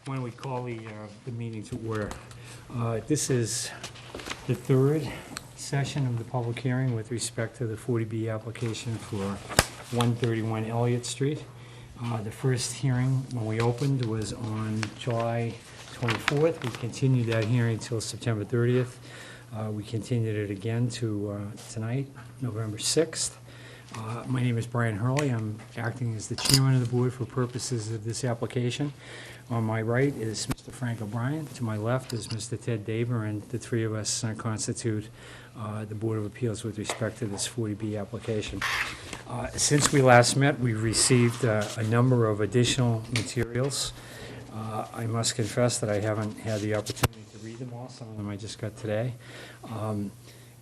Why don't we call the meeting to order? This is the third session of the public hearing with respect to the 40B application for 131 Elliott Street. The first hearing, when we opened, was on July 24th. We continued that hearing until September 30th. We continued it again to tonight, November 6th. My name is Brian Hurley. I'm acting as the chairman of the board for purposes of this application. On my right is Mr. Frank O'Brien. To my left is Mr. Ted Daber, and the three of us constitute the Board of Appeals with respect to this 40B application. Since we last met, we've received a number of additional materials. I must confess that I haven't had the opportunity to read them all. Some of them I just got today.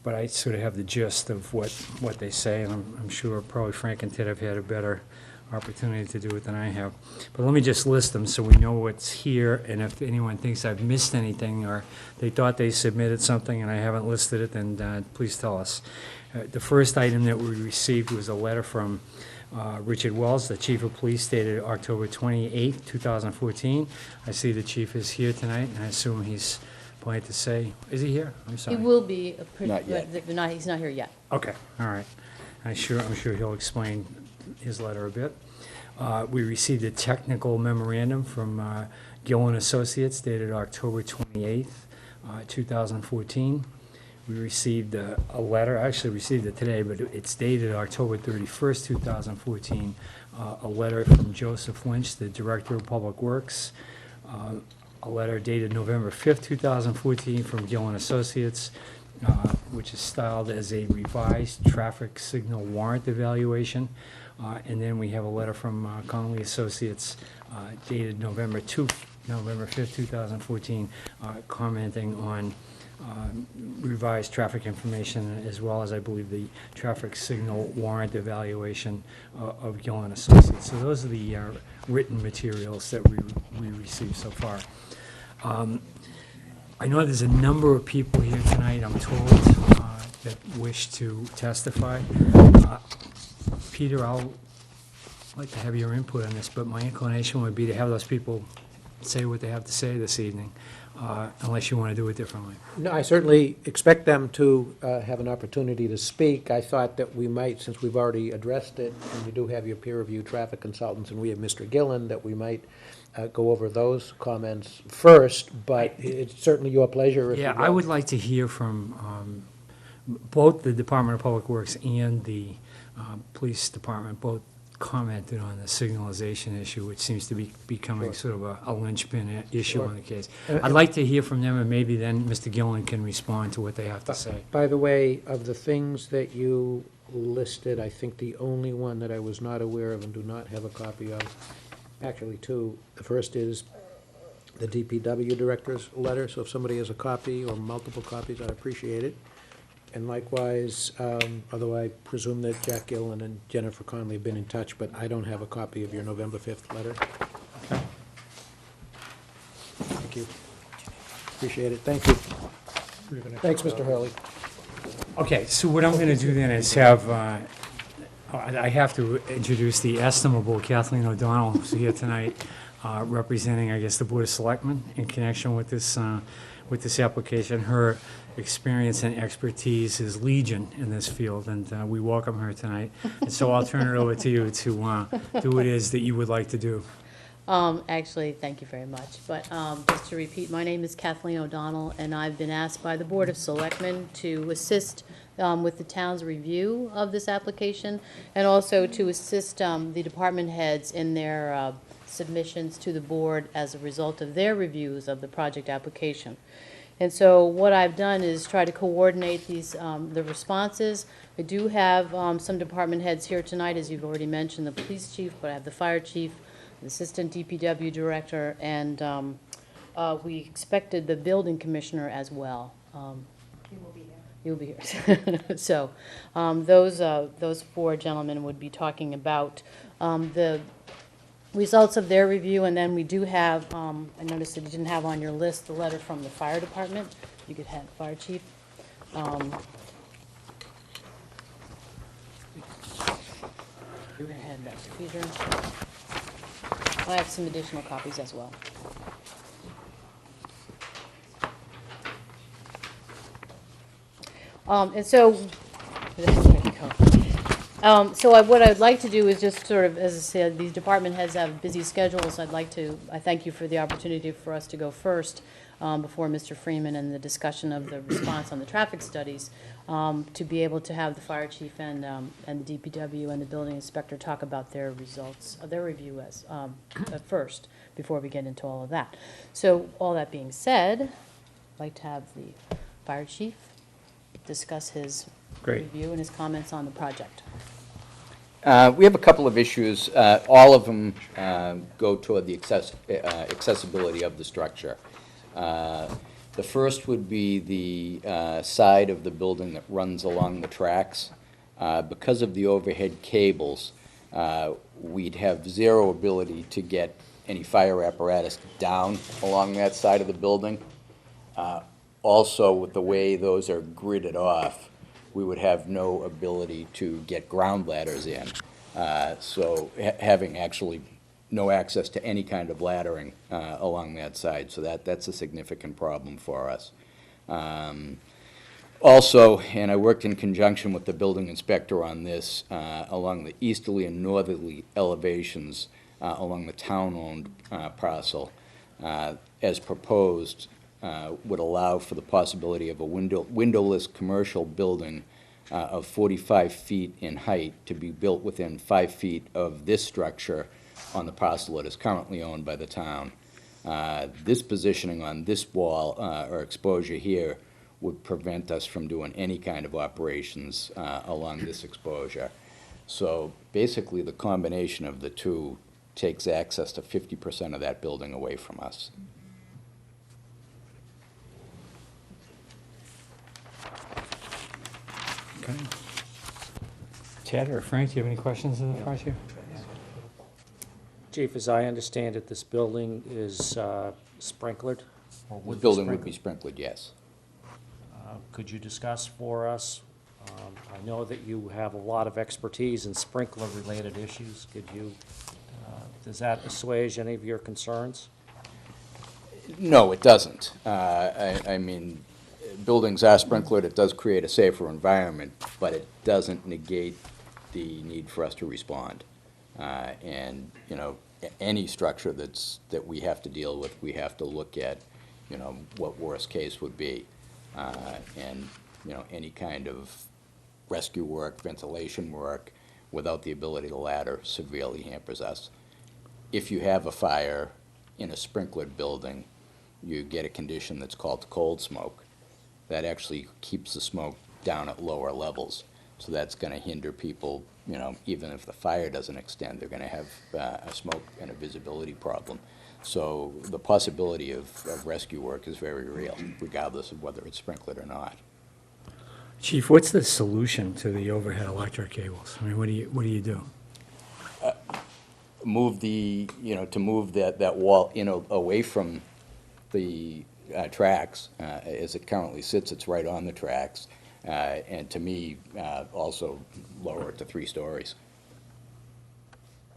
But I sort of have the gist of what they say, and I'm sure probably Frank and Ted have had a better opportunity to do it than I have. But let me just list them so we know what's here, and if anyone thinks I've missed anything or they thought they submitted something and I haven't listed it, then please tell us. The first item that we received was a letter from Richard Wells, the Chief of Police, dated October 28, 2014. I see the Chief is here tonight, and I assume he's planning to say, is he here? I'm sorry. He will be, Not yet. he's not here yet. Okay, all right. I'm sure he'll explain his letter a bit. We received a technical memorandum from Gill & Associates dated October 28th, 2014. We received a letter, I actually received it today, but it's dated October 31st, 2014, a letter from Joseph Lynch, the Director of Public Works, a letter dated November 5th, 2014 from Gill & Associates, which is styled as a revised traffic signal warrant evaluation. And then we have a letter from Connolly Associates dated November 5th, 2014, commenting on revised traffic information, as well as, I believe, the traffic signal warrant evaluation of Gill & Associates. So those are the written materials that we received so far. I know there's a number of people here tonight, I'm told, that wish to testify. Peter, I'll like to have your input on this, but my inclination would be to have those people say what they have to say this evening, unless you want to do it differently. No, I certainly expect them to have an opportunity to speak. I thought that we might, since we've already addressed it, and you do have your peer review traffic consultants, and we have Mr. Gillen, that we might go over those comments first, but it's certainly your pleasure if you Yeah, want. I would like to hear from both the Department of Public Works and the Police Department. Both commented on the signalization issue, which seems to be becoming Sure. sort of a linchpin issue Sure. on the case. I'd like to hear from them, and maybe then Mr. Gillen can respond to what they have to say. By the way, of the things that you listed, I think the only one that I was not aware of and do not have a copy of, actually two. The first is the DPW director's letter, so if somebody has a copy or multiple copies, I'd appreciate it. And likewise, although I presume that Jack Gillen and Jennifer Conley have been in touch, but I don't have a copy of your November 5th letter. Okay. Thank you. Appreciate it. Thank you. Thanks, Mr. Hurley. Okay, so what I'm going to do then is have, I have to introduce the estimable Kathleen O'Donnell, who's here tonight, representing, I guess, the Board of Selectmen in connection with this application. Her experience and expertise is legion in this field, and we welcome her tonight. And so I'll turn it over to you to do what it is that you would like to do. Actually, thank you very much. But just to repeat, my name is Kathleen O'Donnell, and I've been asked by the Board of Selectmen to assist with the town's review of this application, and also to assist the department heads in their submissions to the board as a result of their reviews of the project application. And so what I've done is try to coordinate these, the responses. I do have some department heads here tonight, as you've already mentioned, the police chief, but I have the fire chief, the assistant DPW director, and we expected the building commissioner as well. He will be here. He will be here. So those four gentlemen would be talking about the results of their review, and then we do have, I noticed that you didn't have on your list the letter from the fire department. You could have fire chief. You can hand that to Peter. I have some additional copies as well. And so, what I'd like to do is just sort of, as I said, these department heads have busy schedules. I thank you for the opportunity for us to go first before Mr. Freeman and the discussion of the response on the traffic studies, to be able to have the fire chief and the DPW and the building inspector talk about their results, their review as, at first, before we get into all of that. So, all that being said, I'd like to have the fire chief discuss his Great. review and his comments on the project. We have a couple of issues. All of them go toward the accessibility of the structure. The first would be the side of the building that runs along the tracks. Because of the overhead cables, we'd have zero ability to get any fire apparatus down along that side of the building. Also, with the way those are gridded off, we would have no ability to get ground ladders in. So having actually no access to any kind of laddering along that side, so that's a significant problem for us. Also, and I worked in conjunction with the building inspector on this, along the easterly and northerly elevations along the town-owned parcel, as proposed, would allow for the possibility of a windowless commercial building of 45 feet in height to be built within 5 feet of this structure on the parcel that is currently owned by the town. This positioning on this wall or exposure here would prevent us from doing any kind of operations along this exposure. So basically, the combination of the two takes access to 50% of that building away from us. Okay. Ted or Frank, do you have any questions of the fire chief? Chief, as I understand it, this building is sprinklered? Or The would be building would be sprinkled? sprinkled, yes. Could you discuss for us, I know that you have a lot of expertise in sprinkler-related issues. Could you, does that assuage any of your concerns? No, it doesn't. I mean, buildings are sprinklered, it does create a safer environment, but it doesn't negate the need for us to respond. And, you know, any structure that we have to deal with, we have to look at, you know, what worst case would be. And, you know, any kind of rescue work, ventilation work, without the ability to ladder severely hampers us. If you have a fire in a sprinklered building, you get a condition that's called cold smoke. That actually keeps the smoke down at lower levels. So that's going to hinder people, you know, even if the fire doesn't extend, they're going to have a smoke and a visibility problem. So the possibility of rescue work is very real, regardless of whether it's sprinkled or not. Chief, what's the solution to the overhead electric cables? I mean, what do you do? Move the, you know, to move that wall in away from the tracks. As it currently sits, it's right on the tracks. And to me, also lower it to 3 stories.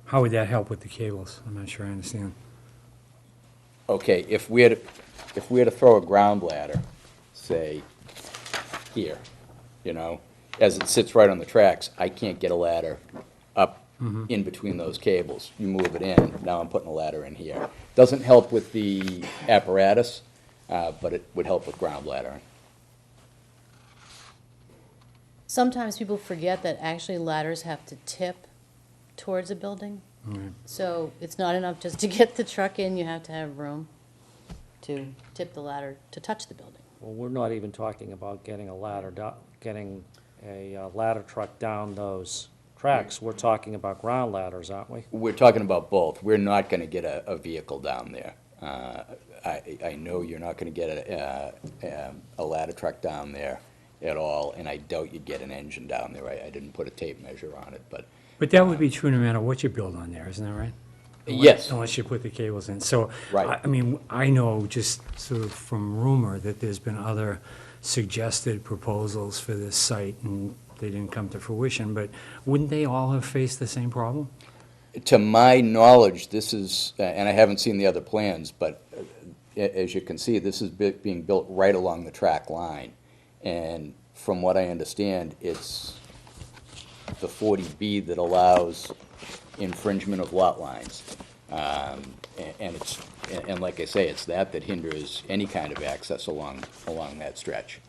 How would that help with the cables? I'm not sure I understand. Okay, if we had to throw a ground ladder, say, here, you know, as it sits right on the tracks, I can't get a ladder up in between those cables. You move it in, now I'm putting a ladder in here. Doesn't help with the apparatus, but it would help with ground laddering. Sometimes people forget that actually ladders have to tip towards a building. Right. So it's not enough just to get the truck in, you have to have room to tip the ladder to touch the building. Well, we're not even talking about getting a ladder, getting a ladder truck down those tracks. We're talking about ground ladders, aren't we? We're talking about both. We're not going to get a vehicle down there. I know you're not going to get a ladder truck down there at all, and I doubt you'd get an engine down there. I didn't put a tape measure on it, but But that would be true no matter what you build on there, isn't that right? yes. Unless you put the cables in. So, Right. I mean, I know just sort of from rumor that there's been other suggested proposals for this site, and they didn't come to fruition, but wouldn't they all have faced the same problem? To my knowledge, this is, and I haven't seen the other plans, but as you can see, this is being built right along the track line. And from what I understand, it's the 40B that allows infringement of lot lines. And it's, and like I say, it's that hinders any kind of access along that stretch.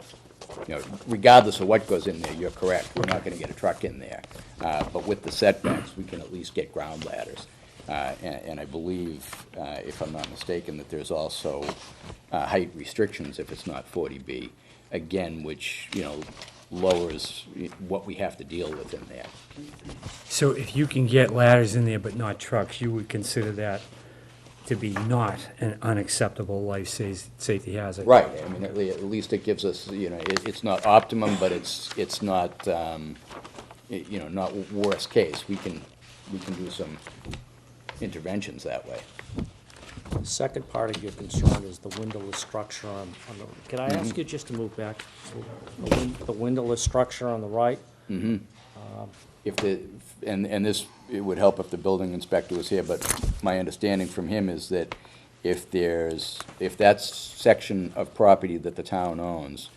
You know, regardless of what goes in there, you're correct, we're not gonna get a truck in there. But with the setbacks, we can at least get ground ladders. And I believe, if I'm not mistaken, that there's also height restrictions if it's not 40B, again, which, you know, lowers what we have to deal with in there. So if you can get ladders in there but not trucks, you would consider that to be not an unacceptable life safety hazard? Right, I mean, at least it gives us, you know, it's not optimum, but it's not, you know, not worst case. We can do some interventions that way. The second part of your concern is the windowless structure on the, can I ask you just to move back? The windowless structure on the right? If the, and this, it would help if the building inspector was here, but my understanding from him is that if that section of property that the town owns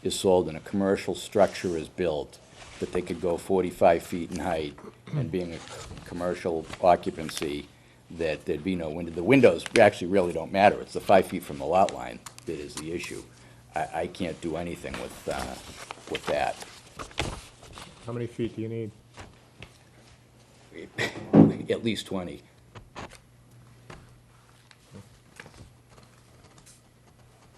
is sold and a commercial structure is built, that they could go 45 feet in height, and being a commercial occupancy, that there'd be no window. The windows actually really don't matter. It's the 5 feet from the lot line that is the issue. I can't do anything with that. How many feet do you need? At least 20.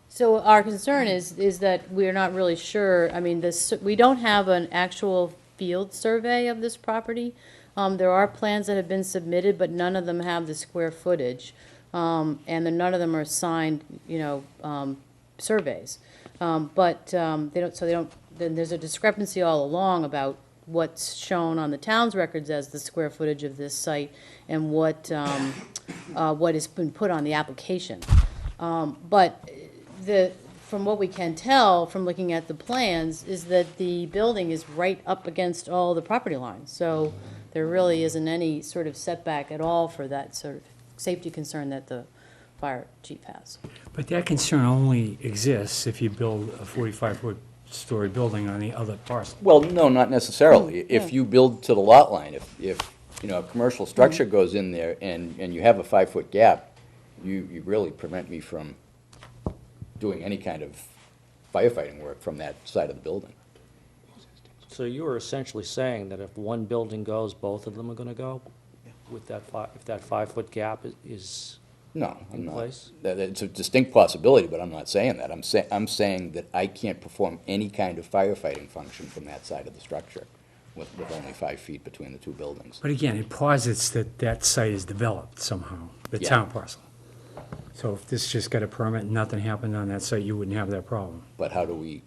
So our concern is that we're not really sure, I mean, we don't have an actual field survey of this property. There are plans that have been submitted, but none of them have the square footage. And then none of them are signed, you know, surveys. But then there's a discrepancy all along about what's shown on the town's records as the square footage of this site and what has been put on the application. But from what we can tell from looking at the plans is that the building is right up against all the property lines. So there really isn't any sort of setback at all for that sort of safety concern that the fire chief has. But that concern only exists if you build a 45-foot story building on the other parcel. Well, no, not necessarily. If you build to the lot line, if you know, a commercial structure goes in there and you have a 5-foot gap, you really prevent me from doing any kind of firefighting work from that side of the building. So you were essentially saying that if one building goes, both of them are gonna go? With that if that 5-foot gap is No, I'm in not. place? It's a distinct possibility, but I'm not saying that. I'm saying that I can't perform any kind of firefighting function from that side of the structure with only 5 feet between the two buildings. But again, it posits that that site is developed somehow, the Yeah. town parcel. So if this just got a permit and nothing happened on that site, you wouldn't have that problem. But how do we,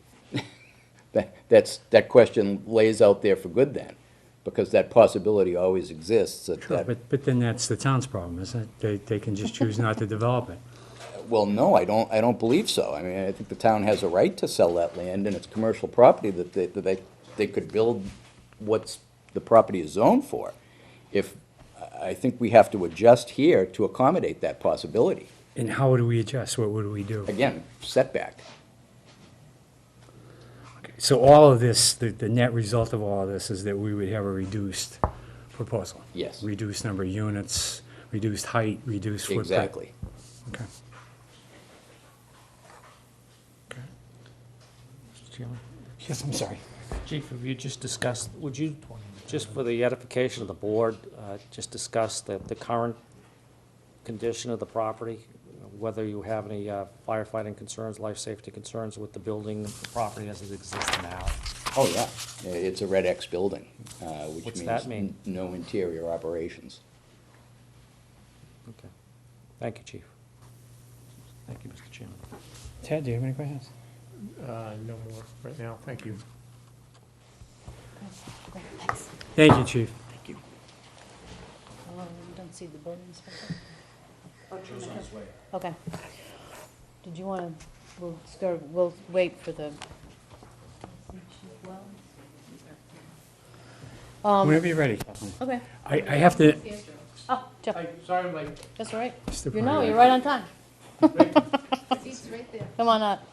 that question lays out there for good then, because that possibility always exists. Sure, but then that's the town's problem, isn't it? They can just choose not to develop it. Well, no, I don't believe so. I mean, I think the town has a right to sell that land, and it's commercial property that they could build what's the property is zoned for. I think we have to adjust here to accommodate that possibility. And how do we adjust? What would we do? Again, setback. So all of this, the net result of all of this is that we would have a reduced proposal? Yes. Reduced number of units, reduced height, reduced footprint? Exactly. Okay. Mr. Chairman? Yes, I'm sorry. Chief, have you just discussed, would you, just for the edification of the board, just discuss the current condition of the property, whether you have any firefighting concerns, life safety concerns with the building, the property as it exists now? Oh, yeah. It's a red X building, which What's means that mean? no interior operations. Okay. Thank you, Chief. Thank you, Mr. Chairman. Ted, do you have any questions? No more right now, thank you. Thanks. Thank you, Chief. Thank you. You don't see the building inspector? Okay. Did you want to, we'll wait for the. Whenever you're ready. Okay. I have to, Oh, Jeff, Sorry, I'm late. that's all right. Mr. You know, Pryor. you're right on time. Come on up.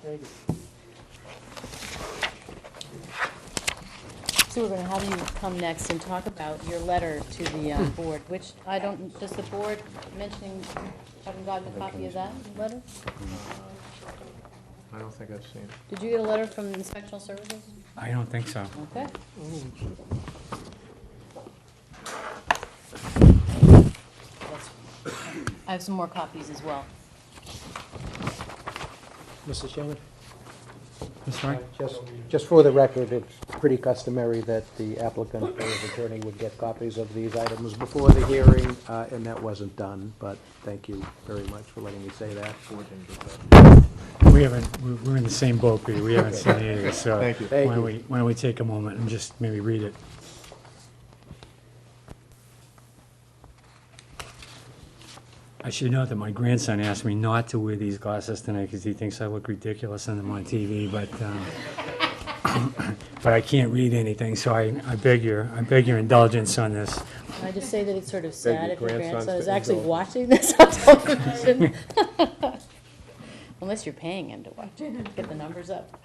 So we're going to have you come next and talk about your letter to the board, which I don't, does the board mentioning, haven't gotten a copy of that letter? I don't think I've seen it. Did you get a letter from Inspectional Services? I don't think so. Okay. I have some more copies as well. Mr. Chairman? That's right. Just for the record, it's pretty customary that the applicant or his attorney would get copies of these items before the hearing, and that wasn't done, but thank you very much for letting me say that. We haven't, we're in the same boat, Peter. We haven't seen it either, so. Thank you. Thank Why don't you. why don't we take a moment and just maybe read it? I should note that my grandson asked me not to wear these glasses tonight because he thinks I look ridiculous in them on TV, but, but I can't read anything, so I beg your indulgence on this. Can I just say that it's sort of sad your if your grandson's grandson is to actually indulge. watching this on television? Unless you're paying him to watch it, get the numbers up.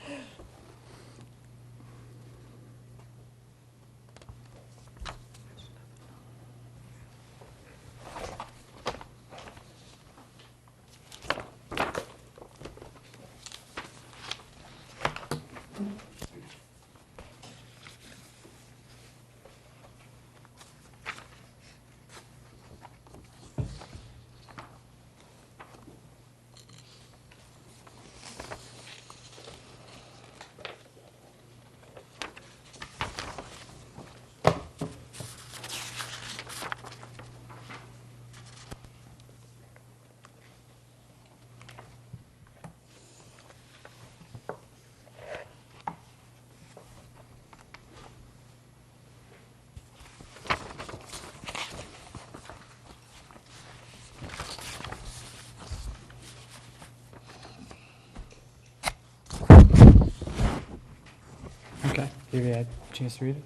Okay. Have you had a chance to read it?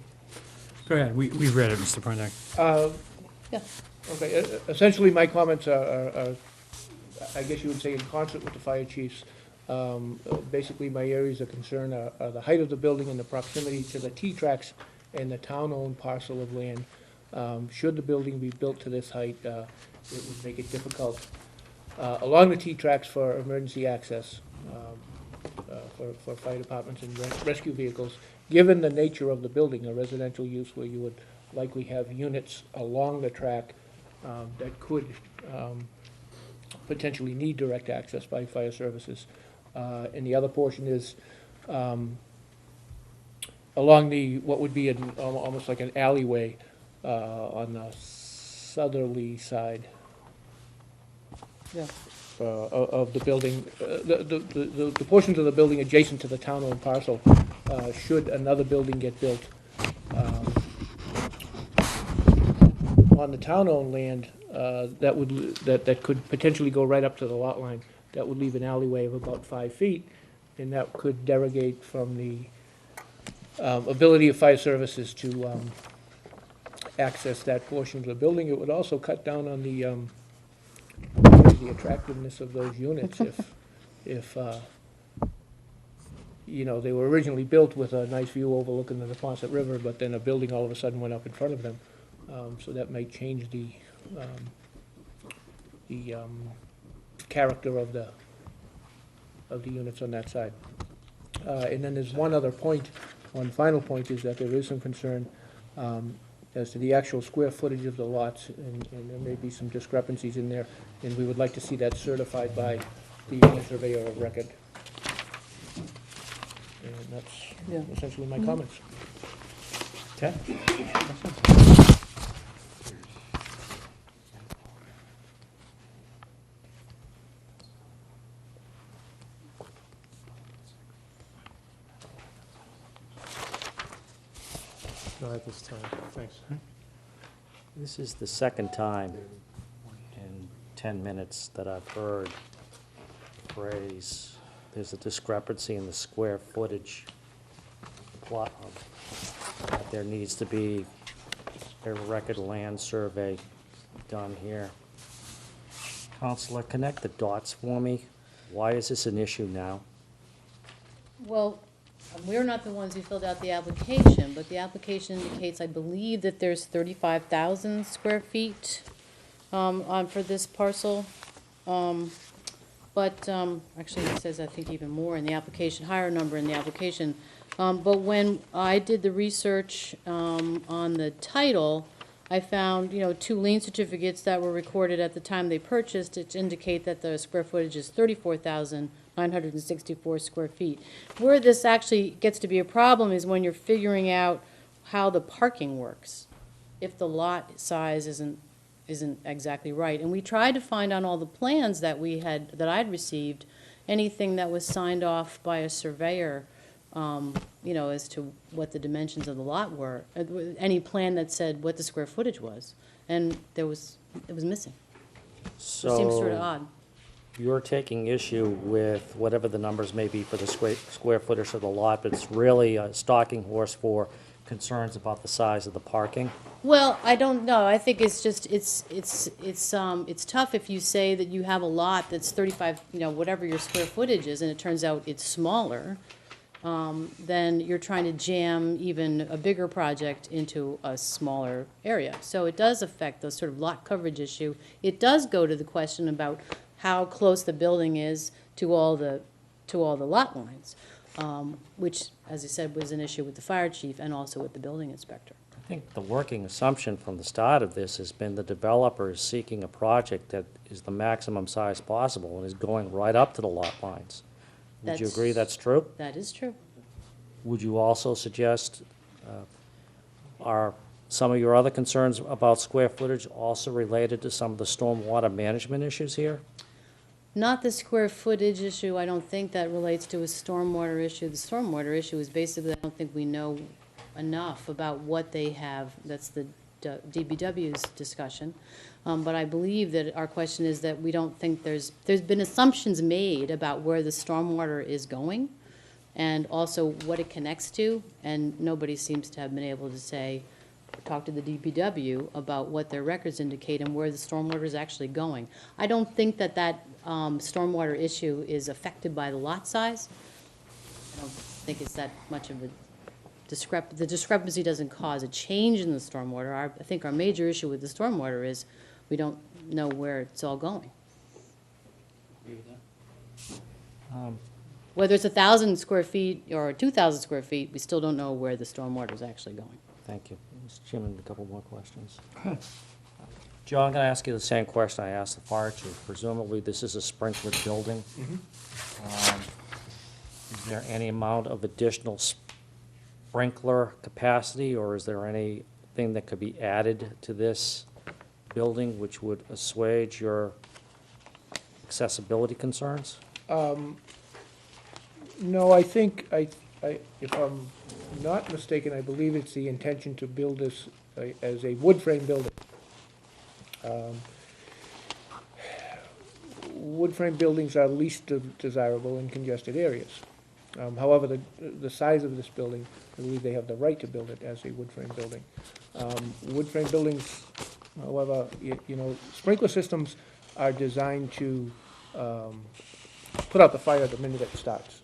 Go ahead. We've read it, Mr. Prondak. Yeah. Okay, essentially, my comments are, I guess you would say in concert with the fire chiefs. Basically, my areas of concern are the height of the building and the proximity to the T-tracks and the town-owned parcel of land. Should the building be built to this height, it would make it difficult along the T-tracks for emergency access, for fire departments and rescue vehicles. Given the nature of the building, a residential use where you would likely have units along the track that could potentially need direct access by fire services. And the other portion is along the, what would be almost like an alleyway on the southerly side Yeah. of the building, the portions of the building adjacent to the town-owned parcel, should another building get built on the town-owned land, that could potentially go right up to the lot line. That would leave an alleyway of about 5 feet, and that could derogate from the ability of fire services to access that portion of the building. It would also cut down on the attractiveness of those units if you know, they were originally built with a nice view overlooking the Neponset River, but then a building all of a sudden went up in front of them. So that might change the character of the units on that side. And then there's one other point, one final point, is that there is some concern as to the actual square footage of the lots, and there may be some discrepancies in there, and we would like to see that certified by the surveyor of record. And Yeah. that's essentially my comments. Ted? Not at this time, thanks. This is the second time in 10 minutes that I've heard the phrase, there's a discrepancy in the square footage plot. That there needs to be a record land survey done here. Counselor, connect the dots for me. Why is this an issue now? Well, we're not the ones who filled out the application, but the application indicates, I believe, that there's 35,000 square feet for this parcel. Actually, it says, I think, even more in the application, higher number in the application. But when I did the research on the title, I found, 2 lien certificates that were recorded at the time they purchased, which indicate that the square footage is 34,964 square feet. Where this actually gets to be a problem is when you're figuring out how the parking works, if the lot size isn't exactly right. And we tried to find on all the plans that I'd received, anything that was signed off by a surveyor, as to what the dimensions of the lot were, any plan that said what the square footage was, and it was missing. It seems sort of odd. You're taking issue with whatever the numbers may be for the square footage of the lot, but it's really a stalking horse for concerns about the size of the parking? Well, I don't know. I think it's just, it's tough if you say that you have a lot that's 35, whatever your square footage is, and it turns out it's smaller. Then you're trying to jam even a bigger project into a smaller area. So it does affect the sort of lot coverage issue. It does go to the question about how close the building is to all the lot lines, which, as I said, was an issue with the fire chief and also with the building inspector. I think the working assumption from the start of this has been the developer is seeking a project that is the maximum size possible and is going right up to the lot lines. Would you agree that's true? That is true. Would you also suggest, are some of your other concerns about square footage also related to some of the stormwater management issues here? Not the square footage issue. I don't think that relates to a stormwater issue. The stormwater issue is basically, I don't think we know enough about what they have. That's the DBW's discussion. But I believe that our question is that we don't think there's been assumptions made about where the stormwater is going and also what it connects to, and nobody seems to have been able to say, talk to the DPW about what their records indicate and where the stormwater is actually going. I don't think that stormwater issue is affected by the lot size. I don't think it's that much of a the discrepancy doesn't cause a change in the stormwater. I think our major issue with the stormwater is we don't know where it's all going. Whether it's 1,000 square feet or 2,000 square feet, we still don't know where the stormwater is actually going. Thank you. Mr. Chairman, a couple more questions. Joe, I'm going to ask you the same question I asked the fire chief. Presumably, this is a sprinkler building. Is there any amount of additional sprinkler capacity, or is there anything that could be added to this building which would assuage your accessibility concerns? No, I think, if I'm not mistaken, I believe it's the intention to build this as a wood frame building. Wood frame buildings are least desirable in congested areas. However, the size of this building, I believe they have the right to build it as a wood frame building. Wood frame buildings, however, sprinkler systems are designed to put out the fire the minute it starts.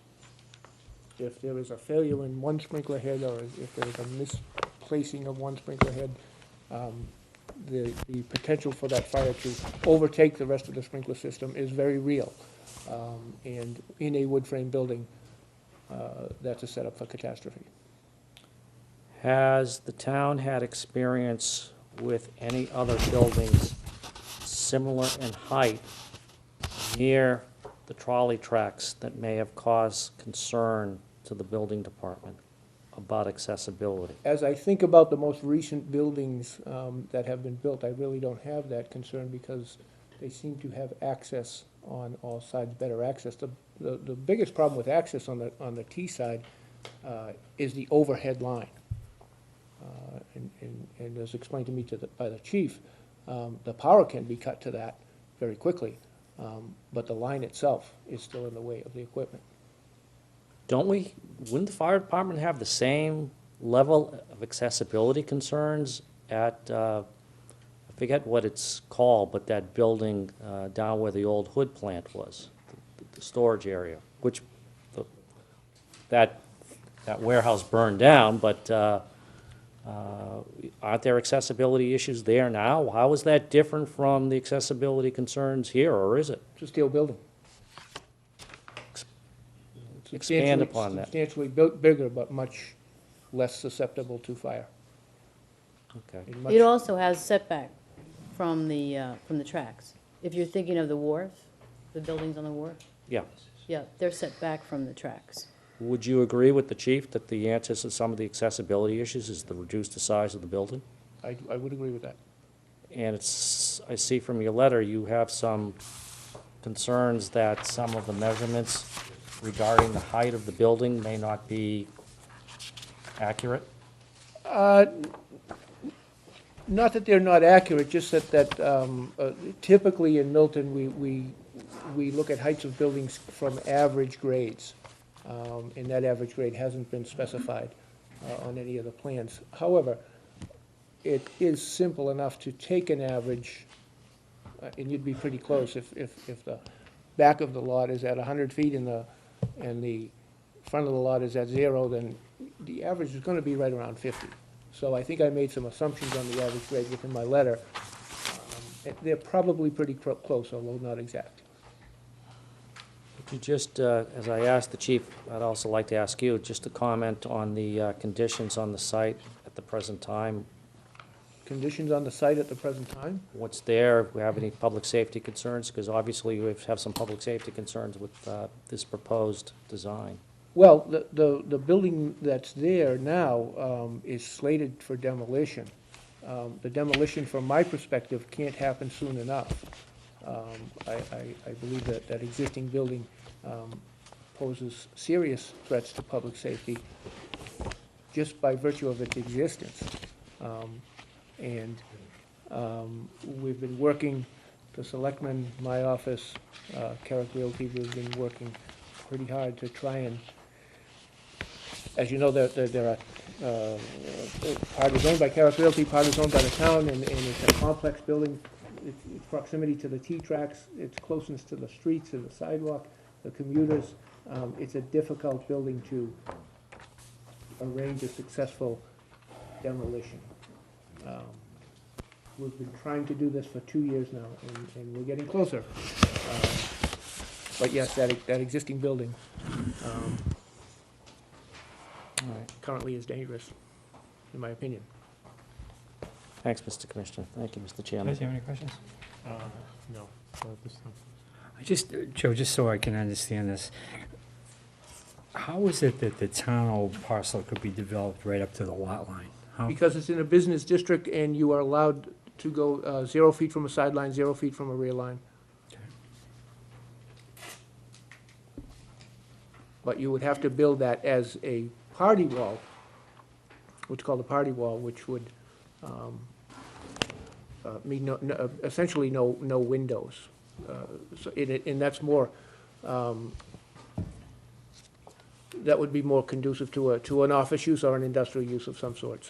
If there is a failure in one sprinkler head, or if there is a misplacing of one sprinkler head, the potential for that fire to overtake the rest of the sprinkler system is very real. And in a wood frame building, that's a setup for catastrophe. Has the town had experience with any other buildings similar in height near the trolley tracks that may have caused concern to the building department about accessibility? As I think about the most recent buildings that have been built, I really don't have that concern because they seem to have access on all sides, better access. The biggest problem with access on the T side is the overhead line. And as explained to me by the chief, the power can be cut to that very quickly, but the line itself is still in the way of the equipment. Wouldn't the fire department have the same level of accessibility concerns at, I forget what it's called, but that building down where the old Hood plant was, the storage area, that that warehouse burned down, but aren't there accessibility issues there now? How is that different from the accessibility concerns here, or is it? It's a steel building. Expand upon that. Substantially bigger, but much less susceptible to fire. Okay. And much- It also has setback from the tracks. If you're thinking of the wharf, the buildings on the wharf, Yeah. yeah, they're set back from the tracks. Would you agree with the chief that the answer to some of the accessibility issues is to reduce the size of the building? I would agree with that. And it's, I see from your letter, you have some concerns that some of the measurements regarding the height of the building may not be accurate? Not that they're not accurate, just that typically in Milton, we look at heights of buildings from average grades. And that average grade hasn't been specified on any of the plans. However, it is simple enough to take an average, and you'd be pretty close if the back of the lot is at 100 feet and the front of the lot is at 0, then the average is gonna be right around 50. So I think I made some assumptions on the average grade within my letter. They're probably pretty close, although not exact. Could you just, as I asked the chief, I'd also like to ask you, just to comment on the conditions on the site at the present time. Conditions on the site at the present time? What's there? If we have any public safety concerns? Because obviously you have some public safety concerns with this proposed design. Well, the building that's there now is slated for demolition. The demolition, from my perspective, can't happen soon enough. I believe that existing building poses serious threats to public safety just by virtue of its existence. And we've been working, the selectmen, my office, Carrick Realty, we've been working pretty hard to try and, as you know, there are, part is owned by Carrick Realty, part is owned by the town, and it's a complex building. Its proximity to the T-tracks, its closeness to the streets and the sidewalk, the commuters, it's a difficult building to arrange a successful demolition. We've been trying to do this for 2 years now, and we're getting closer. But yes, that existing building All right. currently is dangerous, in my opinion. Thanks, Mr. Commissioner. Thank you, Mr. Guys, Chairman. you have any questions? No, not at this time. I just, Joe, just so I can understand this, how is it that the town-owned parcel could be developed right up to the lot line? How? Because it's in a business district and you are allowed to go 0 feet from a sideline, 0 feet from a rear line. Okay. But you would have to build that as a party wall, what's called a party wall, which would mean essentially no windows. And that's more, that would be more conducive to an office use or an industrial use of some sort,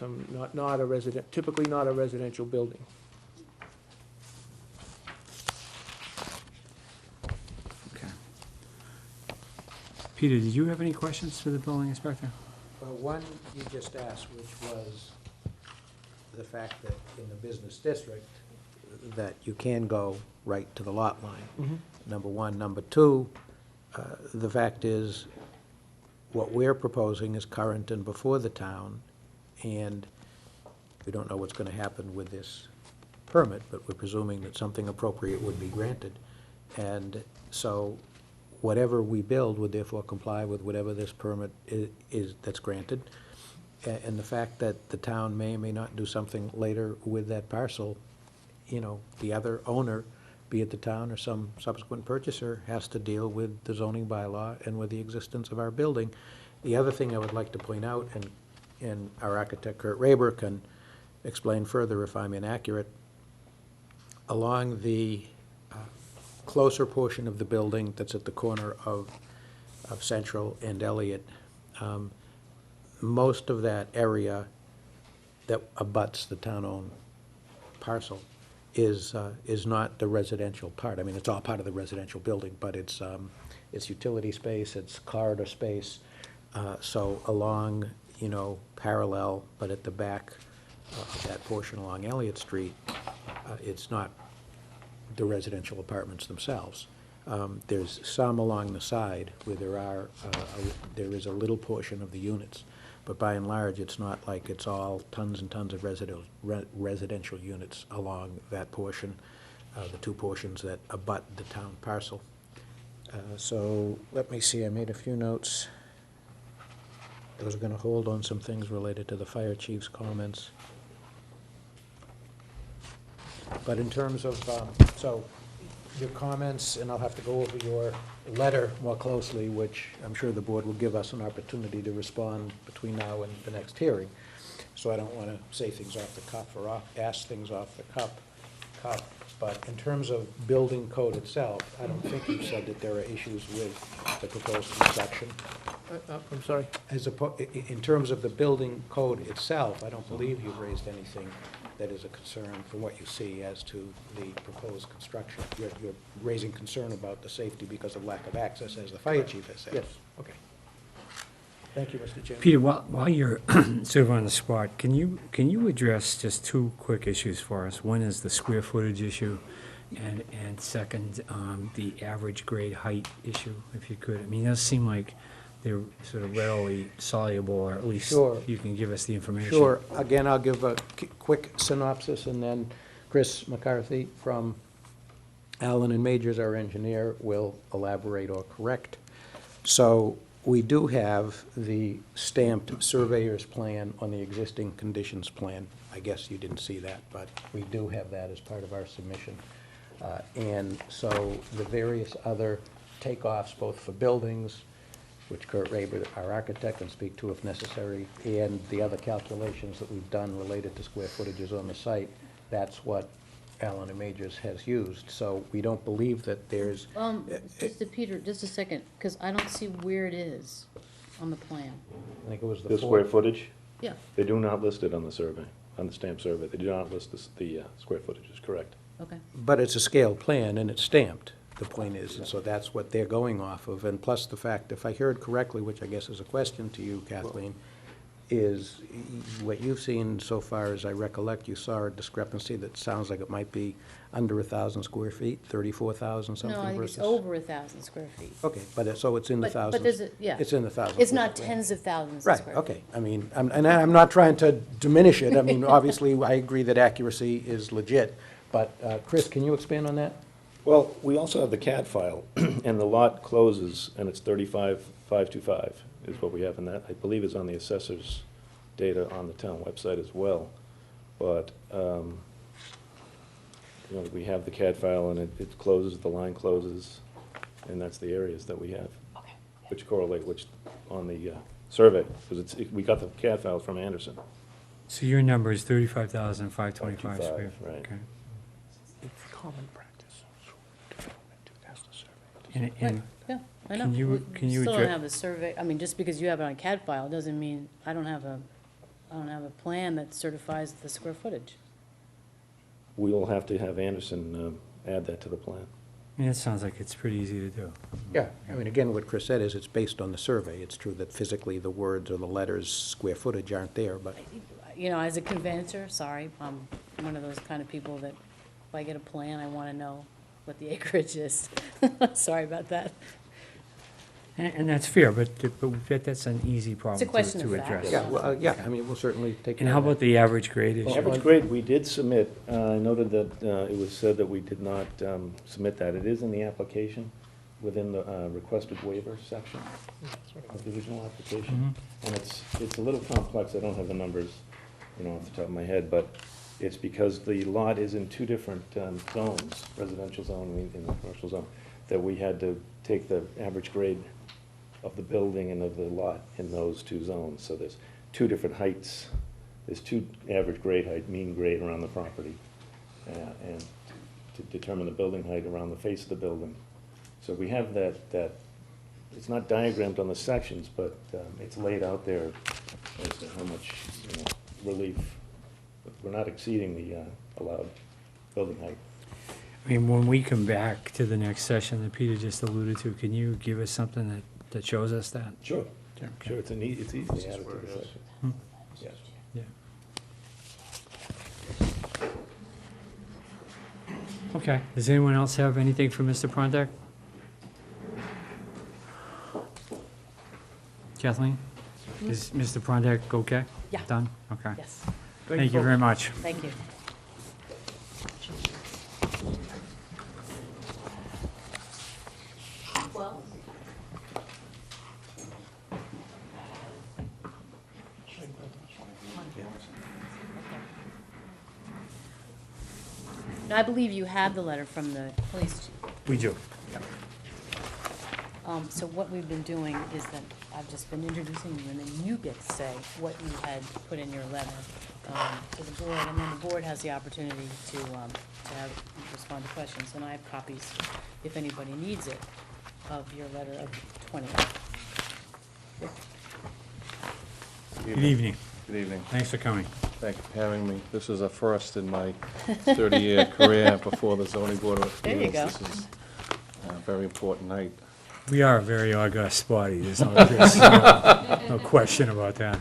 not a resident, typically not a residential building. Okay. Peter, did you have any questions for the building inspector? Well, one you just asked, which was the fact that in the business district, that you can go right to the lot line. Number one. Number two, the fact is, what we're proposing is current and before the town, and we don't know what's gonna happen with this permit, but we're presuming that something appropriate would be granted. And so whatever we build would therefore comply with whatever this permit is that's granted. And the fact that the town may or may not do something later with that parcel, you know, the other owner, be it the town or some subsequent purchaser, has to deal with the zoning bylaw and with the existence of our building. The other thing I would like to point out, and our architect Kurt Raber can explain further if I'm inaccurate, along the closer portion of the building that's at the corner of Central and Elliott, most of that area that abuts the town-owned parcel is not the residential part. I mean, it's all part of the residential building, but it's utility space, it's corridor space. So along, parallel, but at the back of that portion along Elliott Street, it's not the residential apartments themselves. There's some along the side where there is a little portion of the units, but by and large, it's not like it's all tons and tons of residential units along that portion, the two portions that abut the town parcel. So, let me see, I made a few notes. I was gonna hold on some things related to the fire chief's comments. But in terms of, so, your comments, and I'll have to go over your letter more closely, which I'm sure the board will give us an opportunity to respond between now and the next hearing. So I don't want to say things off the cuff or ask things off the cuff. But in terms of building code itself, I don't think you said that there are issues with the proposed construction. I'm sorry? In terms of the building code itself, I don't believe you've raised anything that is a concern from what you see as to the proposed construction. You're raising concern about the safety because of lack of access, as the fire chief has said. Yes. Okay. Thank you, Mr. Chairman. Peter, while you're sort of on the spot, can you address just two quick issues for us? One is the square footage issue, and second, the average grade height issue, if you could. I mean, it does seem like they're sort of readily soluble, or at least Sure. you can give us the information. Sure. Again, I'll give a quick synopsis, and then Chris McCarthy from Allen and Majors, our engineer, will elaborate or correct. So we do have the stamped surveyor's plan on the existing conditions plan. I guess you didn't see that, but we do have that as part of our submission. And so the various other takeoffs, both for buildings, which Kurt Raber, our architect, can speak to if necessary, and the other calculations that we've done related to square footages on the site, that's what Allen and Majors has used. So we don't believe that there's, Peter, just a second, because I don't see where it is on the plan. I think it was The the square fourth. footage, Yeah, they do not list it on the survey, on the stamp survey. They do not list the square footage, is correct. okay. But it's a scale plan and it's stamped, the point is, and so that's what they're going off of. And plus the fact, if I heard correctly, which I guess is a question to you, Kathleen, is what you've seen so far, as I recollect, you saw a discrepancy that sounds like it might be under 1,000 square feet, 34,000 something No, I think versus. it's over 1,000 square feet. Okay, so it's in the But thousands. there's a, yeah. It's in the thousands. It's not tens of thousands of Right, square feet. okay. I mean, and I'm not trying to diminish it. I mean, obviously, I agree that accuracy is legit. But, Chris, can you expand on that? Well, we also have the CAD file, and the lot closes, and it's 35,525 is what we have in that. I believe is on the assessor's data on the town website as well. But, we have the CAD file, and it closes, the line closes, and that's the areas that we have, Okay. which correlate, on the survey, because we got the CAD file from Anderson. So your number is 35,525 square. 525, right. Okay. It's common practice to ask the survey. And, Right, yeah, I know. Can you- We can you Still don't address- have a survey, I mean, just because you have it on a CAD file doesn't mean, I don't have a plan that certifies the square footage. We will have to have Anderson add that to the plan. I mean, it sounds like it's pretty easy to do. Yeah, I mean, again, what Chris said is it's based on the survey. It's true that physically the words or the letters, square footage aren't there, but You know, as a conveyancer, sorry, I'm one of those kind of people that if I get a plan, I want to know what the acreage is. Sorry about that. And that's fair, but that's an easy problem question to of fact. address. yeah, well, yeah, I mean, we'll certainly take. And how about the average grade issue? Average grade, we did submit, I noted that it was said that we did not submit that. It is in the application, within the requested waiver section of the original application. And it's a little complex, I don't have the numbers, off the top of my head, but it's because the lot is in two different zones, residential zone and the commercial zone, that we had to take the average grade of the building and of the lot in those two zones. So there's two different heights. There's two average grade height, mean grade around the property, and to determine the building height around the face of the building. So we have that, it's not diagrammed on the sections, but it's laid out there as to how much relief. We're not exceeding the allowed building height. I mean, when we come back to the next session that Peter just alluded to, can you give us something that shows us that? Sure. Sure, it's easy to add it to the section. Yes. Yeah. Okay, does anyone else have anything for Mr. Prondak? Kathleen? Is Mr. Prondak okay? Yeah. Done? Okay. Yes, Thank you very much. thank you. Well. I believe you have the letter from the police chief. We do. So what we've been doing is that I've just been introducing you, and then you get to say what you had put in your letter to the board, and then the board has the opportunity to have, respond to questions. And I have copies, if anybody needs it, of your letter of 20th. Good evening. Good evening. Thanks for coming. Thank you for having me. This is a first in my 30-year career before the zoning board of appeals. There you go. This is a very important night. We are a very august body, no question about that.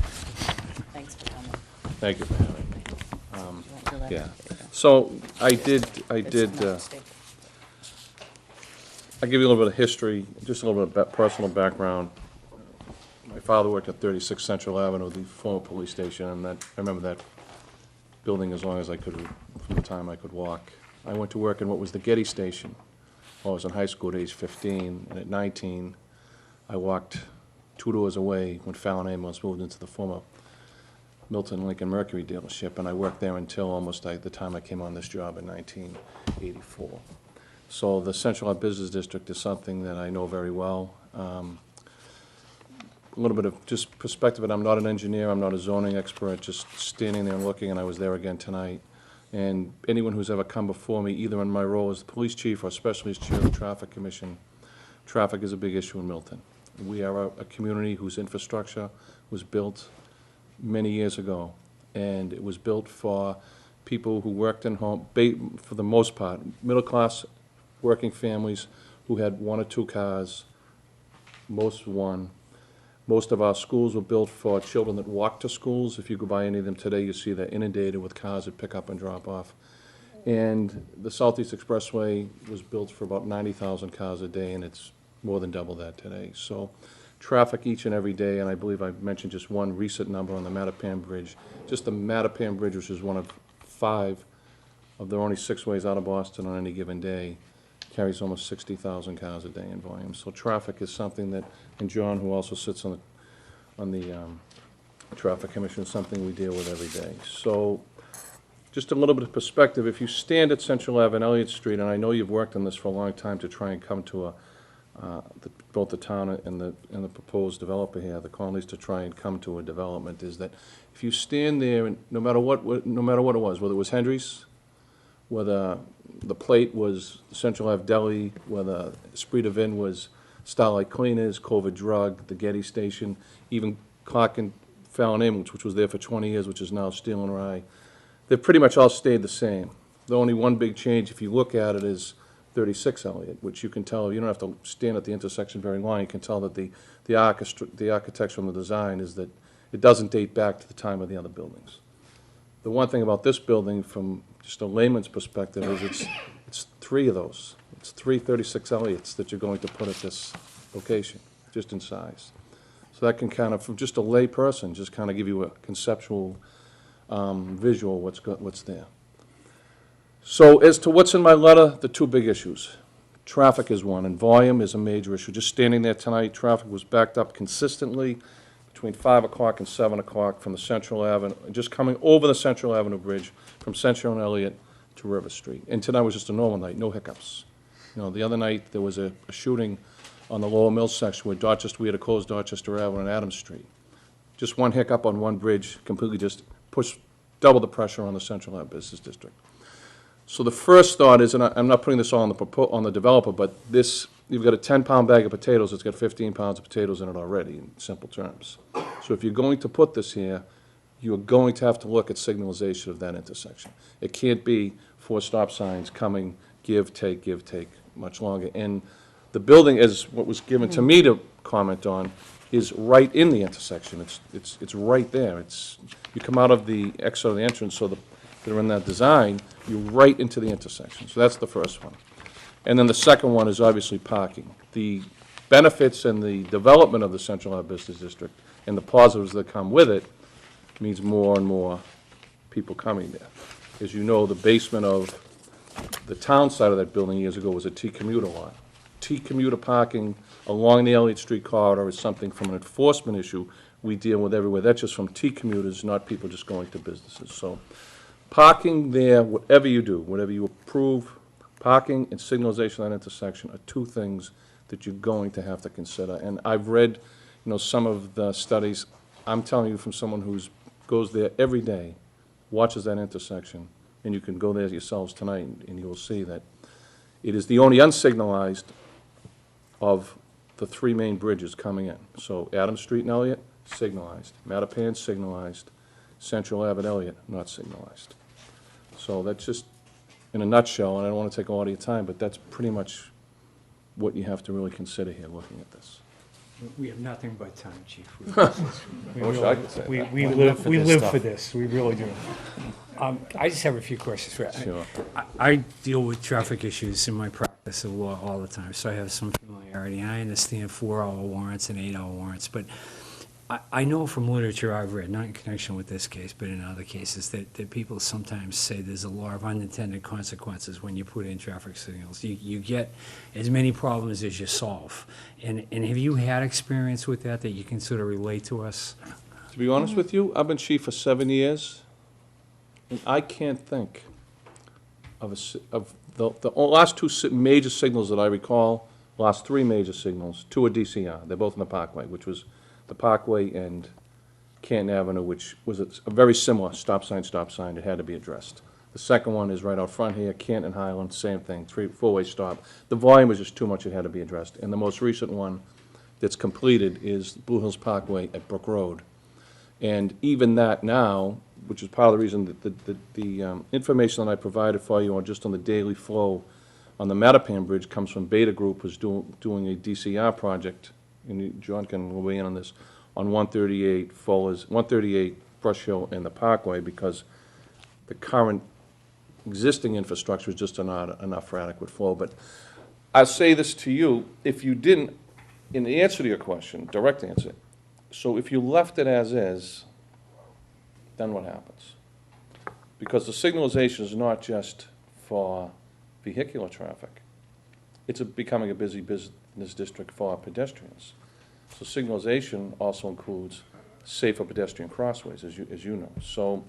Thanks for coming. Thank you for having me. Do you want your letter? Yeah. There you go. So I did, It's not state. I'll give you a little bit of history, just a little bit of personal background. My father worked at 36 Central Avenue, the former police station, and I remember that building as long as I could, from the time I could walk. I went to work in what was the Getty Station while I was in high school at age 15, and at 19, I walked 2 doors away when Fallon Ambulance moved into the former Milton Lincoln Mercury dealership, and I worked there until almost the time I came on this job in 1984. So the Central Ave Business District is something that I know very well. A little bit of just perspective, and I'm not an engineer, I'm not a zoning expert, just standing there and looking, and I was there again tonight. And anyone who's ever come before me, either in my role as the police chief or especially as chair of the Traffic Commission, traffic is a big issue in Milton. We are a community whose infrastructure was built many years ago, and it was built for people who worked in home, for the most part, middle-class working families who had 1 or 2 cars, most one. Most of our schools were built for children that walk to schools. If you go by any of them today, you see they're inundated with cars that pick up and drop off. And the Southeast Expressway was built for about 90,000 cars a day, and it's more than double that today. So traffic each and every day, and I believe I mentioned just one recent number on the Mattapan Bridge. Just the Mattapan Bridge, which is one of 5 of there are only 6 ways out of Boston on any given day, carries almost 60,000 cars a day in volume. So traffic is something that, and John, who also sits on the Traffic Commission, is something we deal with every day. So just a little bit of perspective, if you stand at Central Ave and Elliott Street, and I know you've worked on this for a long time to try and come to both the town and the proposed developer here, the Conleys, to try and come to a development, is that if you stand there, and no matter what it was, whether it was Hendry's, whether the plate was Central Ave Deli, whether Esprit de Vin was Starlight Cleaners, Covert Drug, the Getty Station, even Clark and Fallon Ambulance, which was there for 20 years, which is now Steel and Rye, they've pretty much all stayed the same. The only one big change, if you look at it, is 36 Elliott, which you can tell, you don't have to stand at the intersection very long, you can tell that the architecture and the design is that it doesn't date back to the time of the other buildings. The one thing about this building, from just a layman's perspective, is it's 3 of those. It's 3 36 Elliots that you're going to put at this location, just in size. So that can kind of, from just a lay person, just kind of give you a conceptual visual what's there. So as to what's in my letter, the 2 big issues. Traffic is one, and volume is a major issue. Just standing there tonight, traffic was backed up consistently between 5 o'clock and 7 o'clock from the Central Avenue, just coming over the Central Avenue Bridge from Central and Elliott to River Street. And tonight was just a normal night, no hiccups. You know, the other night, there was a shooting on the Lower Mills section where we had to close Dorchester Avenue and Adams Street. Just one hiccup on one bridge completely just pushed double the pressure on the Central Ave Business District. So the first thought is, and I'm not putting this all on the developer, but this, you've got a 10-pound bag of potatoes, it's got 15 pounds of potatoes in it already, in simple terms. So if you're going to put this here, you're going to have to look at signalization of that intersection. It can't be 4 stop signs coming, give, take, much longer. And the building, as what was given to me to comment on, is right in the intersection. It's right there. You come out of the exit of the entrance, so that are in that design, you're right into the intersection. So that's the first one. And then the second one is obviously parking. The benefits and the development of the Central Ave Business District and the positives that come with it means more and more people coming there. As you know, the basement of the town side of that building years ago was a T-commuter lot. T-commuter parking along the Elliott Street corridor is something from an enforcement issue we deal with everywhere. That's just from T-commuters, not people just going to businesses. So parking there, whatever you do, whatever you approve, parking and signalization at that intersection are two things that you're going to have to consider. And I've read, some of the studies. I'm telling you from someone who's goes there every day, watches that intersection, and you can go there yourselves tonight, and you will see that it is the only unsignalized of the three main bridges coming in. So Adams Street and Elliott, signalized. Mattapan, signalized. Central Ave and Elliott, not signalized. So that's just, in a nutshell, and I don't want to take a lot of your time, but that's pretty much what you have to really consider here, looking at this. We have nothing but time, Chief. I wish I could say that. We live for this, we really do. I just have a few questions for you. Sure. I deal with traffic issues in my practice of law all the time, so I have some familiarity. I understand 4-hour warrants and 8-hour warrants, but I know from literature I've read, not in connection with this case, but in other cases, that people sometimes say there's a law of unintended consequences when you put in traffic signals. You get as many problems as you solve. And have you had experience with that you can sort of relate to us? To be honest with you, I've been chief for 7 years, and I can't think of the last two major signals that I recall, last three major signals. Two are DCR. They're both in the Parkway, which was the Parkway and Canton Avenue, which was a very similar stop sign that had to be addressed. The second one is right out front here, Canton Highland, same thing, four-way stop. The volume was just too much, it had to be addressed. And the most recent one that's completed is Blue Hills Parkway at Brook Road. And even that now, which is part of the reason that the information that I provided for you on just on the daily flow on the Mattapan Bridge comes from Beta Group, who's doing a DCR project, and John can weigh in on this, on 138 Brush Hill and the Parkway, because the current existing infrastructure is just not enough for adequate flow. But I'll say this to you, if you didn't, in the answer to your question, direct answer, so if you left it as is, then what happens? Because the signalization is not just for vehicular traffic. It's becoming a busy business district for pedestrians. So signalization also includes safer pedestrian crossways, as you know. So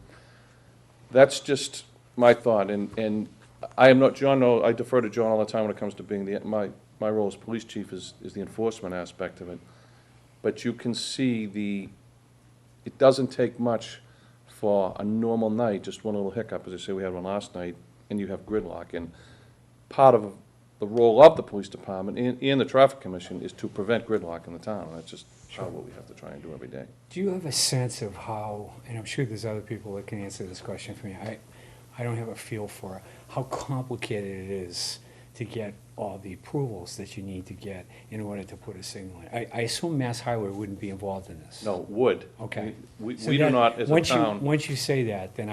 that's just my thought, and I am not, John, no, I defer to John all the time when it comes to being my role as police chief is the enforcement aspect of it. But you can see it doesn't take much for a normal night, just one little hiccup, as I say, we had one last night, and you have gridlock. And part of the role of the police department and the traffic commission is to prevent gridlock in the town. That's just what we have to try and do every day. Do you have a sense of how, and I'm sure there's other people that can answer this question for me, I don't have a feel for how complicated it is to get all the approvals that you need to get in order to put a signal in. I assume Mass Highway wouldn't be involved in this. No, would. Okay. We So do then, not, as a town. Once you say that, then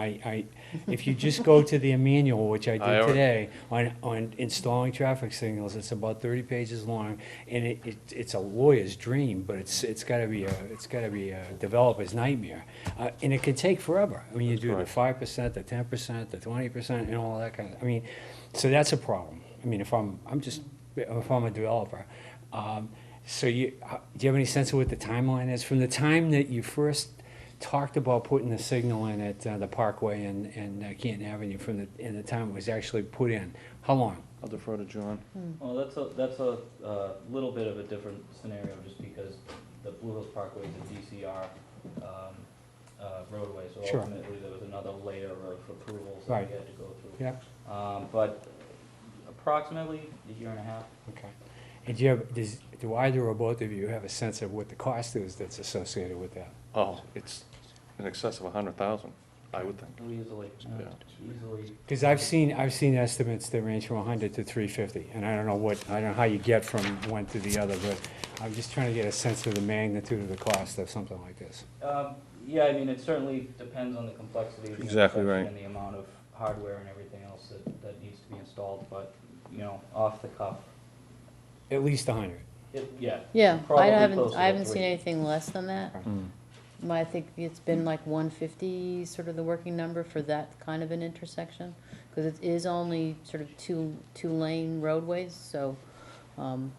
if you just go to the manual, which I did today, on installing traffic signals, it's about 30 pages long, and it's a lawyer's dream, but it's gotta be a developer's nightmare. And it can take forever. I mean, you do the 5%, the 10%, the 20%, and all that kind of, so that's a problem. I mean, if I'm a developer. So do you have any sense of what the timeline is? From the time that you first talked about putting the signal in at the Parkway and Canton Avenue, and the time it was actually put in, how long? I'll defer to John. Well, that's a little bit of a different scenario, just because the Blue Hills Parkway is a DCR roadway, so Sure. ultimately there was another layer of approvals Right. that we had to go through. Yeah, But approximately a year and a half. okay. And do either or both of you have a sense of what the cost is that's associated with that? Oh, it's in excess of 100,000. I would think. Easily, easily. Because I've seen estimates that range from 100 to 350, and I don't know how you get from one to the other, but I'm just trying to get a sense of the magnitude of the cost of something like this. Yeah, I mean, it certainly depends on the complexity of the Exactly intersection right. and the amount of hardware and everything else that needs to be installed, but, you know, off the cuff, At least 100. yeah. Yeah, Probably I closer to haven't seen 3. anything less than that. Mm. I think it's been like 150, sort of the working number for that kind of an intersection, because it is only sort of two-lane roadways, so, in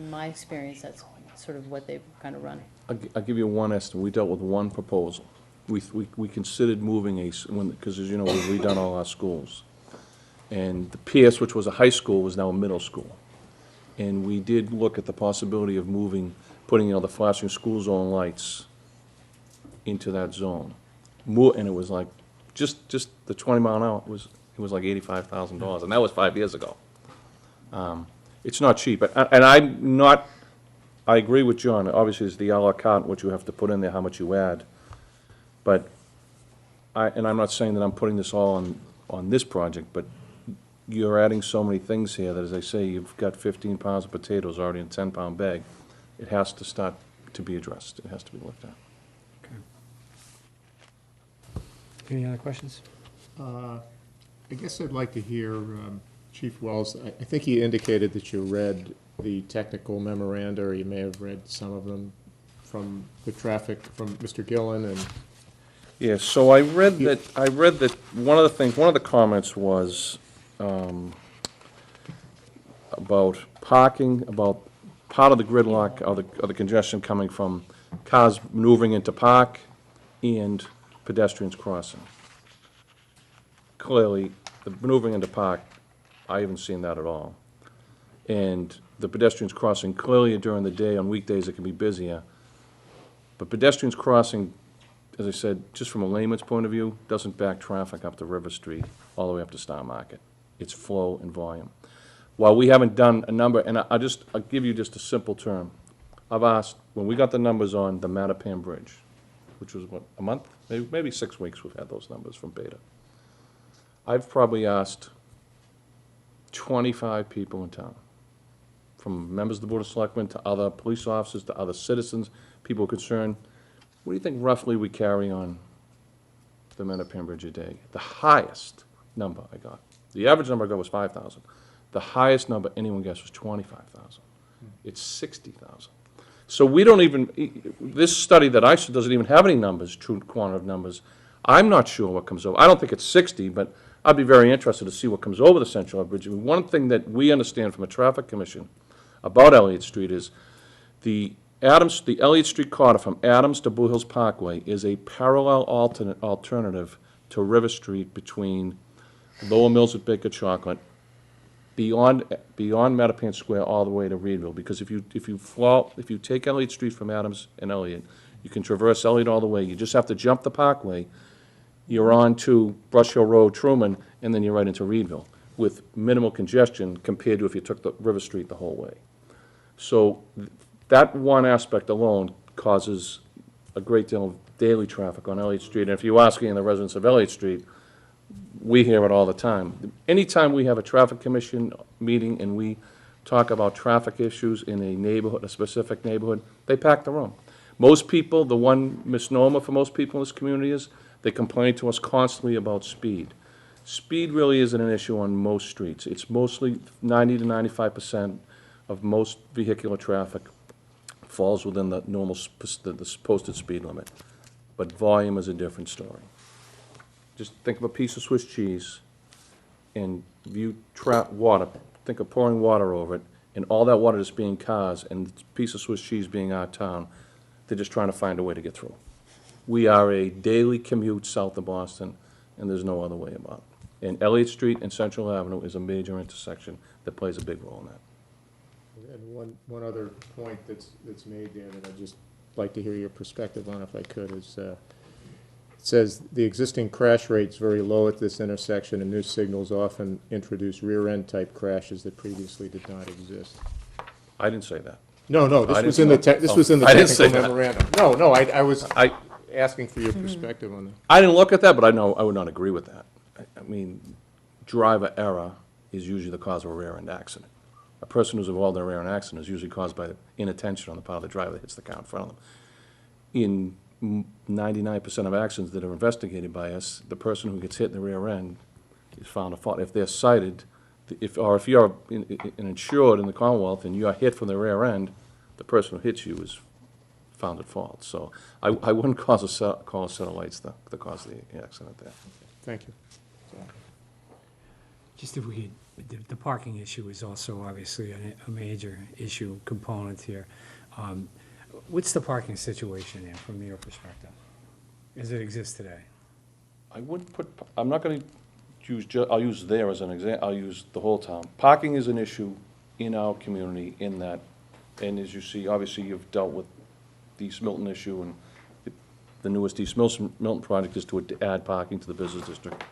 my experience, that's sort of what they've kind of run. I'll give you one estimate. We dealt with one proposal. We considered moving because as you know, we've redone all our schools. And the Pierce, which was a high school, was now a middle school. And we did look at the possibility of putting, the flashing school zone lights into that zone. And it was like, just the 20 mile an hour, it was like $85,000, and that was 5 years ago. It's not cheap, and I agree with John, obviously it's the a la carte, what you have to put in there, how much you add. But, and I'm not saying that I'm putting this all on this project, but you're adding so many things here that, as I say, you've got 15 pounds of potatoes already in a 10-pound bag. It has to start to be addressed, it has to be looked at. Any other questions? I guess I'd like to hear Chief Wells. I think he indicated that you read the technical memoranda, or you may have read some of them from the traffic, from Mr. Gillen, and Yeah, so I read that one of the comments was about parking, about part of the gridlock, or the congestion coming from cars maneuvering into park and pedestrians crossing. Clearly, the maneuvering into park, I haven't seen that at all. And the pedestrians crossing, clearly during the day, on weekdays, it can be busier. But pedestrians crossing, as I said, just from a layman's point of view, doesn't back traffic up to River Street all the way up to Star Market. It's flow and volume. While we haven't done a number, and I'll give you just a simple term. I've asked, when we got the numbers on the Mattapan Bridge, which was what, a month? Maybe 6 weeks we've had those numbers from Beta. I've probably asked 25 people in town, from members of the Board of Selectmen to other police officers to other citizens, people concerned. What do you think roughly we carry on the Mattapan Bridge a day? The highest number I got, the average number I got was 5,000. The highest number anyone guessed was 25,000. It's 60,000. So we don't even, this study that I saw doesn't even have any numbers, true quantitative numbers. I'm not sure what comes over. I don't think it's 60, but I'd be very interested to see what comes over the Central Ave Bridge. I mean, one thing that we understand from a traffic commission about Elliott Street is the Elliott Street corridor from Adams to Blue Hills Parkway is a parallel alternative to River Street between Lower Mills at Baker Chocolate, beyond Mattapan Square all the way to Reedville. Because if you take Elliott Street from Adams and Elliott, you can traverse Elliott all the way. You just have to jump the Parkway. You're on to Brush Hill Road, Truman, and then you're right into Reedville with minimal congestion compared to if you took the River Street the whole way. So that one aspect alone causes a great deal of daily traffic on Elliott Street. And if you ask any of the residents of Elliott Street, we hear it all the time. Anytime we have a traffic commission meeting and we talk about traffic issues in a neighborhood, a specific neighborhood, they pack the room. Most people, the one misnomer for most people in this community is they complain to us constantly about speed. Speed really isn't an issue on most streets. It's mostly 90 to 95% of most vehicular traffic falls within the normal, the posted speed limit. But volume is a different story. Just think of a piece of Swiss cheese, and you trap water, think of pouring water over it, and all that water just being cars, and the piece of Swiss cheese being our town. They're just trying to find a way to get through. We are a daily commute south of Boston, and there's no other way about it. And Elliott Street and Central Avenue is a major intersection that plays a big role in that. And one other point that's made there that I'd just like to hear your perspective on, if I could, is it says the existing crash rate's very low at this intersection, and new signals often introduce rear-end type crashes that previously did not exist. I didn't say that. No, I this didn't was in the say that. this was in the I didn't say technical that. memorandum. No, I was. asking for your perspective on that. I didn't look at that, but I know, I would not agree with that. I mean, driver error is usually the cause of a rear-end accident. A person who's involved in a rear-end accident is usually caused by inattention on the part of the driver that hits the car in front of them. In 99% of accidents that are investigated by us, the person who gets hit in the rear end is found at fault. If they're cited, if you're an insured in the Commonwealth and you're hit from the rear end, the person who hits you is found at fault. So I wouldn't call a set of lights the cause of the accident there. Thank you. Just if we could, the parking issue is also obviously a major issue component here. What's the parking situation there from your perspective, as it exists today? I wouldn't put, I'm not gonna use, I'll use there as an example, I'll use the whole town. Parking is an issue in our community in that, and as you see, obviously you've dealt with the East Milton issue, and the newest East Milton project is to add parking to the business district.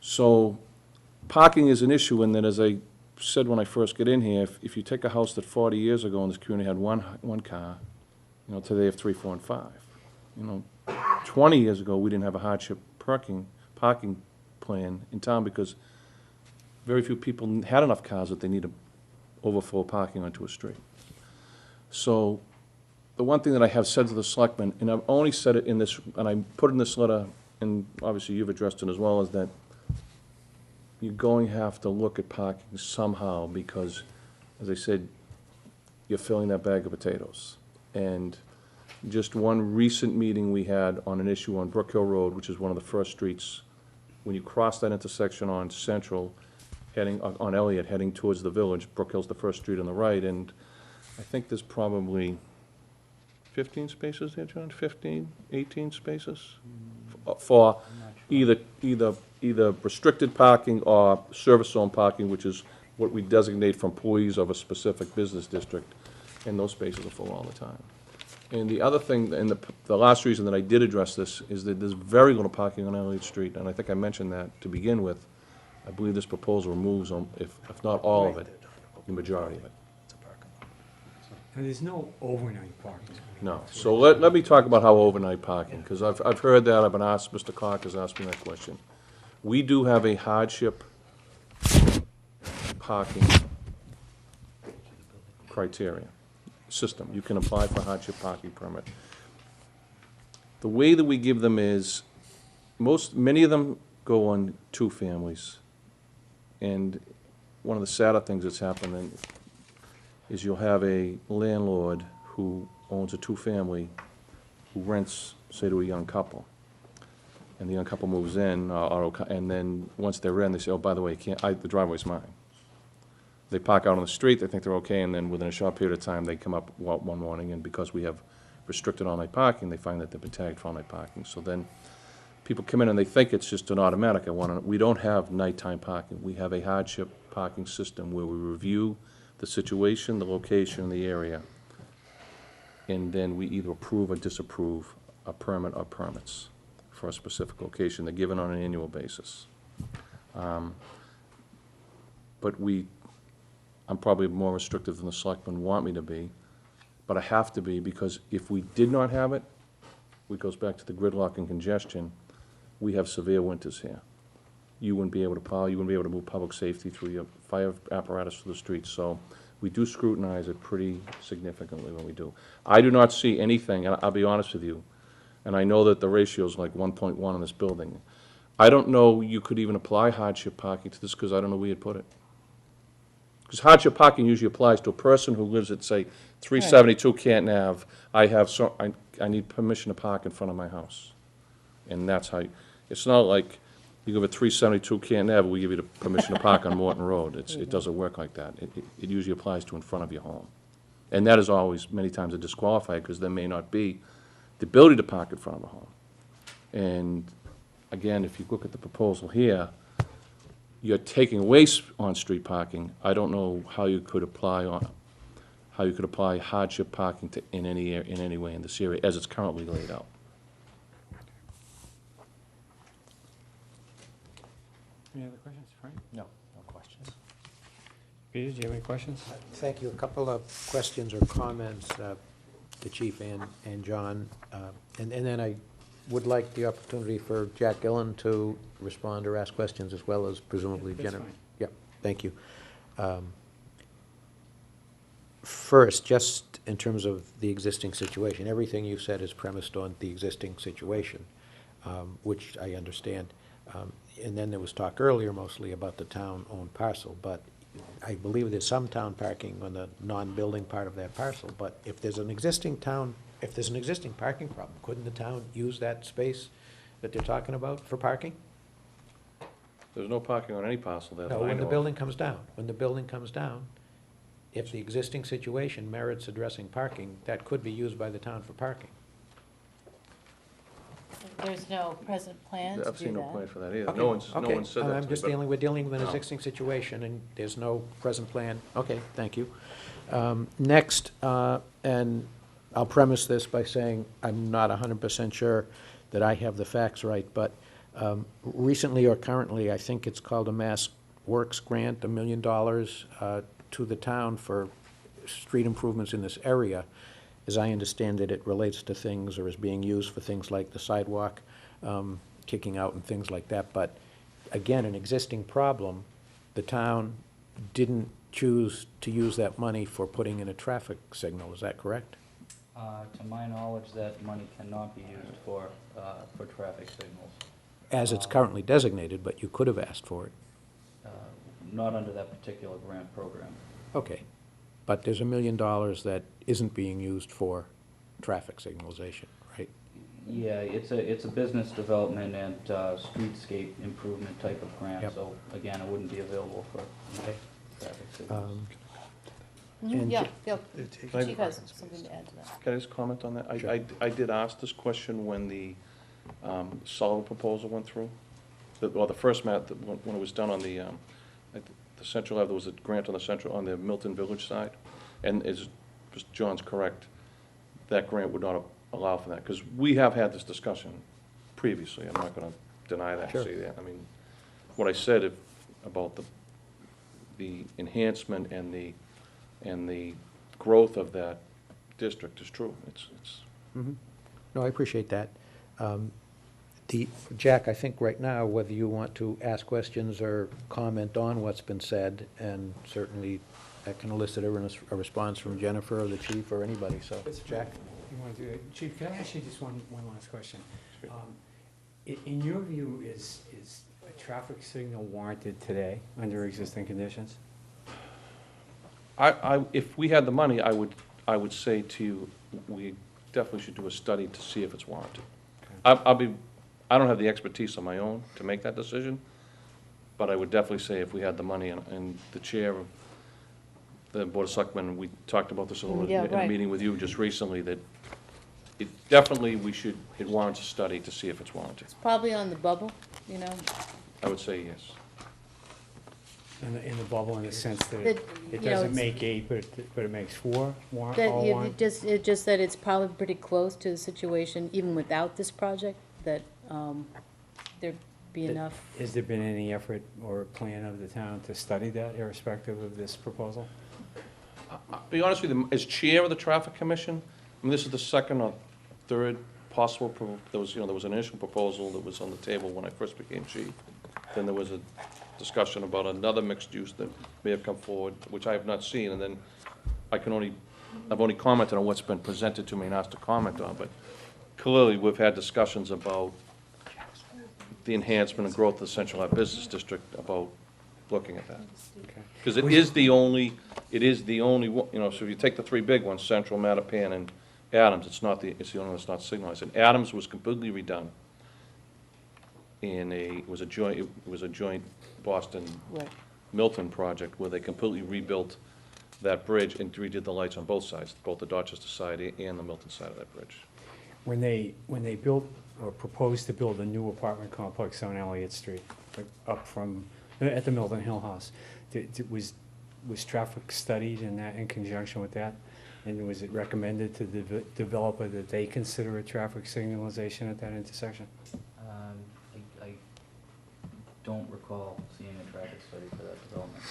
So, parking is an issue in that, as I said when I first get in here, if you take a house that 40 years ago in this community had one car, you know, today they have 3, 4, and 5. You know, 20 years ago, we didn't have a hardship parking plan in town because very few people had enough cars that they needed overflow parking onto a street. So, the one thing that I have said to the selectmen, and I've only said it in this, and I put in this letter, and obviously you've addressed it as well, is that you're going to have to look at parking somehow because, as I said, you're filling that bag of potatoes. And just one recent meeting we had on an issue on Brook Hill Road, which is one of the first streets, when you cross that intersection on Central, heading, on Elliott, heading towards the village, Brook Hill's the first street on the right, and I think there's probably 15 spaces there, John, 15, 18 spaces? For either restricted parking or service zone parking, which is what we designate for employees of a specific business district, and those spaces are full all the time. And the other thing, and the last reason that I did address this, is that there's very little parking on Elliott Street, and I think I mentioned that to begin with. I believe this proposal removes, if not all of it, the majority of it. And there's no overnight parking. No. So let me talk about how overnight parking, because I've heard that, I've been asked, Mr. Clark has asked me that question. We do have a hardship parking criteria system. You can apply for a hardship parking permit. The way that we give them is, many of them go on 2 families. And one of the sadder things that's happening is you'll have a landlord who owns a 2-family who rents, say, to a young couple. And the young couple moves in, and then once they're in, they say, oh, by the way, the driveway's mine. They park out on the street, they think they're okay, and then within a short period of time, they come up one morning, and because we have restricted all-night parking, they find that they've been tagged for all-night parking. So then people come in and they think it's just an automatic. We don't have nighttime parking. We have a hardship parking system where we review the situation, the location, the area, and then we either approve or disapprove a permit or permits for a specific location. They're given on an annual basis. But I'm probably more restrictive than the selectmen want me to be, but I have to be, because if we did not have it, it goes back to the gridlock and congestion. We have severe winters here. You wouldn't be able to plow, you wouldn't be able to move public safety through your fire apparatus through the streets, so we do scrutinize it pretty significantly when we do. I do not see anything, and I'll be honest with you, and I know that the ratio is like 1.1 in this building. I don't know you could even apply hardship parking to this, because I don't know where you'd put it. Because hardship parking usually applies to a person who lives at, say, 372 Canton Ave. I need permission to park in front of my house. And that's how, it's not like you go to 372 Canton Ave, we give you the permission to park on Morton Road. It doesn't work like that. It usually applies to in front of your home. And that is always, many times, a disqualifier, because there may not be the ability to park in front of a home. And again, if you look at the proposal here, you're taking away on-street parking. I don't know how you could apply hardship parking to, in any way in this area as it's currently laid out. Any other questions, Frank? No, no questions. Peter, do you have any questions? Thank you. A couple of questions or comments. the chief and John. And then I would like the opportunity for Jack Gillen to respond or ask questions, as well as presumably That's Jennifer. fine. Yeah, thank you. First, just in terms of the existing situation, everything you said is premised on the existing situation, which I understand. And then there was talk earlier mostly about the town-owned parcel, but I believe there's some town parking on the non-building part of that parcel. But if there's an existing parking problem, couldn't the town use that space that they're talking about for parking? There's no parking on any parcel there that No, I when the know of. building comes down. When the building comes down, if the existing situation merits addressing parking, that could be used by the town for parking. There's no present plan to do that. I've seen no plan for that either. Okay, No one's said okay. that to me. I'm just but- we're dealing with an No. existing situation, and there's no present plan. Okay, thank you. Next, and I'll premise this by saying I'm not 100% sure that I have the facts right, but recently or currently, I think it's called a Mass Works grant, $1 million to the town for street improvements in this area. As I understand it, it relates to things, or is being used for things like the sidewalk kicking out and things like that. But again, an existing problem, the town didn't choose to use that money for putting in a traffic signal, is that correct? To my knowledge, that money cannot be used for traffic signals. As it's currently designated, but you could have asked for it. Not under that particular grant program. Okay, but there's $1 million that isn't being used for traffic signalization, right? Yeah, it's a business development and streetscape improvement type of grant, Yep. so again, it wouldn't be available for traffic signals. And Yeah, J- yeah, Can I- Chief has something to add to that. Can I just comment on that? Sure. I did ask this question when the Sullivan proposal went through, or the first map, when it was done on the Central Ave, there was a grant on the Milton Village side, and John's correct, that grant would not allow for that, because we have had this discussion previously, I'm not gonna deny that, Sure. say that, I mean, what I said about the enhancement and the growth of that district is true, it's. No, I appreciate that. Jack, I think right now, whether you want to ask questions or comment on what's been said, and certainly that can elicit a response from Jennifer or the chief or anybody, so, Jack? You want to do it? Chief, can I ask you just one last question? In your view, is a traffic signal warranted today under existing conditions? If we had the money, I would say to you, we definitely should do a study to see if it's warranted. I don't have the expertise on my own to make that decision, but I would definitely say if we had the money, and the chair of the Board of Selectmen, we talked about this a little Yeah, in a right. meeting with you just recently, that it definitely, it warrants a study to see if it's warranted. Probably on the bubble, you know, I would say yes. In the bubble, in the sense that That, it you know, doesn't it's- make 8, but it makes 4, that all you, warrant? just that it's probably pretty close to the situation, even without this project, that, there'd be enough. Has there been any effort or plan of the town to study that irrespective of this proposal? I'll be honest with you, as chair of the Traffic Commission, I mean, this is the second or third possible, there was an initial proposal that was on the table when I first became chief. Then there was a discussion about another mixed use that may have come forward, which I have not seen, and then I've only commented on what's been presented to me and asked to comment on, but clearly, we've had discussions about the enhancement and growth of the Central Ave Business District, about looking at that. Okay. Because it is the only, so if you take the three big ones, Central, Mattapan, and Adams, it's the only one that's not signalized. And Adams was completely redone it was a joint Boston Right. Milton project where they completely rebuilt that bridge and redid the lights on both sides, both the Dorchester side and the Milton side of that bridge. When they built or proposed to build a new apartment complex on Elliott Street, like up from, at the Milton Hill House, was traffic studied in conjunction with that? And was it recommended to the developer that they consider a traffic signalization at that intersection? I don't recall seeing a traffic study for that development.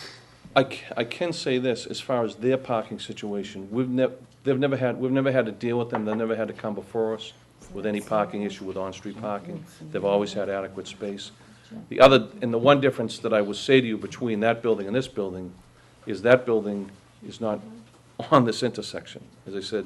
I can say this, as far as their parking situation, we've never had to deal with them, they've never had to come before us with any parking issue with on-street parking. They've always had adequate space. And the one difference that I would say to you between that building and this building is that building is not on this intersection. As I said,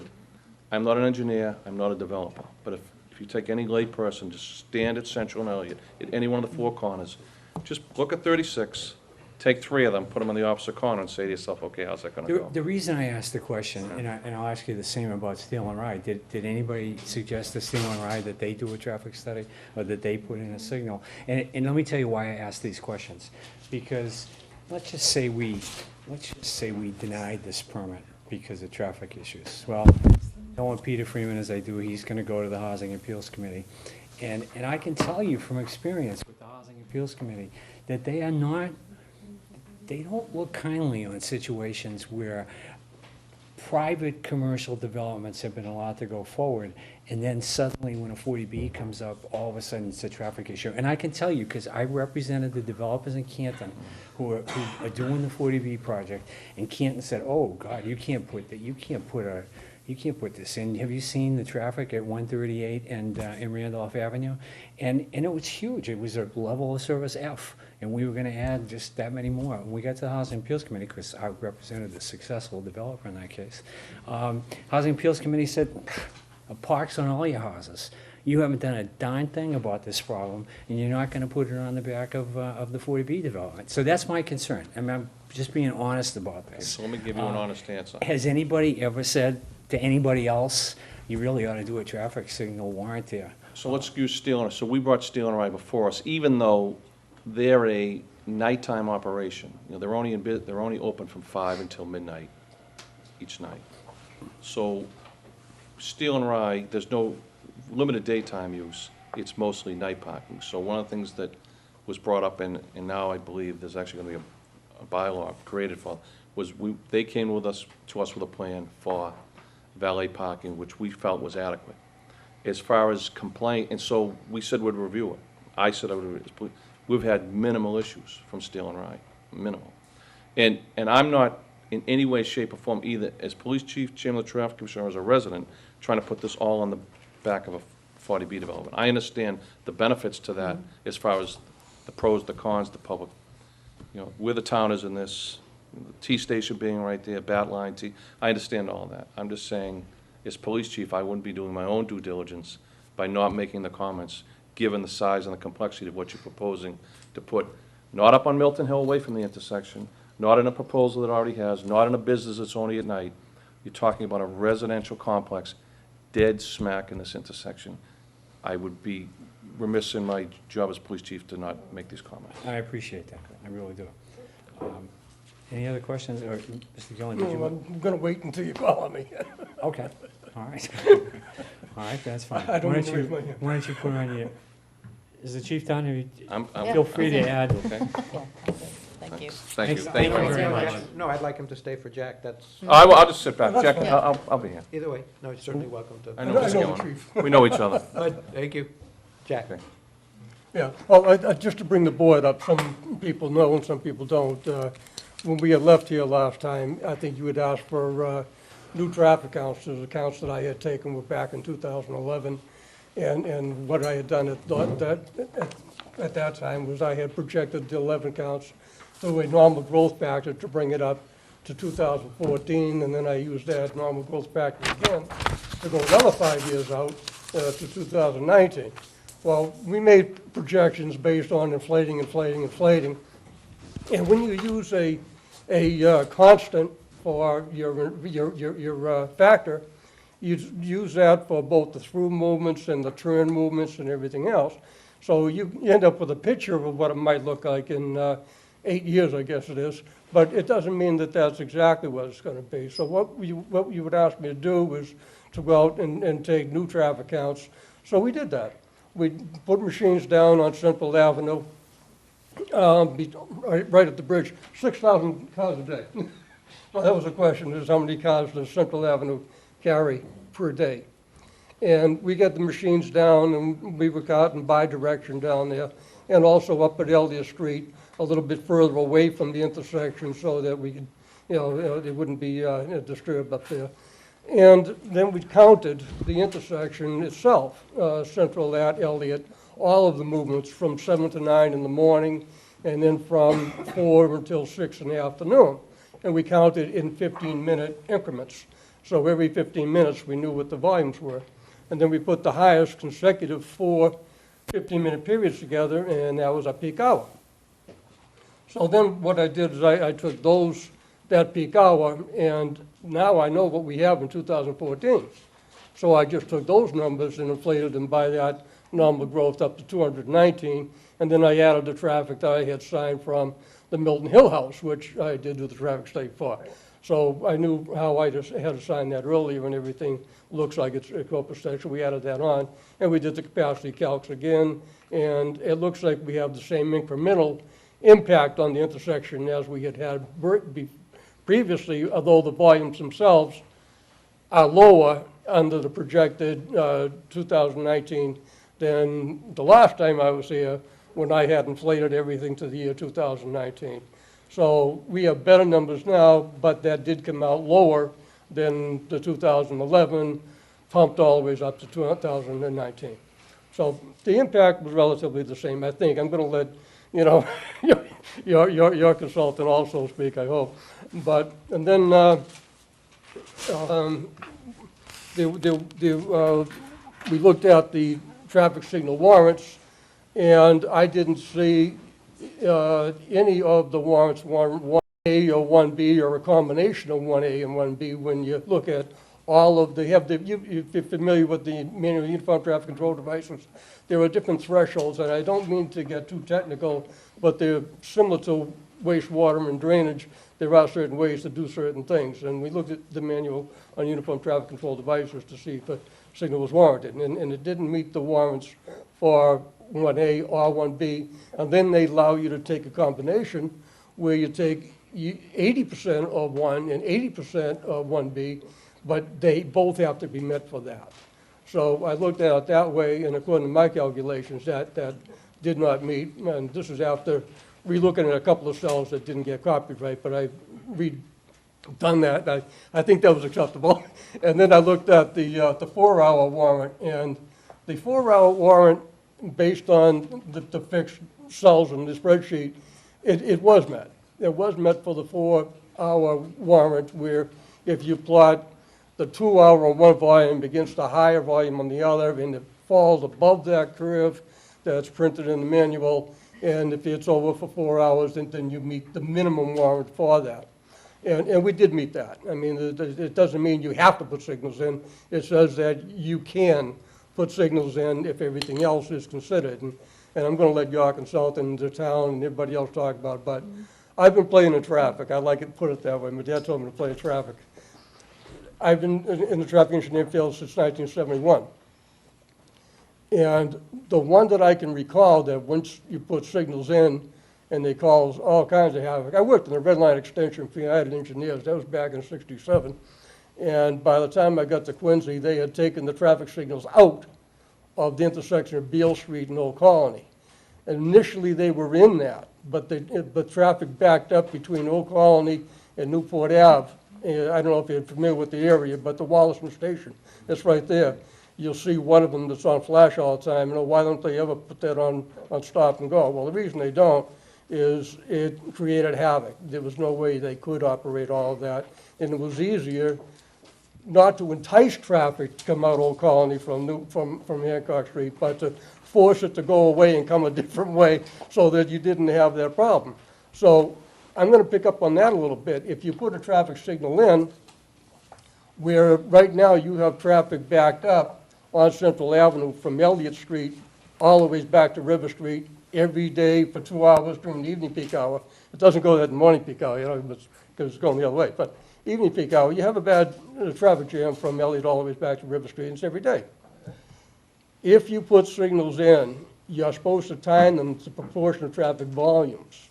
I'm not an engineer, I'm not a developer, but if you take any layperson, just stand at Central and Elliott, at any one of the four corners, just look at 36, take 3 of them, put them on the opposite corner and say to yourself, okay, how's that gonna go? The reason I asked the question, and I'll ask you the same about Steel and Rye, did anybody suggest to Steel and Rye that they do a traffic study, or that they put in a signal? And let me tell you why I asked these questions. Because let's just say we denied this permit because of traffic issues. Well, knowing Peter Freeman as I do, he's gonna go to the Housing Appeals Committee. And I can tell you from experience with the Housing Appeals Committee, that they don't look kindly on situations where private commercial developments have been allowed to go forward, and then suddenly when a 40B comes up, all of a sudden it's a traffic issue. And I can tell you, because I represented the developers in Canton who are doing the 40B project, and Canton said, oh, God, you can't put this in. Have you seen the traffic at 138 and in Randolph Avenue? And it was huge. It was a level of service F, and we were gonna add just that many more. When we got to the Housing Appeals Committee, because I represented the successful developer in that case, Housing Appeals Committee said, parks on all your houses. You haven't done a darn thing about this problem, and you're not gonna put it on the back of the 40B development. So that's my concern. I mean, I'm just being honest about this. So let me give you an honest answer. Has anybody ever said to anybody else, you really ought to do a traffic signal warrant there? So let's use Steel and, so we brought Steel and Rye before us, even though they're a nighttime operation. You know, they're only open from 5 until midnight each night. So Steel and Rye, there's no limited daytime use, it's mostly night parking. So one of the things that was brought up, and now I believe there's actually gonna be a bylaw created for, was they came to us with a plan for valet parking, which we felt was adequate. As far as complaint, and so we said we'd review it. I said I would review it. We've had minimal issues from Steel and Rye, minimal. And I'm not in any way, shape, or form, either as police chief, chairman of the traffic commissioner, or as a resident, trying to put this all on the back of a 40B development. I understand the benefits to that as far as the pros, the cons, the public. You know, where the town is in this, the T station being right there, bat line T, I understand all of that. I'm just saying, as police chief, I wouldn't be doing my own due diligence by not making the comments, given the size and the complexity of what you're proposing to put, not up on Milton Hill away from the intersection, not in a proposal that already has, not in a business that's only at night. You're talking about a residential complex, dead smack in this intersection. I would be remiss in my job as police chief to not make these comments. I appreciate that, I really do. Any other questions, or Mr. Gillen, did you No, want? I'm gonna wait until you call on me. Okay, all right. All right, that's fine. I don't Why wanna raise my hand. Why don't you put on your, is the chief done? Have you- I'm Feel free to add. okay. Thank you. Thank you. Thank you very much. No, I'd like him to stay for Jack, that's, I'll just sit back. Jack, Yeah. I'll be here. either way, no, you're certainly welcome to. I know what's I know going the on. chief. We know each other. Thank you. Jack? Okay. Yeah, well, just to bring the board up, some people know and some people don't. When we had left here last time, I think you had asked for new traffic counts. The counts that I had taken were back in 2011. And what I had done at that time was I had projected the 11 counts to a normal growth factor to bring it up to 2014, and then I used that normal growth factor again to go another 5 years out to 2019. Well, we made projections based on inflating. And when you use a constant for your factor, you use that for both the through movements and the turn movements and everything else. So you end up with a picture of what it might look like in 8 years, I guess it is. But it doesn't mean that that's exactly what it's gonna be. So what you would ask me to do was to go out and take new traffic counts. So we did that. We put machines down on Central Avenue, right at the bridge, 6,000 cars a day. So that was the question, is how many cars does Central Avenue carry per day? And we got the machines down, and we were caught in bi-direction down there, and also up at Elliott Street, a little bit further away from the intersection so that we could, it wouldn't be disturbed up there. And then we counted the intersection itself, Central at Elliott, all of the movements from 7 to 9 in the morning, and then from 4 until 6 in the afternoon. And we counted in 15-minute increments. So every 15 minutes, we knew what the volumes were. And then we put the highest consecutive 4 15-minute periods together, and that was a peak hour. So then what I did is I took that peak hour, and now I know what we have in 2014. So I just took those numbers and inflated them by that normal growth up to 219, and then I added the traffic that I had signed from the Milton Hill House, which I did with the traffic study for. So I knew how I just had to sign that earlier, and everything looks like it's copacetic, so we added that on. And we did the capacity calcs again, and it looks like we have the same incremental impact on the intersection as we had previously, although the volumes themselves are lower under the projected 2019 than the last time I was here, when I had inflated everything to the year 2019. So we have better numbers now, but that did come out lower than the 2011, pumped all the way up to 2019. So the impact was relatively the same, I think. I'm going to let, your consultant also speak, I hope. But, and then we looked at the traffic signal warrants, and I didn't see any of the warrants, 1A or 1B, or a combination of 1A and 1B, when you look at all of you're familiar with the manual uniform traffic control devices. There are different thresholds, and I don't mean to get too technical, but they're similar to wastewater and drainage. There are certain ways to do certain things, and we looked at the manual on uniform traffic control devices to see if the signal was warranted, and it didn't meet the warrants for 1A or 1B, and then they allow you to take a combination where you take 80% of 1 and 80% of 1B, but they both have to be met for that. So I looked at it that way, and according to my calculations, that did not meet, and this is after relooking at a couple of cells that didn't get copyright, but I redone that. I think that was acceptable. And then I looked at the 4-hour warrant, and the 4-hour warrant, based on the fixed cells in the spreadsheet, it was met. It was met for the 4-hour warrant, where if you plot the 2-hour on one volume against the higher volume on the other, and it falls above that curve that's printed in the manual, and if it's over for 4 hours, then you meet the minimum warrant for that. And we did meet that. I mean, it doesn't mean you have to put signals in. It says that you can put signals in if everything else is considered. And I'm going to let your consultant, the town, and everybody else talk about it, but I've been playing in traffic. I like it, put it that way. My dad told me to play in traffic. I've been in the traffic engineering field since 1971. And the one that I can recall that once you put signals in and they cause all kinds of havoc. I worked in the red line extension field. I had engineers. That was back in '67. And by the time I got to Quincy, they had taken the traffic signals out of the intersection of Beale Street and Old Colony. And initially, they were in that, but traffic backed up between Old Colony and Newport Ave. And I don't know if you're familiar with the area, but the Wollaston Station, that's right there. You'll see one of them that's on flash all the time. Why don't they ever put that on stop and go? Well, the reason they don't is it created havoc. There was no way they could operate all of that. And it was easier not to entice traffic to come out Old Colony from Hancock Street, but to force it to go away and come a different way so that you didn't have that problem. So I'm going to pick up on that a little bit. If you put a traffic signal in, where right now you have traffic backed up on Central Avenue from Elliott Street all the way back to River Street every day for 2 hours during the evening peak hour. It doesn't go that in the morning peak hour, because it's going the other way. But evening peak hour, you have a bad traffic jam from Elliott all the way back to River Street, and it's every day. If you put signals in, you're supposed to time them to proportion of traffic volumes.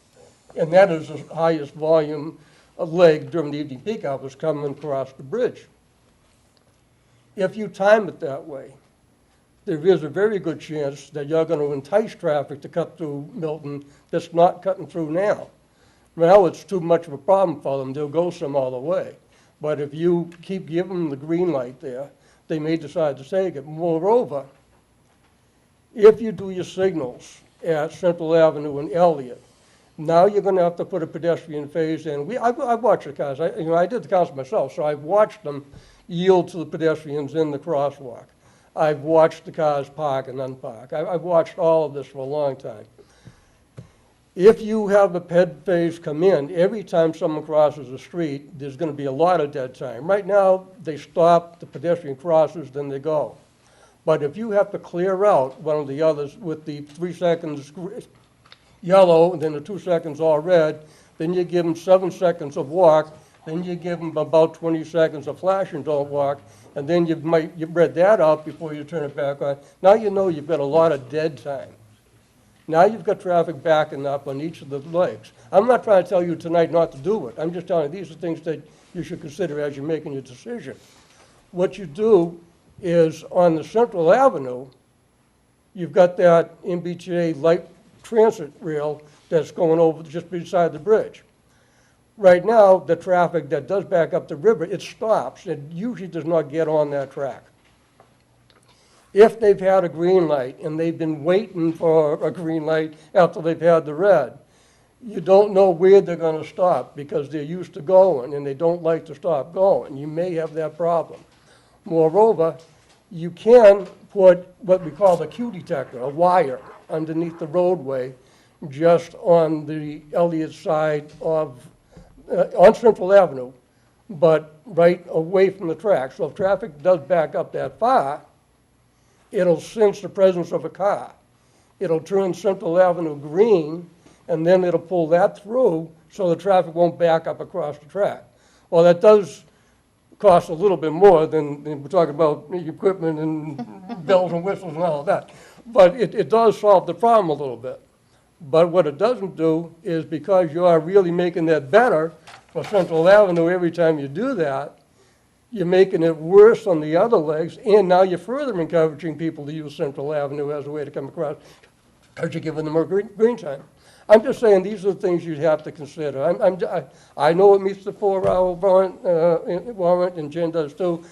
And that is the highest volume leg during the evening peak hours coming across the bridge. If you time it that way, there is a very good chance that you're gonna entice traffic to cut through Milton that's not cutting through now. Now it's too much of a problem for them, they'll go some other way. But if you keep giving them the green light there, they may decide to take it. Moreover, if you do your signals at Central Avenue and Elliott, now you're gonna have to put a pedestrian phase in. I've watched the cars, I did the cars myself, so I've watched them yield to the pedestrians in the crosswalk. I've watched the cars park and unpark. I've watched all of this for a long time. If you have a ped phase come in, every time someone crosses the street, there's gonna be a lot of dead time. Right now, they stop, the pedestrian crosses, then they go. But if you have to clear out one of the others with the 3 seconds yellow, and then the 2 seconds all red, then you give them 7 seconds of walk, then you give them about 20 seconds of flash and don't walk, and then you read that out before you turn it back on. Now you know you've got a lot of dead time. Now you've got traffic backing up on each of the legs. I'm not trying to tell you tonight not to do it. I'm just telling you, these are things that you should consider as you're making your decision. What you do is on the Central Avenue, you've got that MBTA light transit rail that's going over just beside the bridge. Right now, the traffic that does back up the river, it stops. It usually does not get on that track. If they've had a green light and they've been waiting for a green light after they've had the red, you don't know where they're gonna stop because they're used to going and they don't like to stop going. You may have that problem. Moreover, you can put what we call the Q detector, a wire underneath the roadway just on the Elliott side of, on Central Avenue, but right away from the track. So if traffic does back up that far, it'll sense the presence of a car. It'll turn Central Avenue green, and then it'll pull that through so the traffic won't back up across the track. Well, that does cost a little bit more than we're talking about equipment and bells and whistles and all of that. But it does solve the problem a little bit. But what it doesn't do is because you are really making that better for Central Avenue every time you do that, you're making it worse on the other legs, and now you're further encouraging people to use Central Avenue as a way to come across, because you're giving them more green time. I'm just saying, these are the things you'd have to consider. I know it meets the 4-hour warrant, and Jen does too.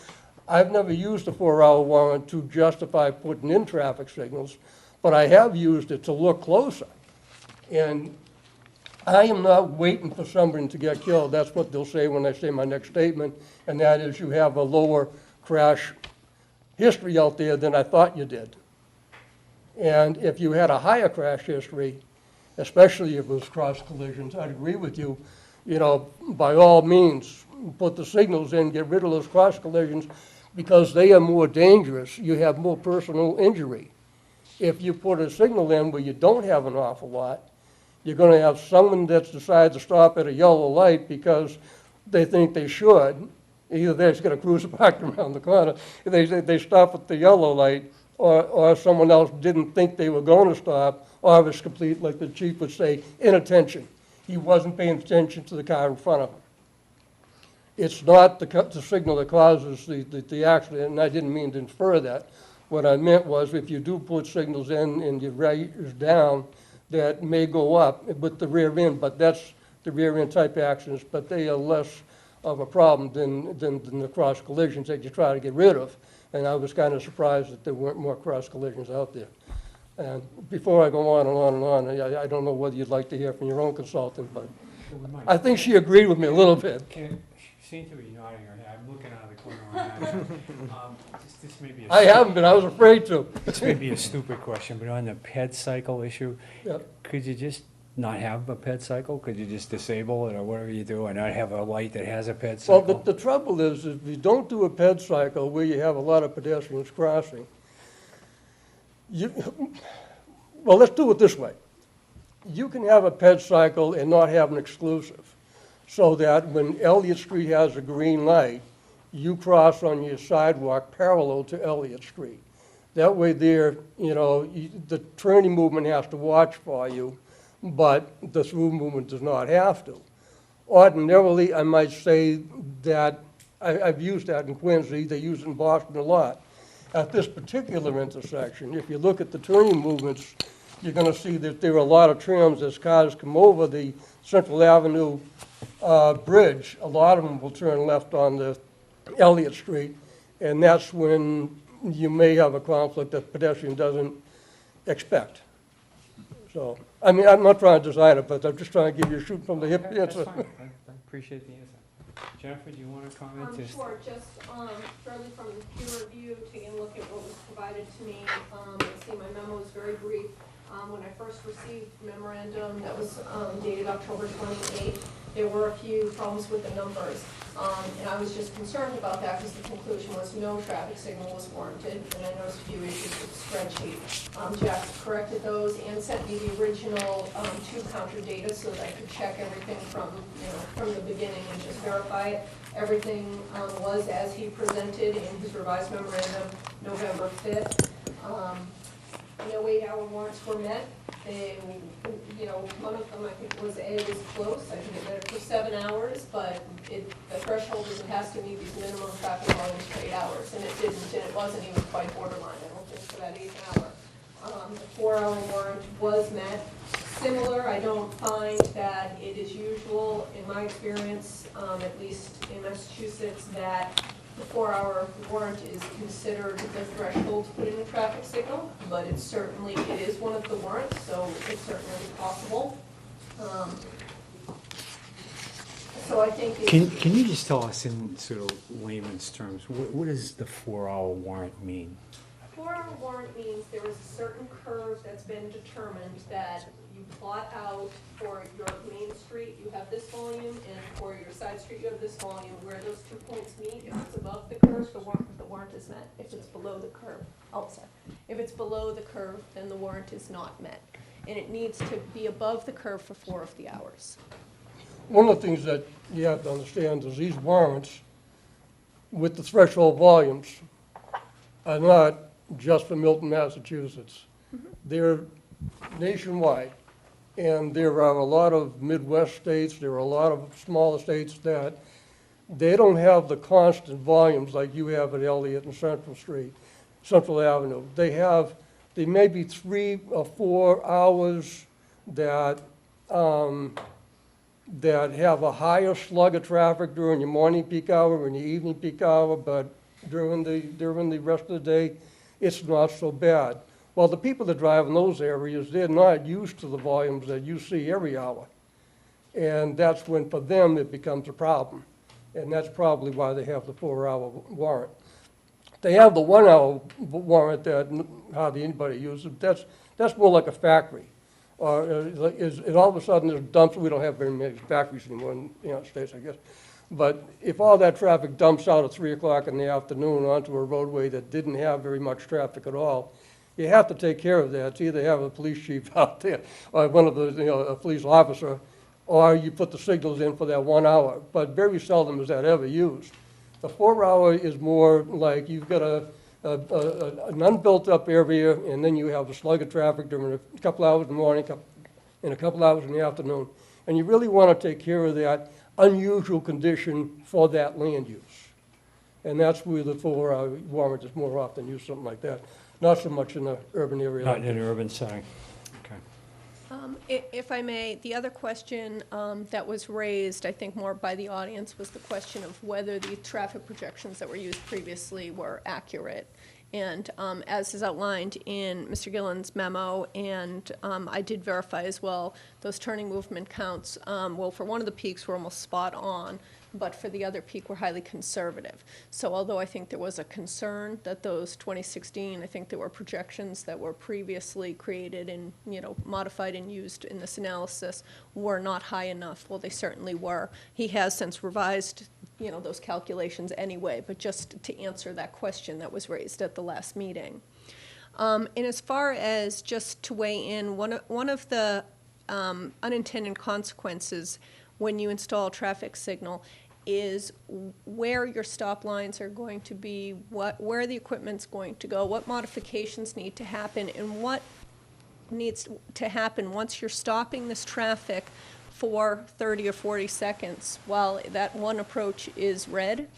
I've never used a 4-hour warrant to justify putting in traffic signals, but I have used it to look closer. And I am not waiting for somebody to get killed. That's what they'll say when I say my next statement, and that is you have a lower crash history out there than I thought you did. And if you had a higher crash history, especially if it was cross collisions, I'd agree with you, by all means, put the signals in, get rid of those cross collisions, because they are more dangerous. You have more personal injury. If you put a signal in where you don't have an awful lot, you're going to have someone that's decided to stop at a yellow light because they think they should. Either they're just going to cruise back around the corner, they stop at the yellow light, or someone else didn't think they were going to stop, or it was complete, like the chief would say, inattention. He wasn't paying attention to the car in front of him. It's not the signal that causes the accident, and I didn't mean to infer that. What I meant was if you do put signals in and your rate is down, that may go up with the rear end, but that's the rear end type accidents, but they are less of a problem than the cross collisions that you try to get rid of. And I was kind of surprised that there weren't more cross collisions out there. And before I go on and on and on, I don't know whether you'd like to hear from your own consultant, but I think she agreed with me a little bit. She seemed to be nodding her head. I'm looking out of the corner of my eye. This may be I haven't been, I was afraid to. This may be a stupid question, but on the ped cycle issue, Yep. could you just not have a ped cycle? Could you just disable it or whatever you do and not have a light that has a ped Well, cycle? the trouble is, if you don't do a ped cycle where you have a lot of pedestrians crossing, well, let's do it this way. You can have a ped cycle and not have an exclusive, so that when Elliott Street has a green light, you cross on your sidewalk parallel to Elliott Street. That way there, the turning movement has to watch for you, but the through movement does not have to. Ordinarily, I might say that, I've used that in Quincy, they use it in Boston a lot. at this particular intersection, if you look at the turning movements, you're gonna see that there are a lot of trims as cars come over the Central Avenue bridge. A lot of them will turn left on the Elliott Street, and that's when you may have a conflict that pedestrian doesn't expect. So, I mean, I'm not trying to decide it, but I'm just trying to give you a shoot from the hip Okay, that's answer. fine. I appreciate the answer. Jennifer, do you want to comment? Just- Sure, just, fairly from the peer review, taking a look at what was provided to me, I see my memo is very brief. When I first received the memorandum that was, dated October 28th, there were a few problems with the numbers. And I was just concerned about that because the conclusion was no traffic signal was warranted, and I noticed a few issues with the spreadsheet. Jack corrected those and sent me the original, two counter data so that I could check everything from, from the beginning and just verify it. Everything, was as he presented in his revised memorandum, November 5th. No 8-hour warrants were met. They, one of them I think was close. I think it met it for 7 hours, but the threshold is it has to meet these minimum traffic volumes for 8 hours, and it didn't, and it wasn't even quite borderline, I don't think, for that 8th hour. The 4-hour warrant was met. Similar, I don't find that it is usual, in my experience, at least in Massachusetts, that the 4-hour warrant is considered the threshold to put in a traffic signal, but it is one of the warrants, so it's certainly possible. So I think Can you just tell us in sort of layman's terms, what does the 4-hour warrant mean? 4-hour warrant means there is a certain curve that's been determined that you plot out for your main street, you have this volume, and for your side street, you have this volume. Where those 2 points meet, if it's above the curve, the warrant is met. If it's below the curve, if it's below the curve, then the warrant is not met. And it needs to be above the curve for 4 of the hours. One of the things that you have to understand is these warrants with the threshold volumes are not just for Milton, Massachusetts. They're nationwide. And there are a lot of Midwest states, there are a lot of smaller states that they don't have the constant volumes like you have at Elliott and Central Avenue. They may be 3 or 4 hours that have a higher slug of traffic during your morning peak hour and your evening peak hour, but during the rest of the day, it's not so bad. Well, the people that drive in those areas, they're not used to the volumes that you see every hour. And that's when, for them, it becomes a problem. And that's probably why they have the 4-hour warrant. They have the 1-hour warrant that hardly anybody uses. That's more like a factory. All of a sudden there's dumps, we don't have very many factories anymore in the United States, I guess. But if all that traffic dumps out at 3 o'clock in the afternoon onto a roadway that didn't have very much traffic at all, you have to take care of that. It's either have a police chief out there, or one of the, a police officer, or you put the signals in for that 1 hour. But very seldom is that ever used. The 4-hour is more like you've got an unbuilt-up area, and then you have a slug of traffic during a couple hours in the morning and a couple hours in the afternoon. And you really want to take care of that unusual condition for that land use. And that's where the 4-hour warrant is more often used, something like that. Not so much in the urban area. Not in an urban setting. Okay. If I may, the other question that was raised, I think more by the audience, was the question of whether the traffic projections that were used previously were accurate. And as is outlined in Mr. Gillen's memo, and I did verify as well, those turning movement counts, well, for one of the peaks were almost spot on, but for the other peak were highly conservative. So although I think there was a concern that those 2016, I think there were projections that were previously created and, modified and used in this analysis were not high enough. Well, they certainly were. He has since revised, those calculations anyway, but just to answer that question that was raised at the last meeting. And as far as just to weigh in, one of the unintended consequences when you install a traffic signal is where your stop lines are going to be, where the equipment's going to go, what modifications need to happen, and what needs to happen once you're stopping this traffic for 30 or 40 seconds while that one approach is red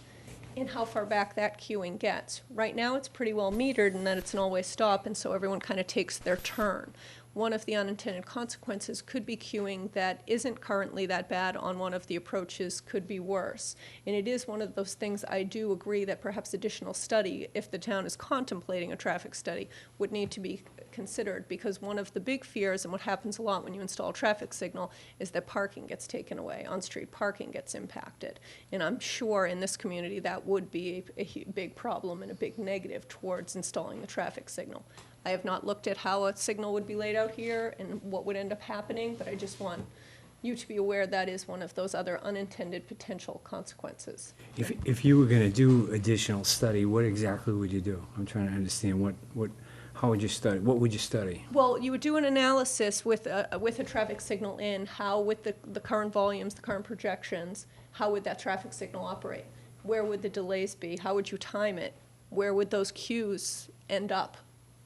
and how far back that queuing gets. Right now, it's pretty well metered in that it's an always stop, and so everyone kind of takes their turn. One of the unintended consequences could be queuing that isn't currently that bad on one of the approaches, could be worse. And it is one of those things I do agree that perhaps additional study, if the town is contemplating a traffic study, would need to be considered, because one of the big fears, and what happens a lot when you install a traffic signal, is that parking gets taken away, on-street parking gets impacted. And I'm sure in this community that would be a big problem and a big negative towards installing the traffic signal. I have not looked at how a signal would be laid out here and what would end up happening, but I just want you to be aware that is one of those other unintended potential consequences. If you were gonna do additional study, what exactly would you do? I'm trying to understand how would you study, what would you study? Well, you would do an analysis with a traffic signal in, how with the current volumes, the current projections, how would that traffic signal operate? Where would the delays be? How would you time it? Where would those queues end up?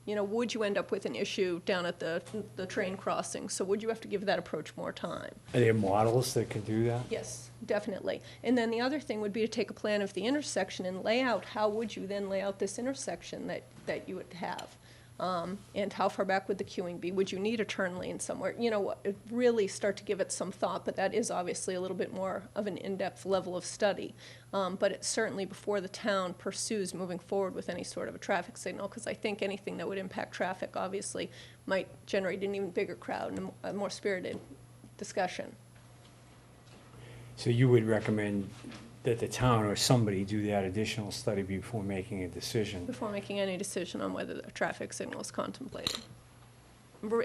You know, would you end up with an issue down at the train crossing? So would you have to give that approach more time? Are there models that can do that? Yes, definitely. And then the other thing would be to take a plan of the intersection and lay out, how would you then lay out this intersection that you would have? And how far back would the queuing be? Would you need a turn lane somewhere? You know, really start to give it some thought, but that is obviously a little bit more of an in-depth level of study. But it's certainly before the town pursues moving forward with any sort of a traffic signal, because I think anything that would impact traffic obviously might generate an even bigger crowd and a more spirited discussion. So you would recommend that the town or somebody do that additional study before making a decision? Before making any decision on whether the traffic signal is contemplated.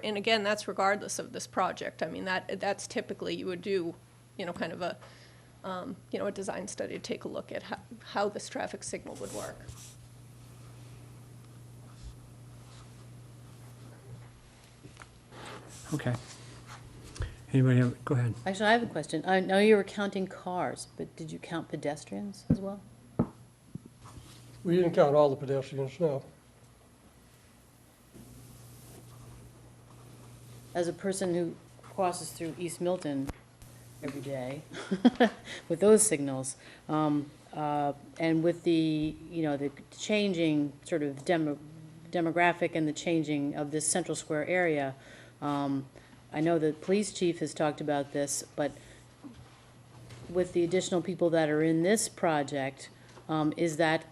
And again, that's regardless of this project. I mean, that's typically, you would do, you know, kind of a, you know, a design study to take a look at how this traffic signal would work. Okay. Anybody have, go ahead. Actually, I have a question. I know you were counting cars, but did you count pedestrians as well? We didn't count all the pedestrians, no. As a person who crosses through East Milton every day with those signals, and with the, you know, the changing sort of demographic and the changing of this Central Square area, I know the police chief has talked about this, but with the additional people that are in this project, is that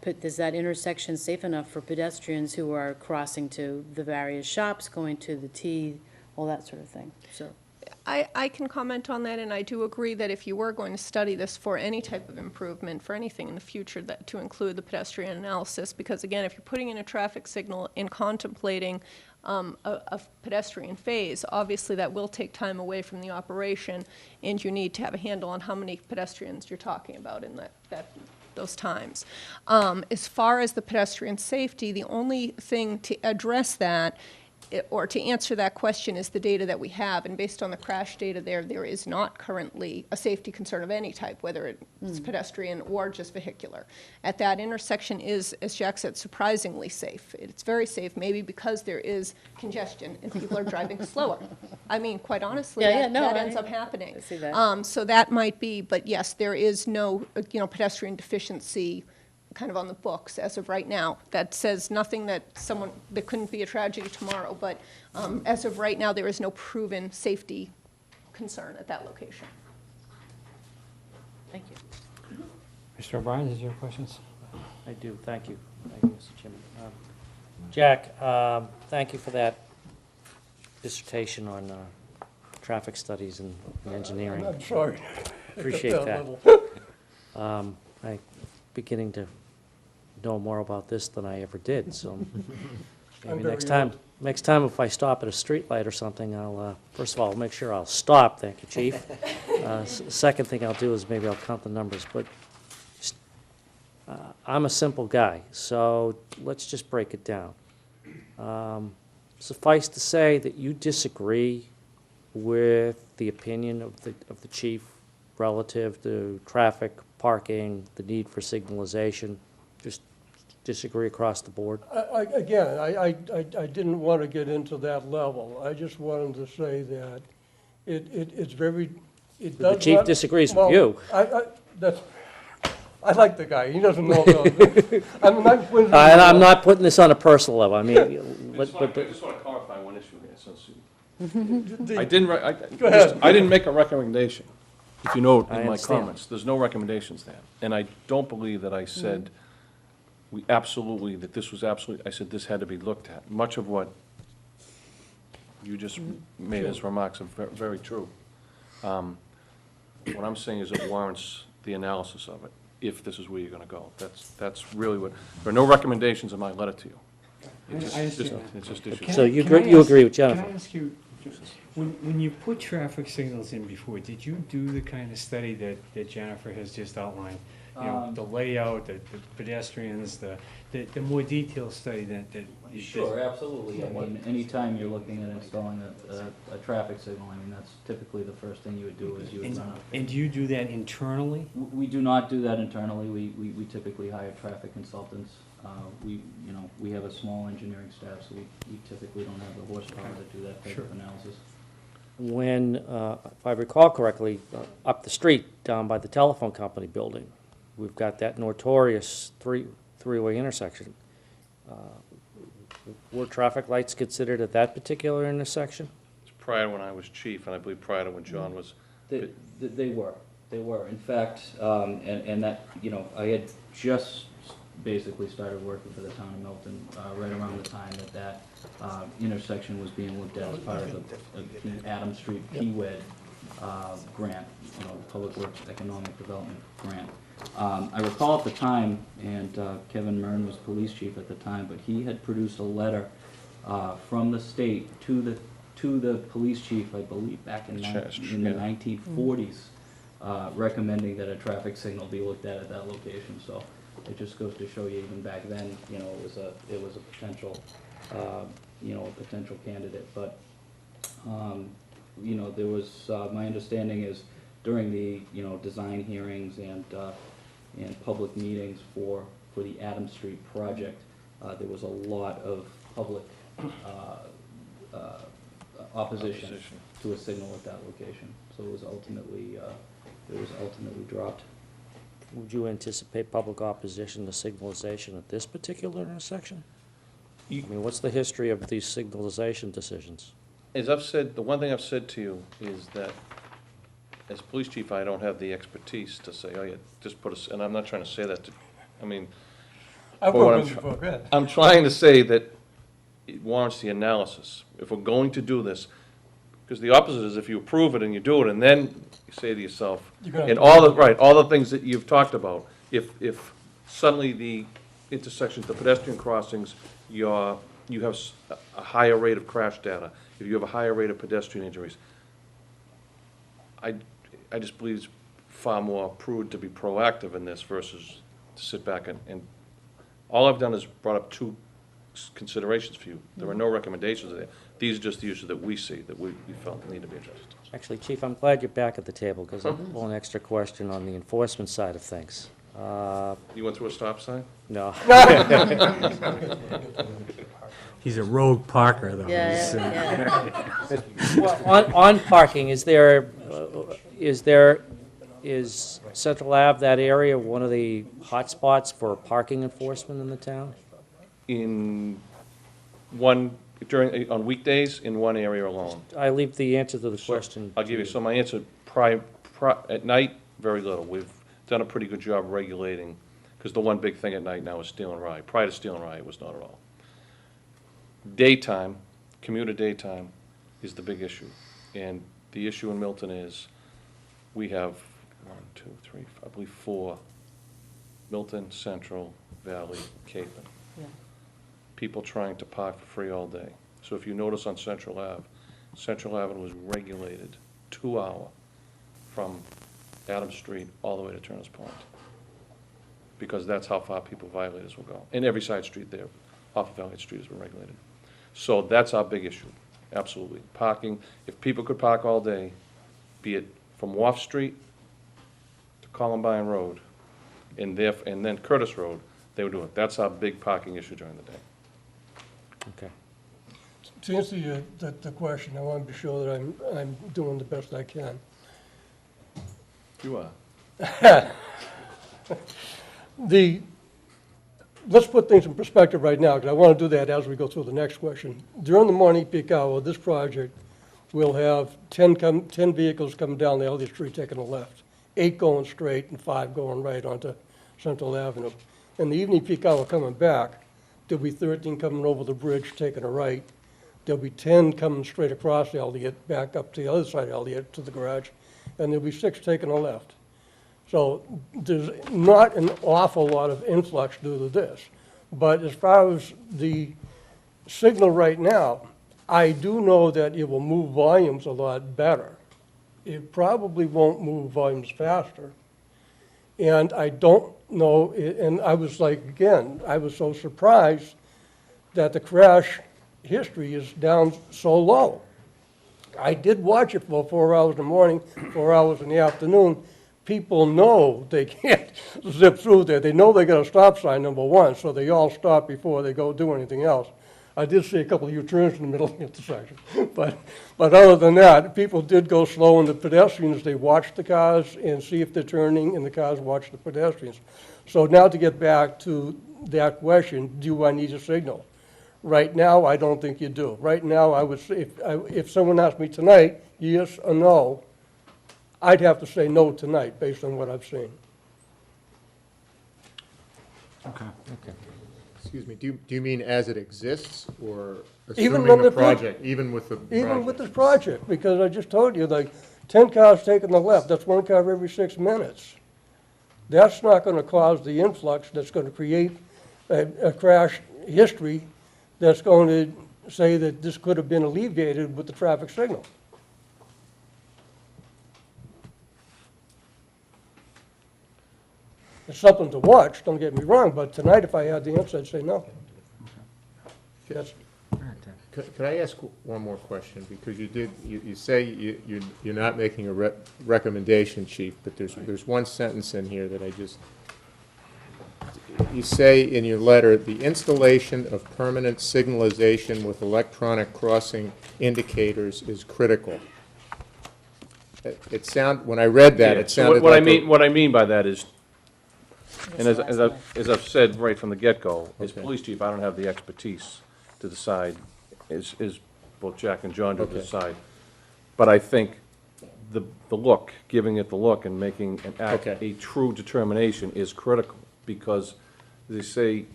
intersection safe enough for pedestrians who are crossing to the various shops, going to the T, all that sort of thing? So I can comment on that, and I do agree that if you were going to study this for any type of improvement, for anything in the future, that to include the pedestrian analysis, because again, if you're putting in a traffic signal and contemplating a pedestrian phase, obviously that will take time away from the operation, and you need to have a handle on how many pedestrians you're talking about in those times. As far as the pedestrian safety, the only thing to address that, or to answer that question, is the data that we have, and based on the crash data there is not currently a safety concern of any type, whether it's pedestrian or just vehicular. At that intersection is, as Jack said, surprisingly safe. It's very safe, maybe because there is congestion and people are driving slower. I mean, quite honestly, that ends up happening. I see that. So that might be, but yes, there is no, you know, pedestrian deficiency kind of on the books as of right now. That says nothing that there couldn't be a tragedy tomorrow, but as of right now, there is no proven safety concern at that location. thank you. Mr. O'Brien, did you have questions? I do, thank you. Thank you, Mr. Chairman. Jack, thank you for that dissertation on traffic studies and engineering. I'm sorry. Appreciate At that. level. I'm beginning to know more about this than I ever did, so maybe very next time if I stop at a streetlight or something, I'll, first of all, I'll make sure I'll stop, thank you, Chief. Second thing I'll do is maybe I'll count the numbers, but I'm a simple guy, so let's just break it down. Suffice to say that you disagree with the opinion of the chief relative to traffic, parking, the need for signalization, just disagree across the board? I didn't want to get into that level. I just wanted to say that it's very, it does The chief not- disagrees with well, you. I like the guy, he doesn't know about it. I mean, I'm friends with And I'm him. not putting this on a personal level, I mean, I just want to clarify one issue here, since The- I didn't, Go ahead. I didn't make a recommendation, if you note I in my understand. comments. There's no recommendations there. And I don't believe that I said, that this was absolutely, I said this had to be looked at. Much of what you just made as remarks are very true. What I'm saying is it warrants the analysis of it, if this is where you're gonna go. That's really what, there are no recommendations in my letter to you. I understand that. It's just issues. Can So I- you can I agree- you ask- agree with Jennifer? Can I ask you, when you put traffic signals in before, did you do the kind of study that Jennifer has just outlined? You know, the layout, the pedestrians, the more detailed study that. Sure, absolutely. I mean, anytime you're looking at installing a traffic signal, I mean, that's typically the first thing you would do is you would run a. And do you do that internally? We do not do that internally. We typically hire traffic consultants. We have a small engineering staff, so we typically don't have the horsepower to do that type of analysis. When, if I recall correctly, up the street, down by the telephone company building, we've got that notorious three-way intersection. Were traffic lights considered at that particular intersection? It's prior to when I was chief, and I believe prior to when John was. They were. In fact, and that, I had just basically started working for the town of Milton, right around the time that intersection was being looked at as part of the Adams Street PWED grant, Public Works Economic Development Grant. I recall at the time, and Kevin Mern was police chief at the time, but he had produced a letter from the state to the police chief, I believe, back in the 1940s, recommending that a traffic signal be looked at that location. So it just goes to show you, even back then, it was a potential, a potential candidate. But there was, my understanding is during the, design hearings and public meetings for the Adams Street project, there was a lot of public opposition to a signal at that location. So it was ultimately dropped. Would you anticipate public opposition to signalization at this particular intersection? I mean, what's the history of these signalization decisions? As I've said, the one thing I've said to you is that as police chief, I don't have the expertise to say, oh, yeah, just put us, and I'm not trying to say that to, I mean, I've but what worked I'm with him before, go ahead. I'm trying to say that it warrants the analysis. If we're going to do this, because the opposite is if you approve it and you do it, and then you say to yourself, You're gonna and have to- all the things that you've talked about, if suddenly the intersections, the pedestrian crossings, you have a higher rate of crash data, if you have a higher rate of pedestrian injuries, I just believe it's far more prudent to be proactive in this versus to sit back and all I've done is brought up two considerations for you. There are no recommendations there. These are just the issues that we see, that we felt need to be addressed. Actually, Chief, I'm glad you're back at the table, because I have one extra question on the enforcement side of things. You went through a stop sign? No. He's a rogue parker, though. Yeah, He's, yeah. Well, on parking, is Central Ave, that area, one of the hotspots for parking enforcement in the town? On weekdays, in one area alone. I leave the answer to the question. I'll give you, so my answer, at night, very little. We've done a pretty good job regulating, because the one big thing at night now is steal and riot. Prior to steal and riot, it was not at all. Daytime, commuter daytime, is the big issue. And the issue in Milton is, we have 4, Milton, Central, Valley, Capen. Yeah. People trying to park for free all day. So if you notice on Central Avenue was regulated 2 hour from Adams Street all the way to Turner's Point, because that's how far people violators will go. And every side street there, off of Elliott Street, has been regulated. So that's our big issue, absolutely. Parking, if people could park all day, be it from Wharf Street to Columbine Road, and then Curtis Road, they would do it. That's our big parking issue during the day. Okay. To answer the question, I want to be sure that I'm doing the best I can. You are. Let's put things in perspective right now, because I want to do that as we go through the next question. During the morning peak hour, this project will have 10 vehicles coming down the Elliott Street taking a left, 8 going straight and 5 going right onto Central Avenue. In the evening peak hour coming back, there'll be 13 coming over the bridge taking a right. There'll be 10 coming straight across Elliott, back up to the other side of Elliott to the garage, and there'll be 6 taking a left. So there's not an awful lot of influx due to this. But as far as the signal right now, I do know that it will move volumes a lot better. It probably won't move volumes faster. And I don't know, and I was like, again, I was so surprised that the crash history is down so low. I did watch it for 4 hours in the morning, 4 hours in the afternoon. People know they can't zip through there. They know they got a stop sign, number one, so they all stop before they go do anything else. I did see a couple of U-turns in the middle of the intersection. But other than that, people did go slow, and the pedestrians, they watch the cars and see if they're turning, and the cars watch the pedestrians. So now to get back to that question, do I need a signal? Right now, I don't think you do. Right now, I would say, if someone asked me tonight, yes or no, I'd have to say no tonight, based on what I've seen. Okay. Excuse me, do you mean as it exists, or Even assuming when the the pro- project, even with the project? Even with this project, because I just told you, like, 10 cars taking the left, that's 1 car every 6 minutes. That's not gonna cause the influx that's gonna create a crash history that's going to say that this could have been alleviated with the traffic signal. It's something to watch, don't get me wrong, but tonight, if I had the answer, I'd say no. Yes. Could I ask one more question? Because you say you're not making a recommendation, Chief, but there's one sentence in here that you say in your letter, the installation of permanent signalization with electronic crossing indicators is critical. When I read that, Yeah, it so sounded what like. what I mean by that is, and as I've said right from the get-go, as Okay. police chief, I don't have the expertise to decide, is both Jack and John to Okay. decide. But I think the look, giving it the look and making Okay. a true determination is critical, because they say,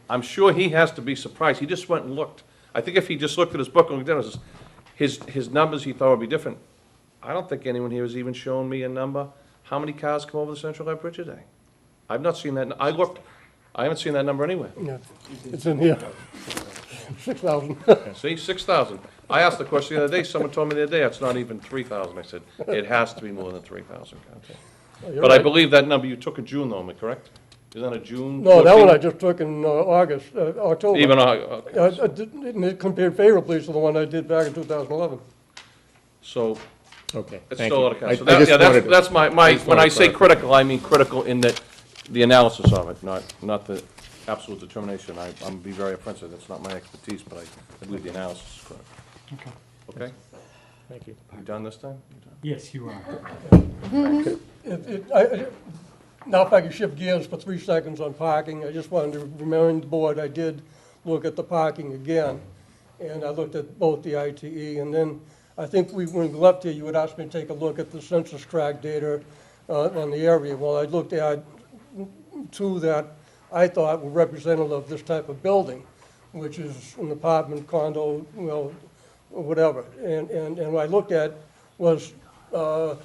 I'm sure he has to be surprised, he just went and looked. I think if he just looked at his book and looked at it, his numbers he thought would be different. I don't think anyone here has even shown me a number, how many cars come over the Central Ave Bridge a day? I've not seen that, I looked, I haven't seen that number anywhere. Yeah, it's in here. 6,000. See, 6,000. I asked the question the other day, someone told me the other day, it's not even 3,000. I said, it has to be more than 3,000 cars. You're But I right. believe that number you took in June though, am I correct? Isn't that a June? No, that one I 14? just took in October. Even, And it compared favorably to the one I did back in 2011. so, Okay, it's thank still a lot you. of cars. So I just that- wanted to- that's my, I just when wanted I to say clarify. critical, I mean critical in that, the analysis of it, not the absolute determination. I'm gonna be very offensive, that's not my expertise, but I believe the analysis is correct. Okay. Okay? Thank you. You done this time? You done? Yes, you are. Now if I can shift gears for 3 seconds on parking, I just wanted to remind the board, I did look at the parking again, and I looked at both the ITE, and then I think when we left here, you had asked me to take a look at the census tract data on the area. Well, I looked at 2 that I thought were representative of this type of building, which is an apartment, condo, well, whatever. And what I looked at was the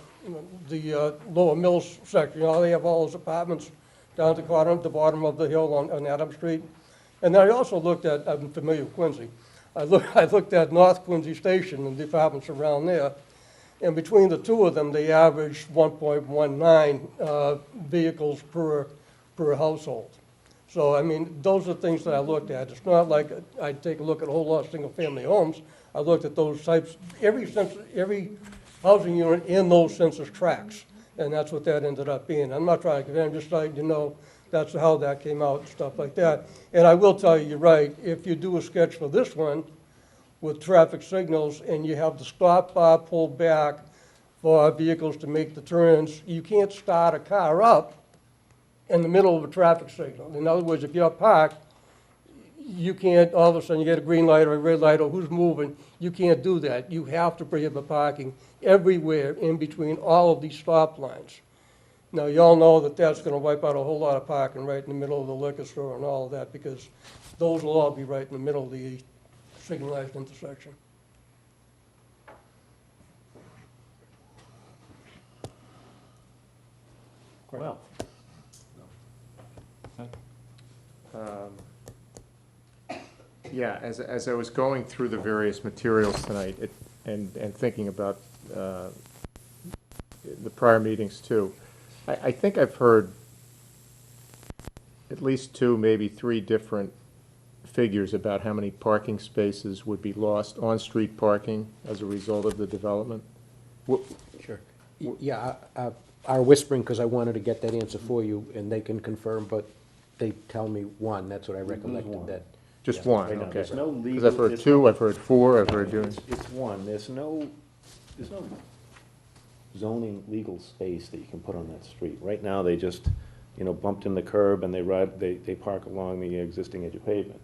Lower Mills section. They have all those apartments down at the bottom of the hill on Adams Street. And then I also looked at, I'm familiar with Quincy, I looked at North Quincy Station and the apartments around there. And between the 2 of them, they averaged 1.19 vehicles per household. So, I mean, those are things that I looked at. It's not like I take a look at a whole lot of single-family homes. I looked at those types, every housing unit in those census tracts, and that's what that ended up being. I'm not trying to convince, I'm just letting you know that's how that came out and stuff like that. And I will tell you, you're right, if you do a sketch for this one with traffic signals and you have the stop bar pulled back for vehicles to make the turns, you can't start a car up in the middle of a traffic signal. In other words, if you're parked, you can't, all of a sudden, you get a green light or a red light, or who's moving, you can't do that. You have to prohibit parking everywhere in between all of these stop lines. Now, you all know that that's gonna wipe out a whole lot of parking right in the middle of the liquor store and all of that, because those will all be right in the middle of the signalized intersection. Well, Yeah, as I was going through the various materials tonight, and thinking about the prior meetings too, I think I've heard at least 2, maybe 3 different figures about how many parking spaces would be lost, on-street parking, as a result of the development. Sure. Yeah, are whispering, because I wanted to get that answer for you, and they can confirm, but they tell me 1, that's what I recollected, that. Just Yeah. one, right now, okay. there's no Because legal. I've heard there's 2, no- I've heard 4, I've heard doing. It's one, there's no zoning legal space that you can put on that street. Right now, they just, bumped in the curb and they park along the existing edge of pavement.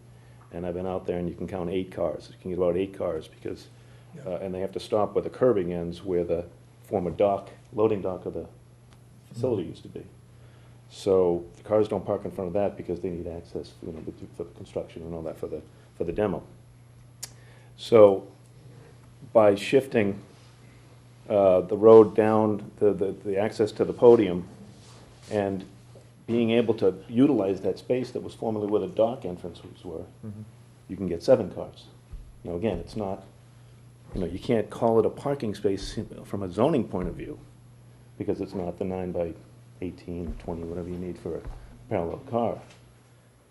And I've been out there and you can count 8 cars, you can get about 8 cars because, and they have to stop where the curbing ends, where the former loading dock of the facility used to be. So the cars don't park in front of that because they need access, for the construction and all that, for the demo. So by shifting the road down, the access to the podium, and being able to utilize that space that was formerly where the dock entrances were, you can get 7 cars. Again, it's not, you can't call it a parking space from a zoning point of view, because it's not the 9 by 18 or 20, whatever you need for a parallel car.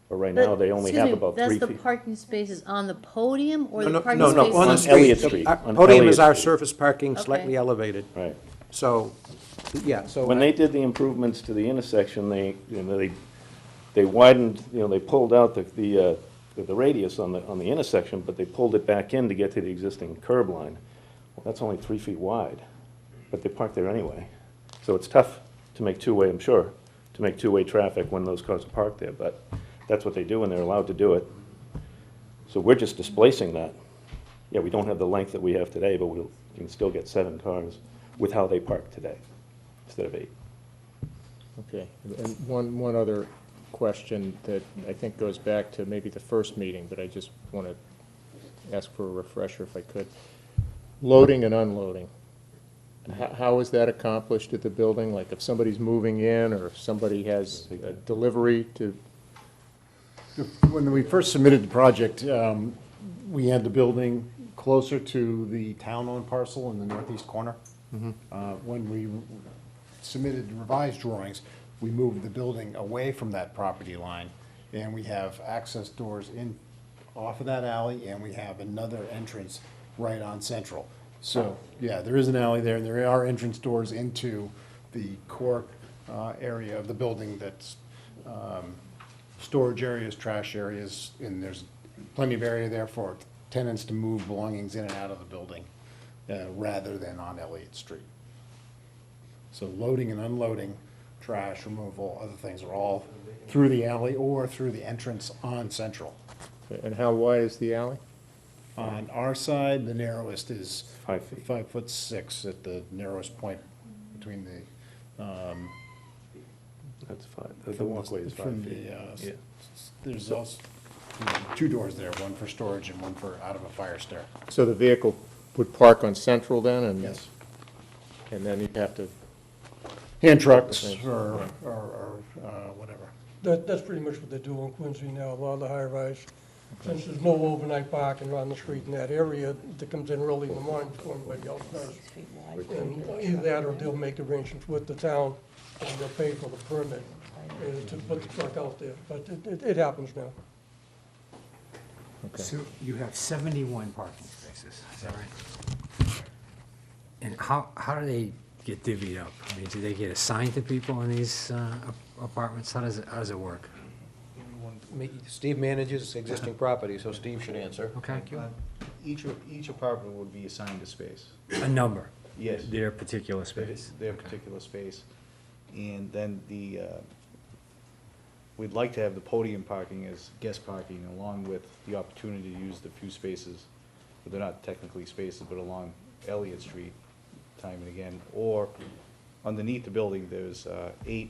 But right now, they only have about 3 That's feet. the parking spaces on the podium or the No, parking no, spaces? on the On street. Elliott Street. On Podium Elliott is our Street. surface parking, Okay. slightly elevated. Right. So, yeah, so. When they did the improvements to the intersection, they widened, they pulled out the radius on the intersection, but they pulled it back in to get to the existing curb line. Well, that's only 3 feet wide, but they park there anyway. So it's tough to make two-way, I'm sure, to make two-way traffic when those cars are parked there, but that's what they do and they're allowed to do it. So we're just displacing that. Yeah, we don't have the length that we have today, but you can still get 7 cars with how they park today, instead of 8. Okay, and one other question that I think goes back to maybe the first meeting, but I just want to ask for a refresher if I could. Loading and unloading. How is that accomplished at the building? Like if somebody's moving in or if somebody has a delivery to, When we first submitted the project, we had the building closer to the town-owned parcel in the northeast corner. When we submitted revised drawings, we moved the building away from that property line, and we have access doors in, off of that alley, and we have another entrance right on Central. So, yeah, there is an alley there, and there are entrance doors into the core area of the building that's storage areas, trash areas, and there's plenty of area there for tenants to move belongings in and out of the building, rather than on Elliott Street. So loading and unloading, trash removal, other things are all through the alley or through the entrance on Central. and how wide is the alley? On our side, the narrowest is 5 feet. 5'6" at the narrowest point between the, That's 5. The walkway is 5 from feet. the, there's also 2 doors there, one for storage and one for out of a fire stair. So the vehicle would park on Central then, and? Yes. And then you'd have to, Hand trucks or whatever. That's pretty much what they do on Quincy now, a lot of the high-rise. Since there's no overnight parking on the street in that area, that comes in early in the morning before anybody else does. And either that or they'll make arrangements with the town, and they'll pay for the permit to put the truck out there. But it happens now. okay. So you have 71 parking spaces, is that right? And how do they get divvied up? I mean, do they get assigned to people in these apartments? How does it work? Steve manages existing property, so Steve should answer. Okay. Each apartment would be assigned a space. A number? Yes. Their particular space? Their particular space. And then the we'd like to have the podium parking as guest parking, along with the opportunity to use the few spaces, but they're not technically spaces, but along Elliott Street, time and again. Or underneath the building, there's 8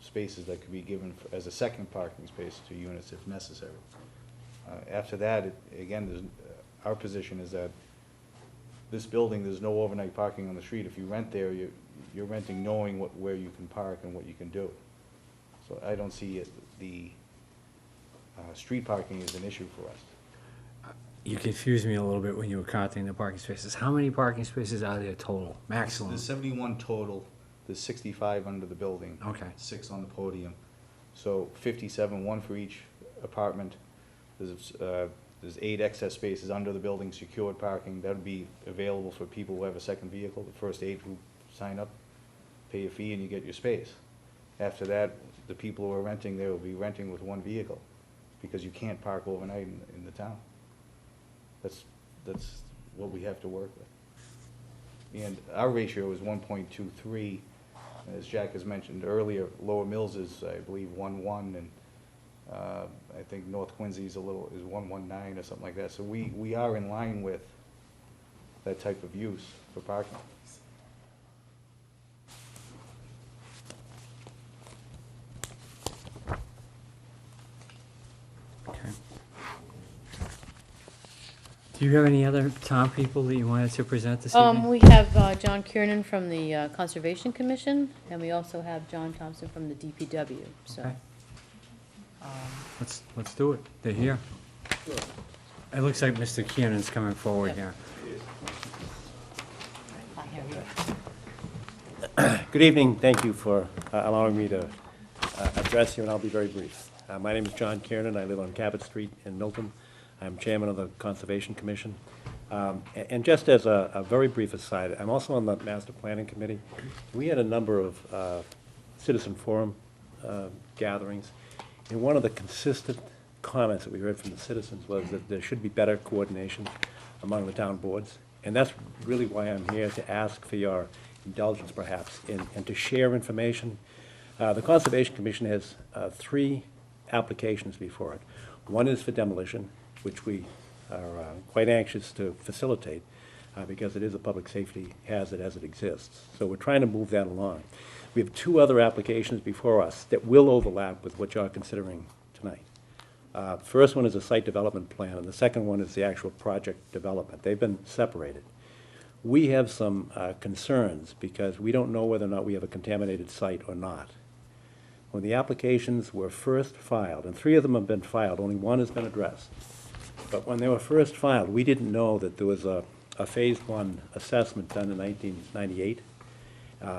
spaces that could be given as a second parking space to units if necessary. After that, again, our position is that this building, there's no overnight parking on the street. If you rent there, you're renting knowing where you can park and what you can do. So I don't see the street parking as an issue for us. You confused me a little bit when you were counting the parking spaces. How many parking spaces are there total, maximum? There's 71 total, there's 65 under the building. Okay. 6 on the podium. So 57, 1 for each apartment. There's 8 excess spaces under the building, secured parking. That would be available for people who have a second vehicle. The first 8 who sign up, pay a fee and you get your space. After that, the people who are renting there will be renting with 1 vehicle, because you can't park overnight in the town. That's what we have to work with. And our ratio is 1.23. As Jack has mentioned earlier, Lower Mills is, I believe, 1.1, and I think North Quincy is 1.19 or something like that. So we are in line with that type of use for parking. Okay. Do you have any other town people that you wanted to present this evening? We have John Kiernan from the Conservation Commission, and we also have John Thompson from the DPW, so. Okay. Let's do it. They're here. It looks like Mr. Kiernan's coming forward here. Good evening. Thank you for allowing me to address you, and I'll be very brief. My name is John Kiernan. I live on Cabot Street in Milton. I'm chairman of the Conservation Commission. And just as a very brief aside, I'm also on the Master Planning Committee. We had a number of citizen forum gatherings, and one of the consistent comments that we heard from the citizens was that there should be better coordination among the town boards. And that's really why I'm here, to ask for your indulgence perhaps and to share information. The Conservation Commission has 3 applications before it. One is for demolition, which we are quite anxious to facilitate because it is a public safety hazard as it exists. So we're trying to move that along. We have 2 other applications before us that will overlap with what you're considering tonight. First one is a site development plan, and the second one is the actual project development. They've been separated. We have some concerns because we don't know whether or not we have a contaminated site or not. When the applications were first filed, and 3 of them have been filed, only 1 has been addressed. But when they were first filed, we didn't know that there was a phase 1 assessment done in 1998.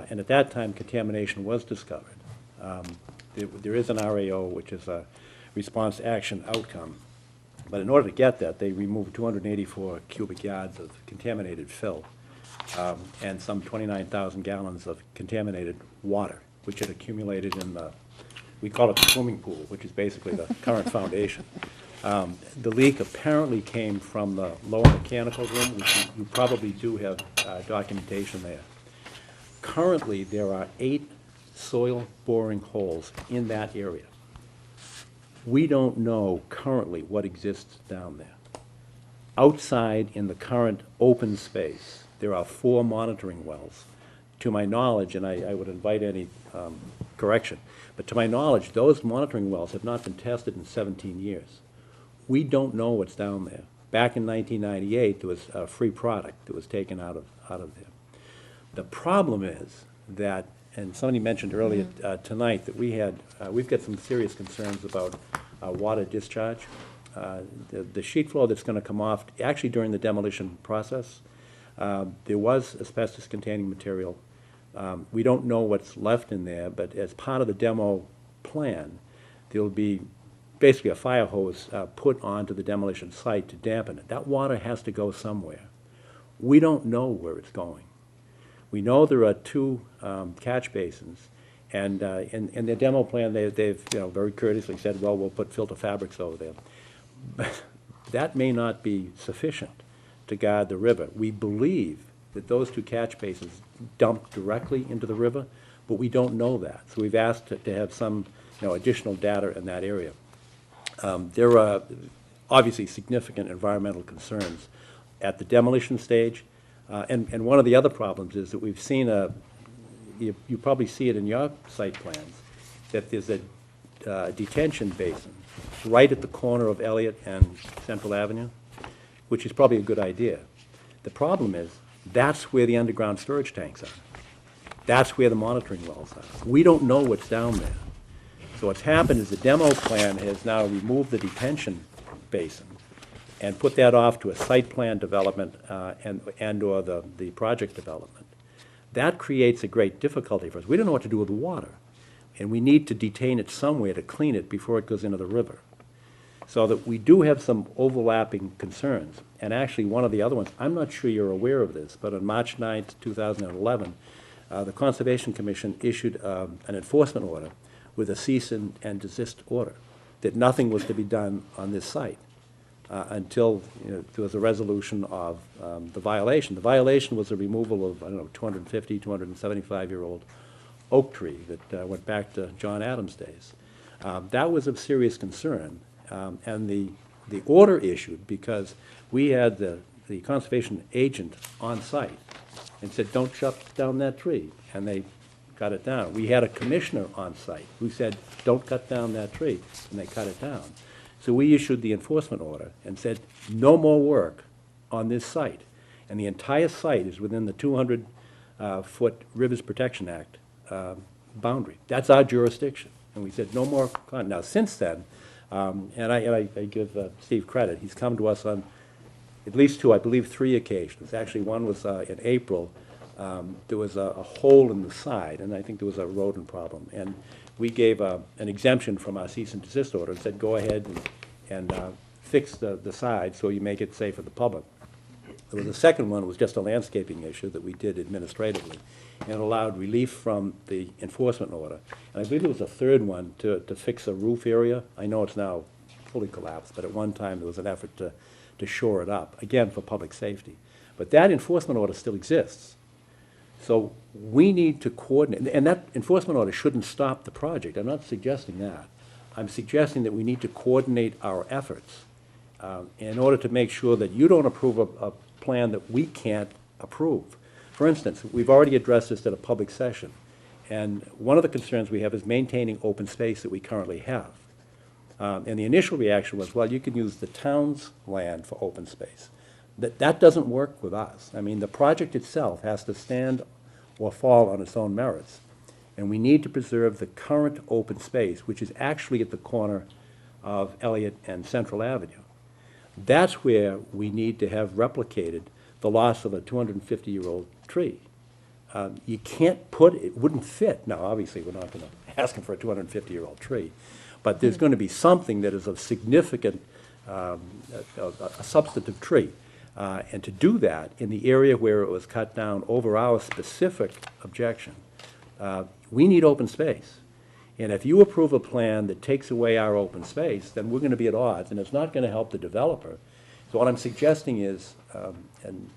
And at that time, contamination was discovered. There is an RAO, which is a response action outcome. But in order to get that, they removed 284 cubic yards of contaminated fill and some 29,000 gallons of contaminated water, which had accumulated in the, we call it the swimming pool, which is basically the current foundation. The leak apparently came from the lower mechanical room, which you probably do have documentation there. Currently, there are 8 soil boring holes in that area. We don't know currently what exists down there. Outside in the current open space, there are 4 monitoring wells. To my knowledge, and I would invite any correction, but to my knowledge, those monitoring wells have not been tested in 17 years. We don't know what's down there. Back in 1998, there was a free product that was taken out of there. The problem is that, and somebody mentioned earlier tonight, that we've got some serious concerns about water discharge. The sheet flow that's going to come off, actually during the demolition process, there was asbestos-containing material. We don't know what's left in there, but as part of the demo plan, there'll be basically a fire hose put onto the demolition site to dampen it. That water has to go somewhere. We don't know where it's going. We know there are 2 catch basins, and in the demo plan, they've very courteously said, well, we'll put filter fabrics over there. But that may not be sufficient to guard the river. We believe that those 2 catch basins dump directly into the river, but we don't know that. So we've asked to have some additional data in that area. There are obviously significant environmental concerns at the demolition stage. And one of the other problems is that we've seen you probably see it in your site plans, that there's a detention basin right at the corner of Elliott and Central Avenue, which is probably a good idea. The problem is, that's where the underground storage tanks are. That's where the monitoring wells are. We don't know what's down there. So what's happened is the demo plan has now removed the detention basin and put that off to a site plan development and/or the project development. That creates a great difficulty for us. We don't know what to do with the water, and we need to detain it somewhere to clean it before it goes into the river. So that we do have some overlapping concerns. And actually, one of the other ones, I'm not sure you're aware of this, but on March 9th, 2011, the Conservation Commission issued an enforcement order with a cease and desist order, that nothing was to be done on this site until there was a resolution of the violation. The violation was the removal of, 250, 275-year-old oak tree that went back to John Adams' days. That was of serious concern. And the order issued because we had the conservation agent on site and said, don't chop down that tree, and they cut it down. We had a commissioner on site who said, don't cut down that tree, and they cut it down. So we issued the enforcement order and said, no more work on this site. And the entire site is within the 200-foot Rivers Protection Act boundary. That's our jurisdiction. And we said, no more. Now, since then, and I give Steve credit, he's come to us on at least two, I believe 3 occasions. Actually, one was in April. There was a hole in the side, and I think there was a rodent problem. And we gave an exemption from our cease and desist order and said, go ahead and fix the side so you make it safe for the public. There was a second one, was just a landscaping issue that we did administratively, and it allowed relief from the enforcement order. And I believe there was a third one to fix a roof area. I know it's now fully collapsed, but at one time there was an effort to shore it up, again, for public safety. But that enforcement order still exists. So we need to coordinate, and that enforcement order shouldn't stop the project. I'm not suggesting that. I'm suggesting that we need to coordinate our efforts in order to make sure that you don't approve a plan that we can't approve. For instance, we've already addressed this at a public session, and one of the concerns we have is maintaining open space that we currently have. And the initial reaction was, well, you can use the town's land for open space. That doesn't work with us. I mean, the project itself has to stand or fall on its own merits. And we need to preserve the current open space, which is actually at the corner of Elliott and Central Avenue. That's where we need to have replicated the loss of a 250-year-old tree. You can't put, it wouldn't fit. Now, obviously, we're not going to ask them for a 250-year-old tree, but there's going to be something that is of significant, a substantive tree. And to do that in the area where it was cut down over our specific objection, we need open space. And if you approve a plan that takes away our open space, then we're going to be at odds, and it's not going to help the developer. So what I'm suggesting is, and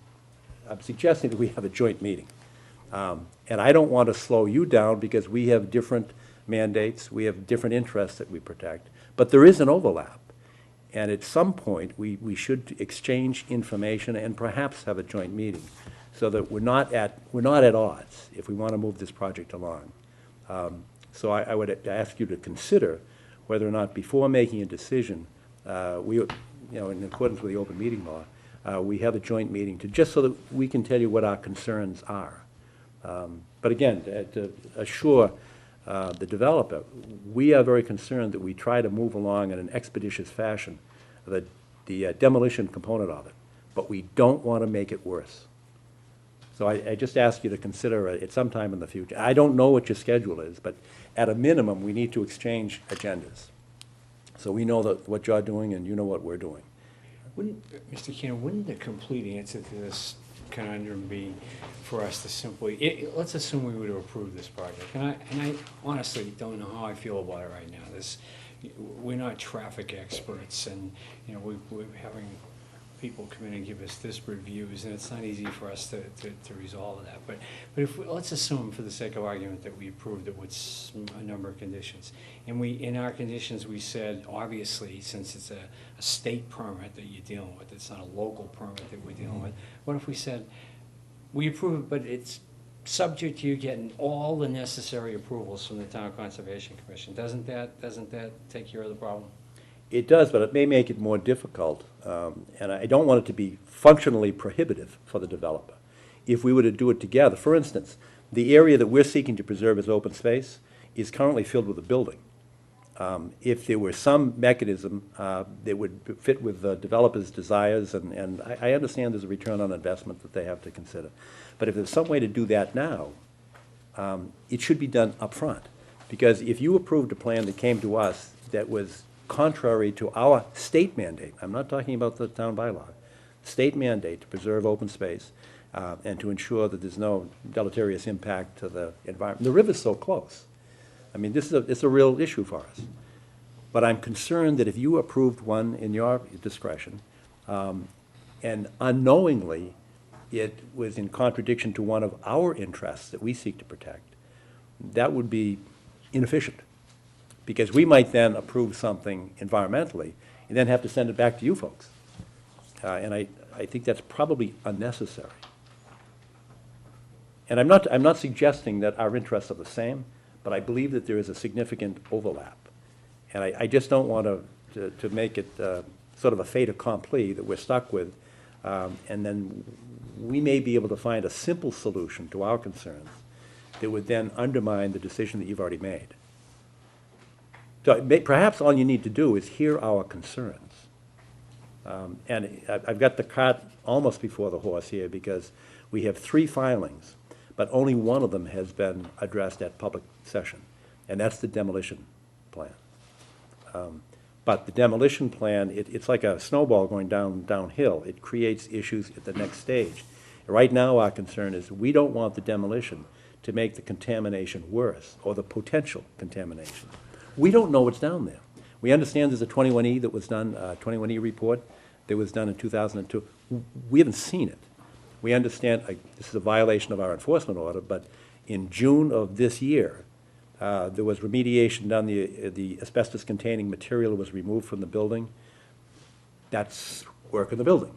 I'm suggesting that we have a joint meeting. And I don't want to slow you down because we have different mandates, we have different interests that we protect, but there is an overlap. And at some point, we should exchange information and perhaps have a joint meeting so that we're not at odds if we want to move this project along. So I would ask you to consider whether or not before making a decision, in accordance with the open meeting law, we have a joint meeting just so that we can tell you what our concerns are. But again, to assure the developer, we are very concerned that we try to move along in an expeditious fashion, the demolition component of it, but we don't want to make it worse. So I just ask you to consider it sometime in the future. I don't know what your schedule is, but at a minimum, we need to exchange agendas. So we know what you're doing and you know what we're doing. Mr. Keenan, wouldn't the complete answer to this conundrum be for us to simply, let's assume we were to approve this project, and I honestly don't know how I feel about it right now. We're not traffic experts, and we're having people come in and give us disparate views, and it's not easy for us to resolve that. But if, let's assume, for the sake of argument, that we approved it with a number of conditions. And in our conditions, we said, obviously, since it's a state permit that you're dealing with, it's not a local permit that we're dealing with. What if we said, we approve it, but it's subject to you getting all the necessary approvals from the Town Conservation Commission? Doesn't that take care of the problem? It does, but it may make it more difficult, and I don't want it to be functionally prohibitive for the developer. If we were to do it together, for instance, the area that we're seeking to preserve as open space is currently filled with a building. If there were some mechanism that would fit with the developer's desires, and I understand there's a return on investment that they have to consider, but if there's some way to do that now, it should be done up front. Because if you approved a plan that came to us that was contrary to our state mandate, I'm not talking about the town bylaw, state mandate to preserve open space and to ensure that there's no deleterious impact to the environment. The river's so close. I mean, it's a real issue for us. But I'm concerned that if you approved one in your discretion, and unknowingly it was in contradiction to one of our interests that we seek to protect, that would be inefficient. Because we might then approve something environmentally and then have to send it back to you folks. And I think that's probably unnecessary. And I'm not suggesting that our interests are the same, but I believe that there is a significant overlap. And I just don't want to make it sort of a fait accompli that we're stuck with, and then we may be able to find a simple solution to our concerns that would then undermine the decision that you've already made. So perhaps all you need to do is hear our concerns. And I've got the cart almost before the horse here, because we have 3 filings, but only one of them has been addressed at public session, and that's the demolition plan. But the demolition plan, it's like a snowball going downhill. It creates issues at the next stage. Right now, our concern is we don't want the demolition to make the contamination worse, or the potential contamination. We don't know what's down there. We understand there's a 21E that was done, 21E report that was done in 2002. We haven't seen it. We understand this is a violation of our enforcement order, but in June of this year, there was remediation done. The asbestos-containing material was removed from the building. That's work in the building.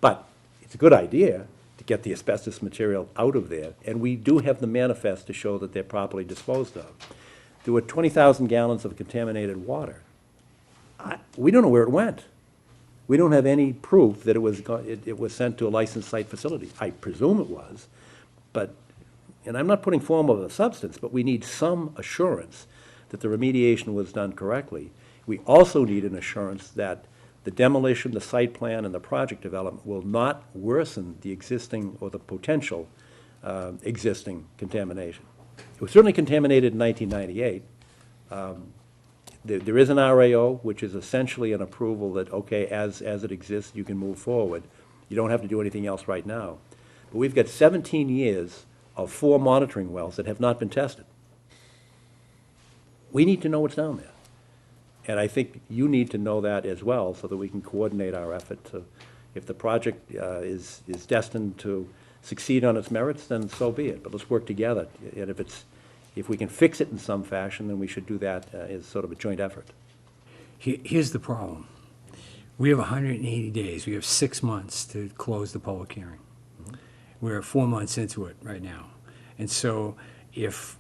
But it's a good idea to get the asbestos material out of there, and we do have the manifest to show that they're properly disposed of. There were 20,000 gallons of contaminated water. We don't know where it went. We don't have any proof that it was sent to a licensed site facility. I presume it was, but, and I'm not putting form over the substance, but we need some assurance that the remediation was done correctly. We also need an assurance that the demolition, the site plan, and the project development will not worsen the existing or the potential existing contamination. It was certainly contaminated in 1998. There is an RAO, which is essentially an approval that, okay, as it exists, you can move forward. You don't have to do anything else right now. But we've got 17 years of 4 monitoring wells that have not been tested. We need to know what's down there. And I think you need to know that as well, so that we can coordinate our effort to, if the project is destined to succeed on its merits, then so be it. But let's work together. And if we can fix it in some fashion, then we should do that as sort of a joint effort. Here's the problem. We have 180 days. We have 6 months to close the public hearing. We're 4 months into it right now. And so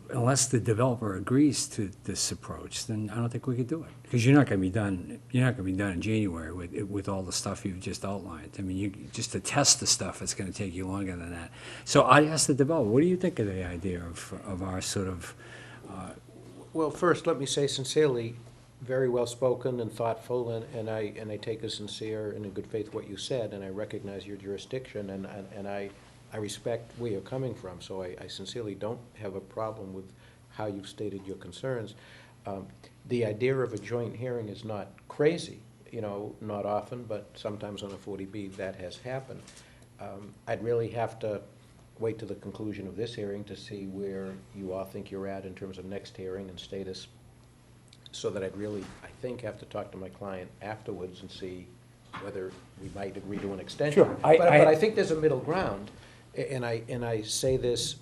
unless the developer agrees to this approach, then I don't think we could do it. Because you're not going to be done in January with all the stuff you've just outlined. I mean, just to test the stuff, it's going to take you longer than that. So I asked the developer, what do you think of the idea of our sort of... Well, first, let me say sincerely, very well spoken and thoughtful, and I take as sincere and in good faith what you said, and I recognize your jurisdiction, and I respect where you're coming from, so I sincerely don't have a problem with how you've stated your concerns. The idea of a joint hearing is not crazy, not often, but sometimes on a 40B that has happened. I'd really have to wait to the conclusion of this hearing to see where you all think you're at in terms of next hearing and status, so that I'd really, I think, have to talk to my client afterwards and see whether we might agree to an extension. Sure. But I think there's a middle ground, and I say this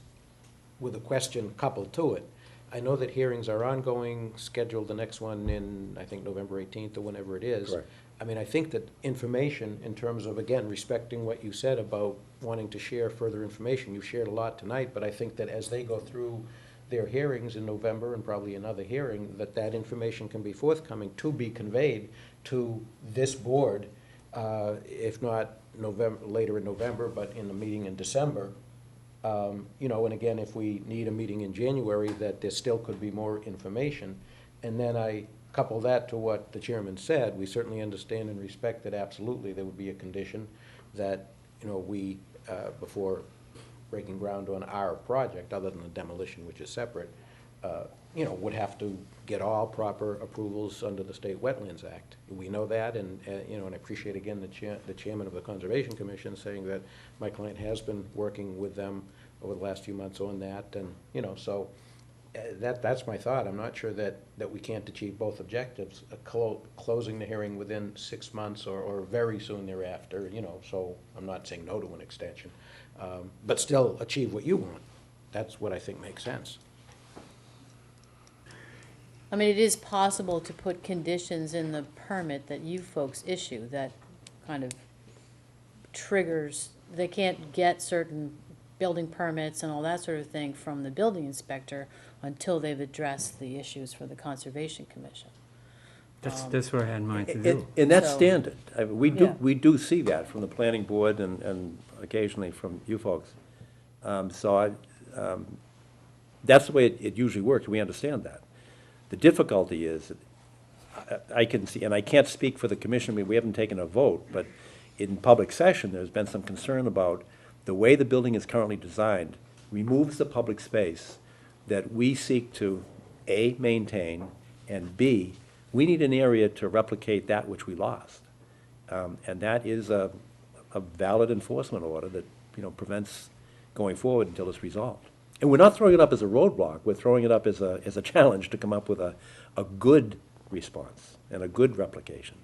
with a question coupled to it. I know that hearings are ongoing, scheduled the next one in, I think, November 18th or whenever it is. Correct. I mean, I think that information in terms of, again, respecting what you said about wanting to share further information, you shared a lot tonight, but I think that as they go through their hearings in November and probably another hearing, that information can be forthcoming to be conveyed to this board, if not November, later in November, but in the meeting in December. You know, and again, if we need a meeting in January, that there still could be more information. And then I couple that to what the chairman said, we certainly understand and respect that absolutely there would be a condition that, you know, we, before breaking ground on our project, other than the demolition, which is separate, you know, would have to get all proper approvals under the State Wetlands Act. We know that, and, you know, and I appreciate again the chairman of the Conservation Commission saying that my client has been working with them over the last few months on that, and, you know, so that's my thought. I'm not sure that we can't achieve both objectives, closing the hearing within 6 months or very soon thereafter, you know, so I'm not saying no to an extension, but still achieve what you want. That's what I think makes sense. I mean, it is possible to put conditions in the permit that you folks issue that kind of triggers, they can't get certain building permits and all that sort of thing from the building inspector until they've addressed the issues for the Conservation Commission. That's what I had in mind to do. And that's So- standard. I mean, Yeah. we do see that from the planning board and occasionally from you folks. That's the way it usually works. We understand that. The difficulty is, I can see, and I can't speak for the commission, we haven't taken a vote, but in public session, there's been some concern about the way the building is currently designed removes the public space that we seek to, A, maintain, and B, we need an area to replicate that which we lost. And that is a valid enforcement order that, you know, prevents going forward until it's resolved. And we're not throwing it up as a roadblock, we're throwing it up as a challenge to come up with a good response and a good replication.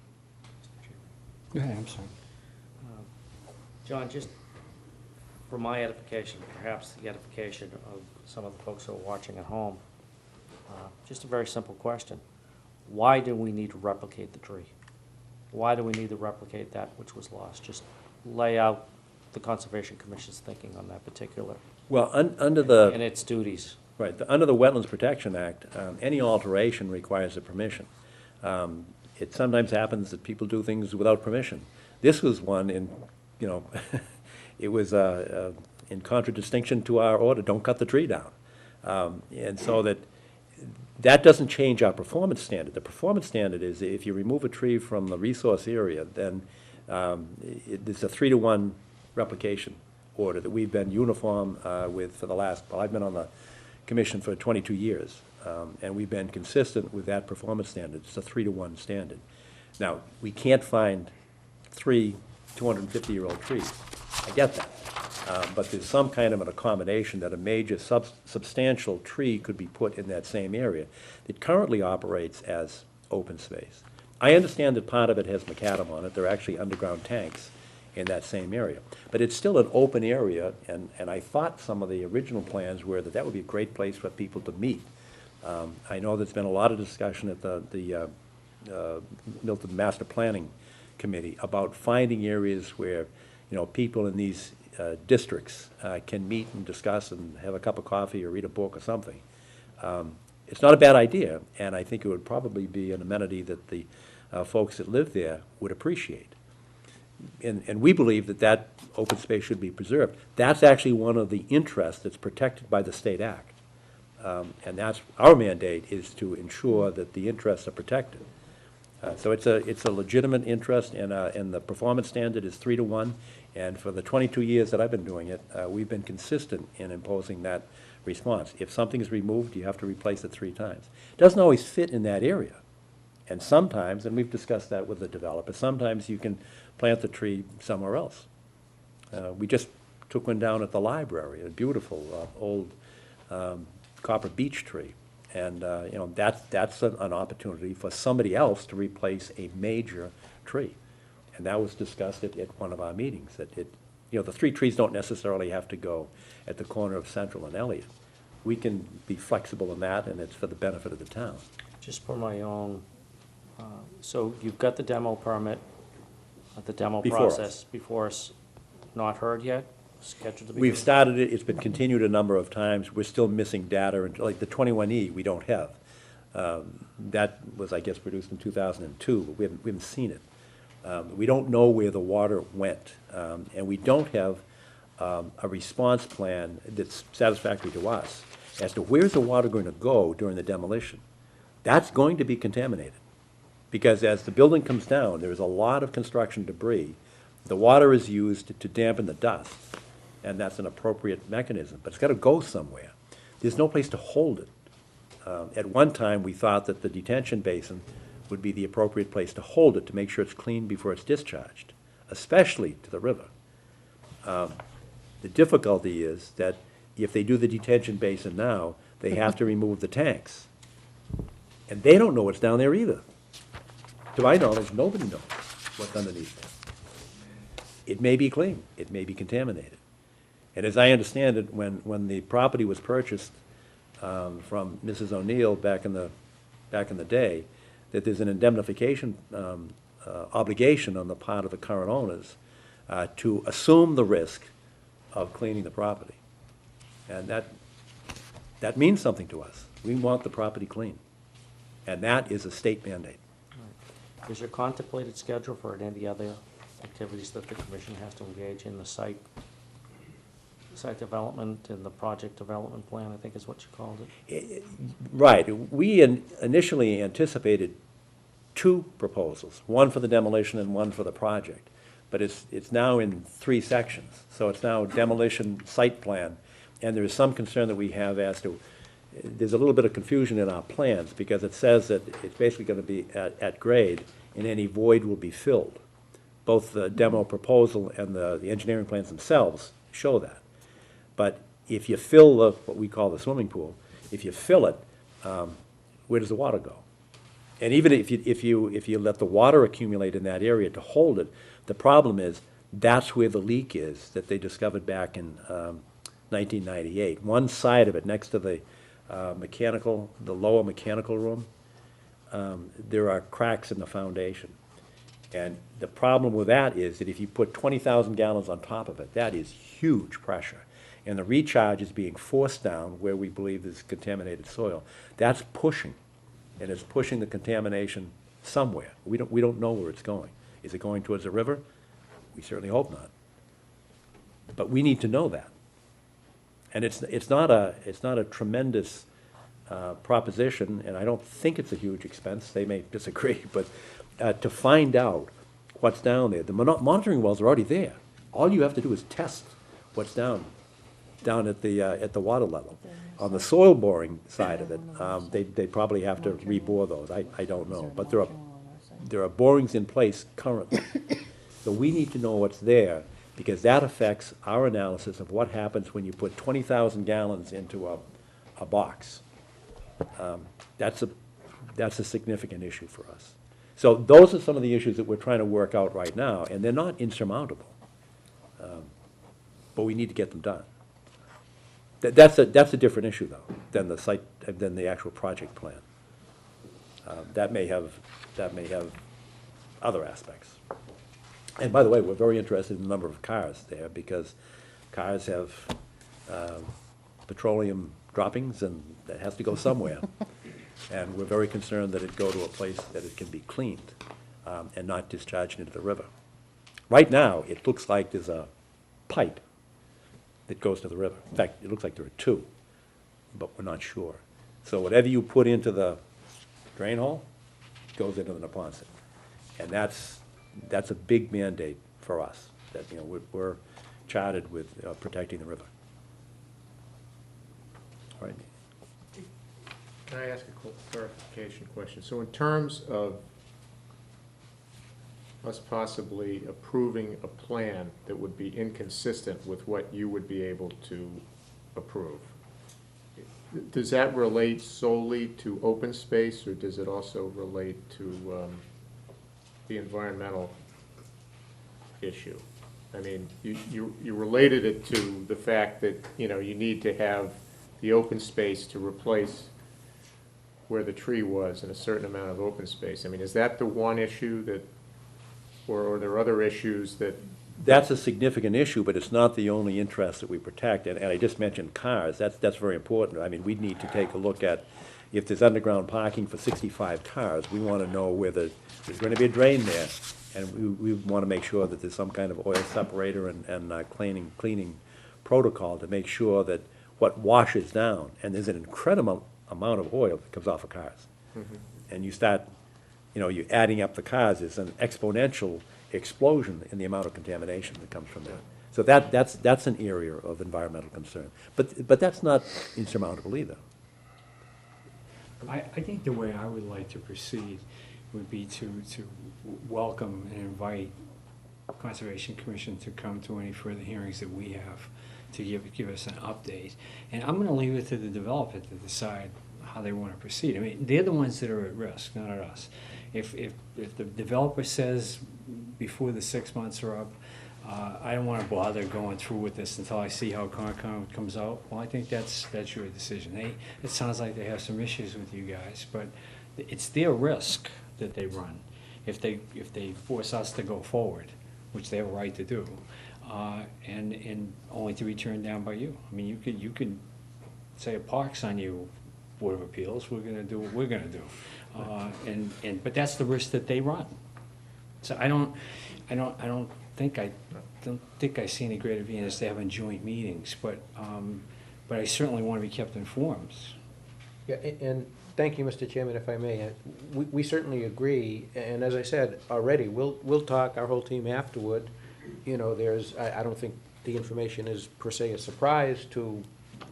Go ahead, I'm sorry. John, just for my edification, perhaps the edification of some of the folks who are watching at home, just a very simple question. Why do we need to replicate the tree? Why do we need to replicate that which was lost? Just lay out the Conservation Commission's thinking on that particular, Well, under and its duties. Right, under the Wetlands Protection Act, any alteration requires a permission. It sometimes happens that people do things without permission. This was one in, you know, it was in contradistinction to our order, don't cut the tree down. And so that doesn't change our performance standard. The performance standard is if you remove a tree from the resource area, then it's a 3-to-1 replication order that we've been uniform with for the last, well, I've been on the commission for 22 years, and we've been consistent with that performance standard. It's a 3-to-1 standard. Now, we can't find 3 250-year-old trees. I get that. But there's some kind of an accommodation that a major substantial tree could be put in that same area. It currently operates as open space. I understand that part of it has macadam on it. There are actually underground tanks in that same area. But it's still an open area, and I thought some of the original plans were that would be a great place for people to meet. I know there's been a lot of discussion at the Milton Master Planning Committee about finding areas where, you know, people in these districts can meet and discuss and have a cup of coffee or read a book or something. It's not a bad idea, and I think it would probably be an amenity that the folks that live there would appreciate. And we believe that open space should be preserved. That's actually one of the interests that's protected by the state act. And that's, our mandate is to ensure that the interests are protected. So it's a legitimate interest, and the performance standard is 3-to-1. And for the 22 years that I've been doing it, we've been consistent in imposing that response. If something is removed, you have to replace it 3 times. It doesn't always fit in that area. And sometimes, and we've discussed that with the developer, sometimes you can plant the tree somewhere else. We just took one down at the library, a beautiful old copper beech tree. And you know, that's an opportunity for somebody else to replace a major tree. And that was discussed at one of our meetings, that the 3 trees don't necessarily have to go at the corner of Central and Elliott. We can be flexible in that, and it's for the benefit of the town. Just for my own, so you've got the demo permit, the demo Before us. process before us, not heard yet, scheduled to be? We've heard? started it, it's been continued a number of times, we're still missing data, and like the 21E, we don't have. That was, I guess, produced in 2002, but we haven't seen it. We don't know where the water went, and we don't have a response plan that's satisfactory to us as to where's the water going to go during the demolition. That's going to be contaminated, because as the building comes down, there is a lot of construction debris. The water is used to dampen the dust, and that's an appropriate mechanism, but it's got to go somewhere. There's no place to hold it. At one time, we thought that the detention basin would be the appropriate place to hold it, to make sure it's clean before it's discharged, especially to the river. The difficulty is that if they do the detention basin now, they have to remove the tanks. And they don't know what's down there either. To my knowledge, nobody knows what's underneath there. It may be clean, it may be contaminated. And as I understand it, when the property was purchased from Mrs. O'Neill back in the day, that there's an indemnification obligation on the part of the current owners to assume the risk of cleaning the property. And that means something to us. We want the property clean. And that is a state mandate. Is your contemplated schedule for any other activities that the commission has to engage in, the site development and the project development plan, I think is what you called it? Right. We initially anticipated 2 proposals, one for the demolition and one for the project. But it's now in 3 sections. So it's now demolition site plan. And there is some concern that we have as to, there's a little bit of confusion in our plans, because it says that it's basically going to be at grade, and any void will be filled. Both the demo proposal and the engineering plans themselves show that. But if you fill what we call the swimming pool, if you fill it, where does the water go? And even if you let the water accumulate in that area to hold it, the problem is that's where the leak is that they discovered back in 1998. One side of it, next to the the lower mechanical room, there are cracks in the foundation. And the problem with that is that if you put 20,000 gallons on top of it, that is huge pressure. And the recharge is being forced down where we believe there's contaminated soil. That's pushing, and it's pushing the contamination somewhere. We don't know where it's going. Is it going towards the river? We certainly hope not. But we need to know that. And it's not a tremendous proposition, and I don't think it's a huge expense. They may disagree, but to find out what's down there, the monitoring wells are already there. All you have to do is test what's down at the water level. On the soil boring side of it, they probably have to rebore those. I don't know, but there are borings in place currently. So we need to know what's there, because that affects our analysis of what happens when you put 20,000 gallons into a box. That's a significant issue for us. So those are some of the issues that we're trying to work out right now, and they're not insurmountable. But we need to get them done. That's a different issue, though, than the actual project plan. That may have other aspects. And by the way, we're very interested in the number of cars there, because cars have petroleum droppings, and that has to go somewhere. And we're very concerned that it go to a place that it can be cleaned and not discharged into the river. Right now, it looks like there's a pipe that goes to the river. In fact, it looks like there are 2, but we're not sure. So whatever you put into the drain hole goes into the Neponset. And that's a big mandate for us, that we're chartered with protecting the river. All right. Can I ask a clarification question? So in terms of us possibly approving a plan that would be inconsistent with what you would be able to approve, does that relate solely to open space, or does it also relate to the environmental issue. I mean, you related it to the fact that, you know, you need to have the open space to replace where the tree was and a certain amount of open space. I mean, is that the one issue that, or are there other issues that? That's a significant issue, but it's not the only interest that we protect. And I just mentioned cars. That's very important. I mean, we need to take a look at, if there's underground parking for 65 cars, we want to know whether there's going to be a drain there. And we want to make sure that there's some kind of oil separator and cleaning protocol to make sure that what washes down, and there's an incredible amount of oil that comes off of cars. And you start, you know, you're adding up the cars, there's an exponential explosion in the amount of contamination that comes from there. So that's an area of environmental concern. But that's not insurmountable either. I think the way I would like to proceed would be to welcome and invite Conservation Commission to come to any further hearings that we have to give us an update. And I'm gonna leave it to the developer to decide how they wanna proceed. I mean, they're the ones that are at risk, not us. If the developer says before the 6 months are up, I don't wanna bother going through with this until I see how Concom comes out, well, I think that's your decision. It sounds like they have some issues with you guys, but it's their risk that they run if they force us to go forward, which they have a right to do, and only to be turned down by you. I mean, you could say a pox on you, Board of Appeals, we're gonna do what we're gonna do. But that's the risk that they run. So I don't think I see any great advantage to having joint meetings, but I certainly want to be kept informed. Yeah, and thank you, Mr. Chairman, if I may. We certainly agree, and as I said already, we'll talk, our whole team afterward. You know, I don't think the information is per se a surprise to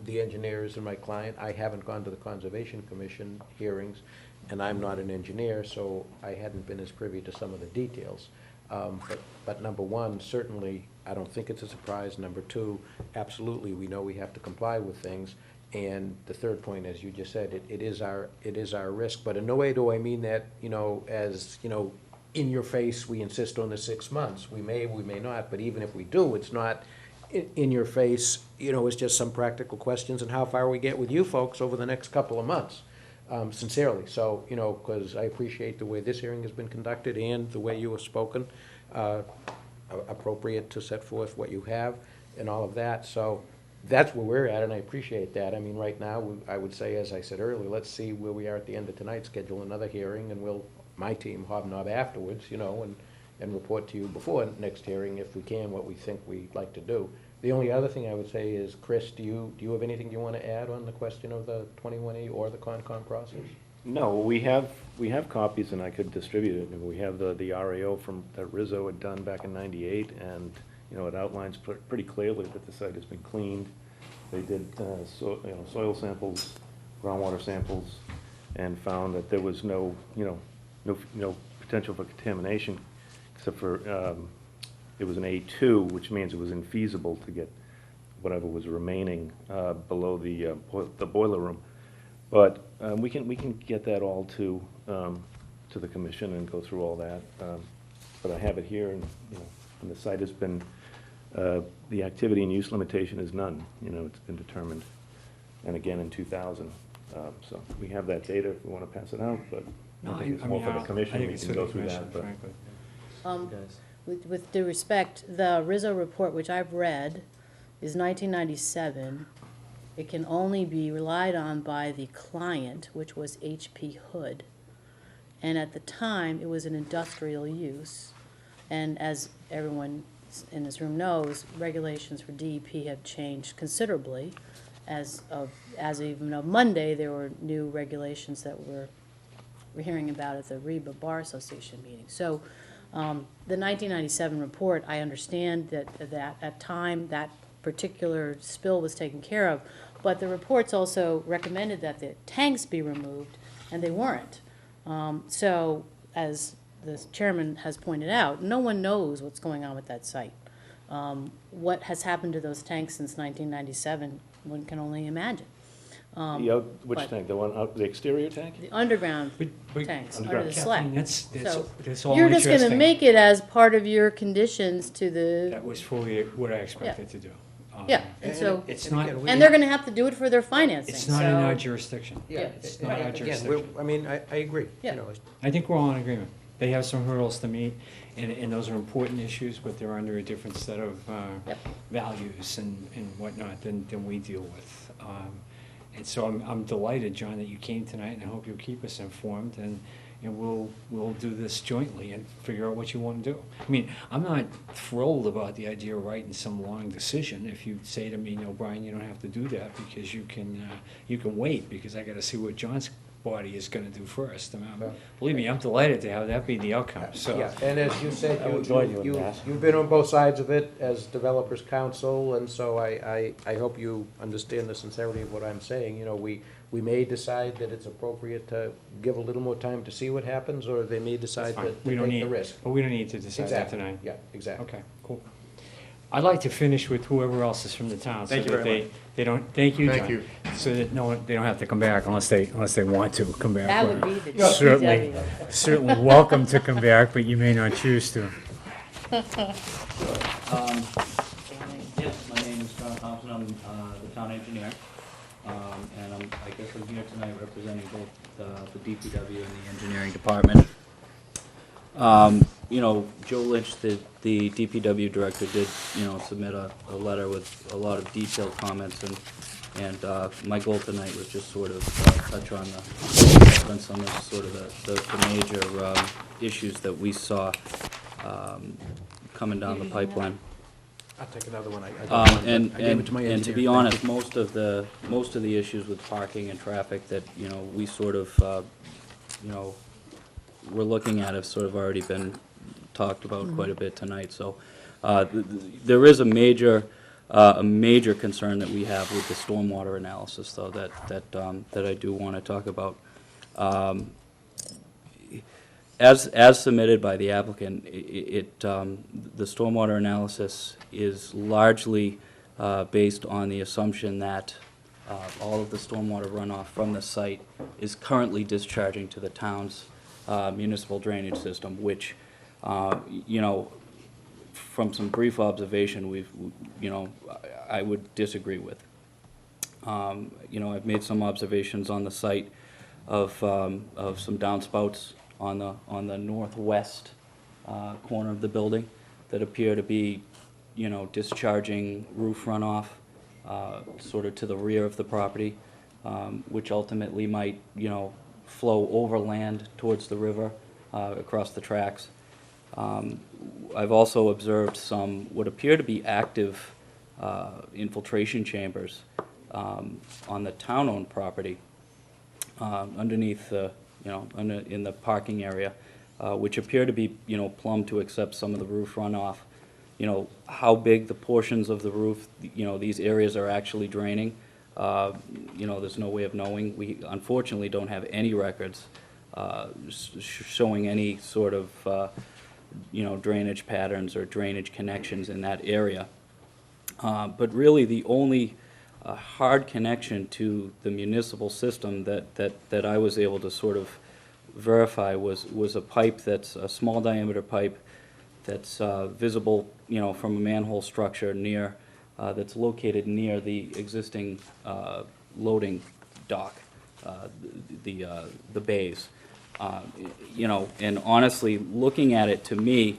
the engineers and my client. I haven't gone to the Conservation Commission hearings, and I'm not an engineer, so I hadn't been as privy to some of the details. But number one, certainly, I don't think it's a surprise. Number two, absolutely, we know we have to comply with things. And the third point, as you just said, it is our risk. But in no way do I mean that, you know, as, you know, in your face, we insist on the 6 months. We may not, but even if we do, it's not in your face. You know, it's just some practical questions and how far we get with you folks over the next couple of months. Sincerely. So, you know, because I appreciate the way this hearing has been conducted and the way you have spoken, appropriate to set forth what you have and all of that. So that's where we're at, and I appreciate that. I mean, right now, I would say, as I said earlier, let's see where we are at the end of tonight, schedule another hearing, and my team hobnob afterwards, you know, and report to you before next hearing, if we can, what we think we'd like to do. The only other thing I would say is, Chris, do you have anything you want to add on the question of the 21A or the Concom process? No, we have copies, and I could distribute it. We have the RAO that Rizzo had done back in '98, and, you know, it outlines pretty clearly that the site has been cleaned. They did soil samples, groundwater samples, and found that there was no potential for contamination, except for it was an A2, which means it was infeasible to get whatever was remaining below the boiler room. But we can get that all to the commission and go through all that. But I have it here, and, you know, and the site has been, the activity and use limitation is none. You know, it's been determined, and again in 2000. So we have that data if we want to pass it out, but I think it's more for the commission. We can go through that. But With due respect, the Rizzo report, which I've read, is 1997. It can only be relied on by the client, which was HP Hood. And at the time, it was an industrial use. And as everyone in this room knows, regulations for DEP have changed considerably. As even of Monday, there were new regulations that we're hearing about at the REBA Bar Association meeting. So the 1997 report, I understand that at time that particular spill was taken care of, but the reports also recommended that the tanks be removed, and they weren't. So, as the chairman has pointed out, no one knows what's going on with that site. What has happened to those tanks since 1997, one can only imagine. Which but- tank, the one out, the exterior tank? The underground But- tanks, Underground. under the Kathleen, select. that's So, all you're just gonna interesting. make it as part of your conditions to the, That was fully what I expected to do. yeah, and so, It's not, and they're gonna have to do it for their financing, it's not in our so. jurisdiction. Yeah, It's not our Again, jurisdiction. I mean, I agree, Yeah. you know, I think we're all in agreement. They have some hurdles to meet, and those are important issues, but they're under a different set of Yep. values and whatnot than we deal with. And so I'm delighted, John, that you came tonight, and I hope you'll keep us informed, and we'll do this jointly and figure out what you want to do. I mean, I'm not thrilled about the idea of writing some long decision. If you say to me, no, Brian, you don't have to do that, because you can wait, because I gotta see what John's body is gonna do first. I mean, believe me, I'm delighted to have that be the outcome, so. yeah, and as you said, I will join you in that. you've been on both sides of it as developers counsel, and so I hope you understand the sincerity of what I'm saying. You know, we may decide that it's appropriate to give a little more time to see what happens, or they may decide Fine. to We don't take need, the risk. but we don't need to decide that Exactly, tonight. yeah, exactly. Okay, cool. I'd like to finish with whoever else is from the town. Thank you so that very they don't, thank you, John. Thank you. So that they don't have to come back unless they want to come back. That would be the Certainly, DPW. certainly welcome to come back, but you may not choose to. Yes, my name is John Thompson, I'm the town engineer, and I guess I'm here tonight representing both the DPW and the engineering department. You know, Joe Lynch, the DPW director, did, submit a letter with a lot of detailed comments, and my goal tonight was just sort of touch on some of sort of the major issues that we saw coming down the pipeline. I'll take another one. I got one, but And, I gave it to my and to engineer. be Thank honest, you. most of the issues with parking and traffic that, we sort of, we're looking at have sort of already been talked about quite a bit tonight, so, there is a major concern that we have with the stormwater analysis, though, that I do want to talk about. As submitted by the applicant, the stormwater analysis is largely based on the assumption that all of the stormwater runoff from the site is currently discharging to the town's municipal drainage system, which, from some brief observation, I would disagree with. I've made some observations on the site of some downspouts on the northwest corner of the building that appear to be, discharging roof runoff sort of to the rear of the property, which ultimately might, flow overland towards the river across the tracks. I've also observed some what appear to be active infiltration chambers on the town-owned property underneath the, in the parking area, which appear to be, plumbed to accept some of the roof runoff. How big the portions of the roof, these areas are actually draining, there's no way of knowing. We unfortunately don't have any records showing any sort of, drainage patterns or drainage connections in that area. But really, the only hard connection to the municipal system that I was able to sort of verify was a pipe that's a small diameter pipe that's visible, from a manhole structure near, that's located near the existing loading dock, the bays. And honestly, looking at it, to me,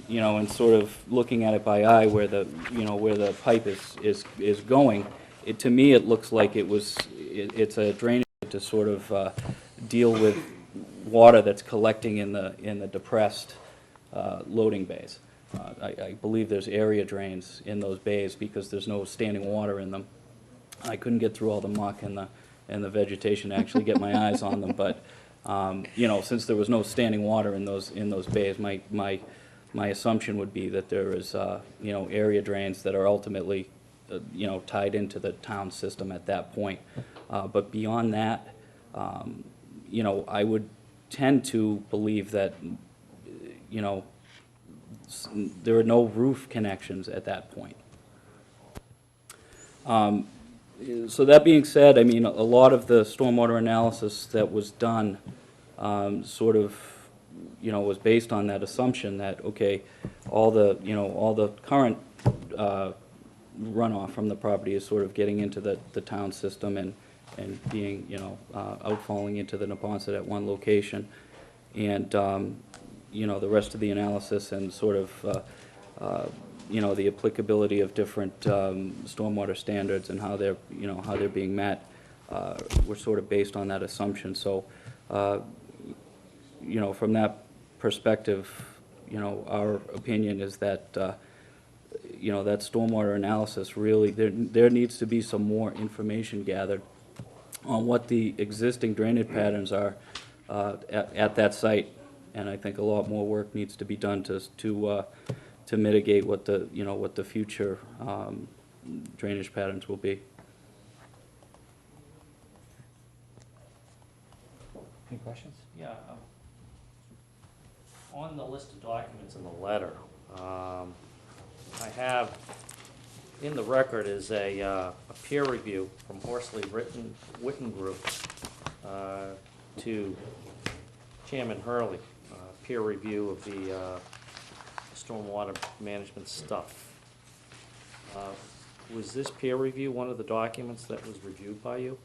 and sort of looking at it by eye where the pipe is going, to me, it looks like it's a drainage to sort of deal with water that's collecting in the depressed loading bays. I believe there's area drains in those bays because there's no standing water in them. I couldn't get through all the muck and the vegetation to actually get my eyes on them, but since there was no standing water in those bays, my assumption would be that there is area drains that are ultimately tied into the town system at that point. But beyond that, I would tend to believe that there are no roof connections at that point. So that being said, I mean, a lot of the stormwater analysis that was done, sort of, was based on that assumption that, okay, all the current, runoff from the property is sort of getting into the town system and being, outfalling into the Neponset at one location. And, the rest of the analysis and sort of, the applicability of different stormwater standards and how they're, how they're being met, were sort of based on that assumption. So, from that perspective, our opinion is that, that stormwater analysis really, there needs to be some more information gathered on what the existing drainage patterns are at that site. And I think a lot more work needs to be done to mitigate what the future drainage patterns will be. Any questions? Yeah. On the list of documents in the letter, I have, in the record is a peer review from Horsley Witten Group to Chairman Hurley, peer review of the stormwater management stuff. Was this peer review one of the documents that was reviewed by you?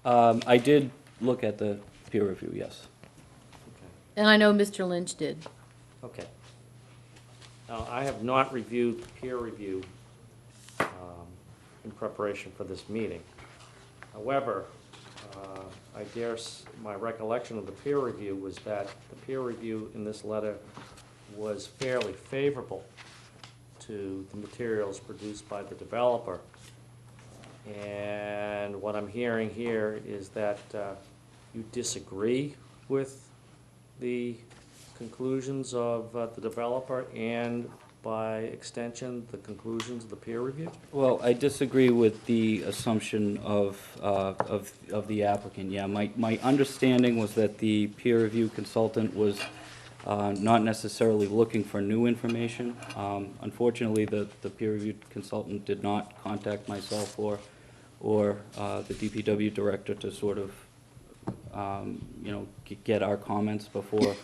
I did look at the peer review, yes. And I know Mr. Lynch did. Okay. Now, I have not reviewed peer review in preparation for this meeting. However, I dare, my recollection of the peer review was that the peer review in this letter was fairly favorable to the materials produced by the developer. And what I'm hearing here is that you disagree with the conclusions of the developer and, by extension, the conclusions of the peer review? Well, I disagree with the assumption of the applicant. Yeah, my understanding was that the peer review consultant was not necessarily looking for new information. Unfortunately, the peer review consultant did not contact myself or the DPW director to sort of, get our comments before,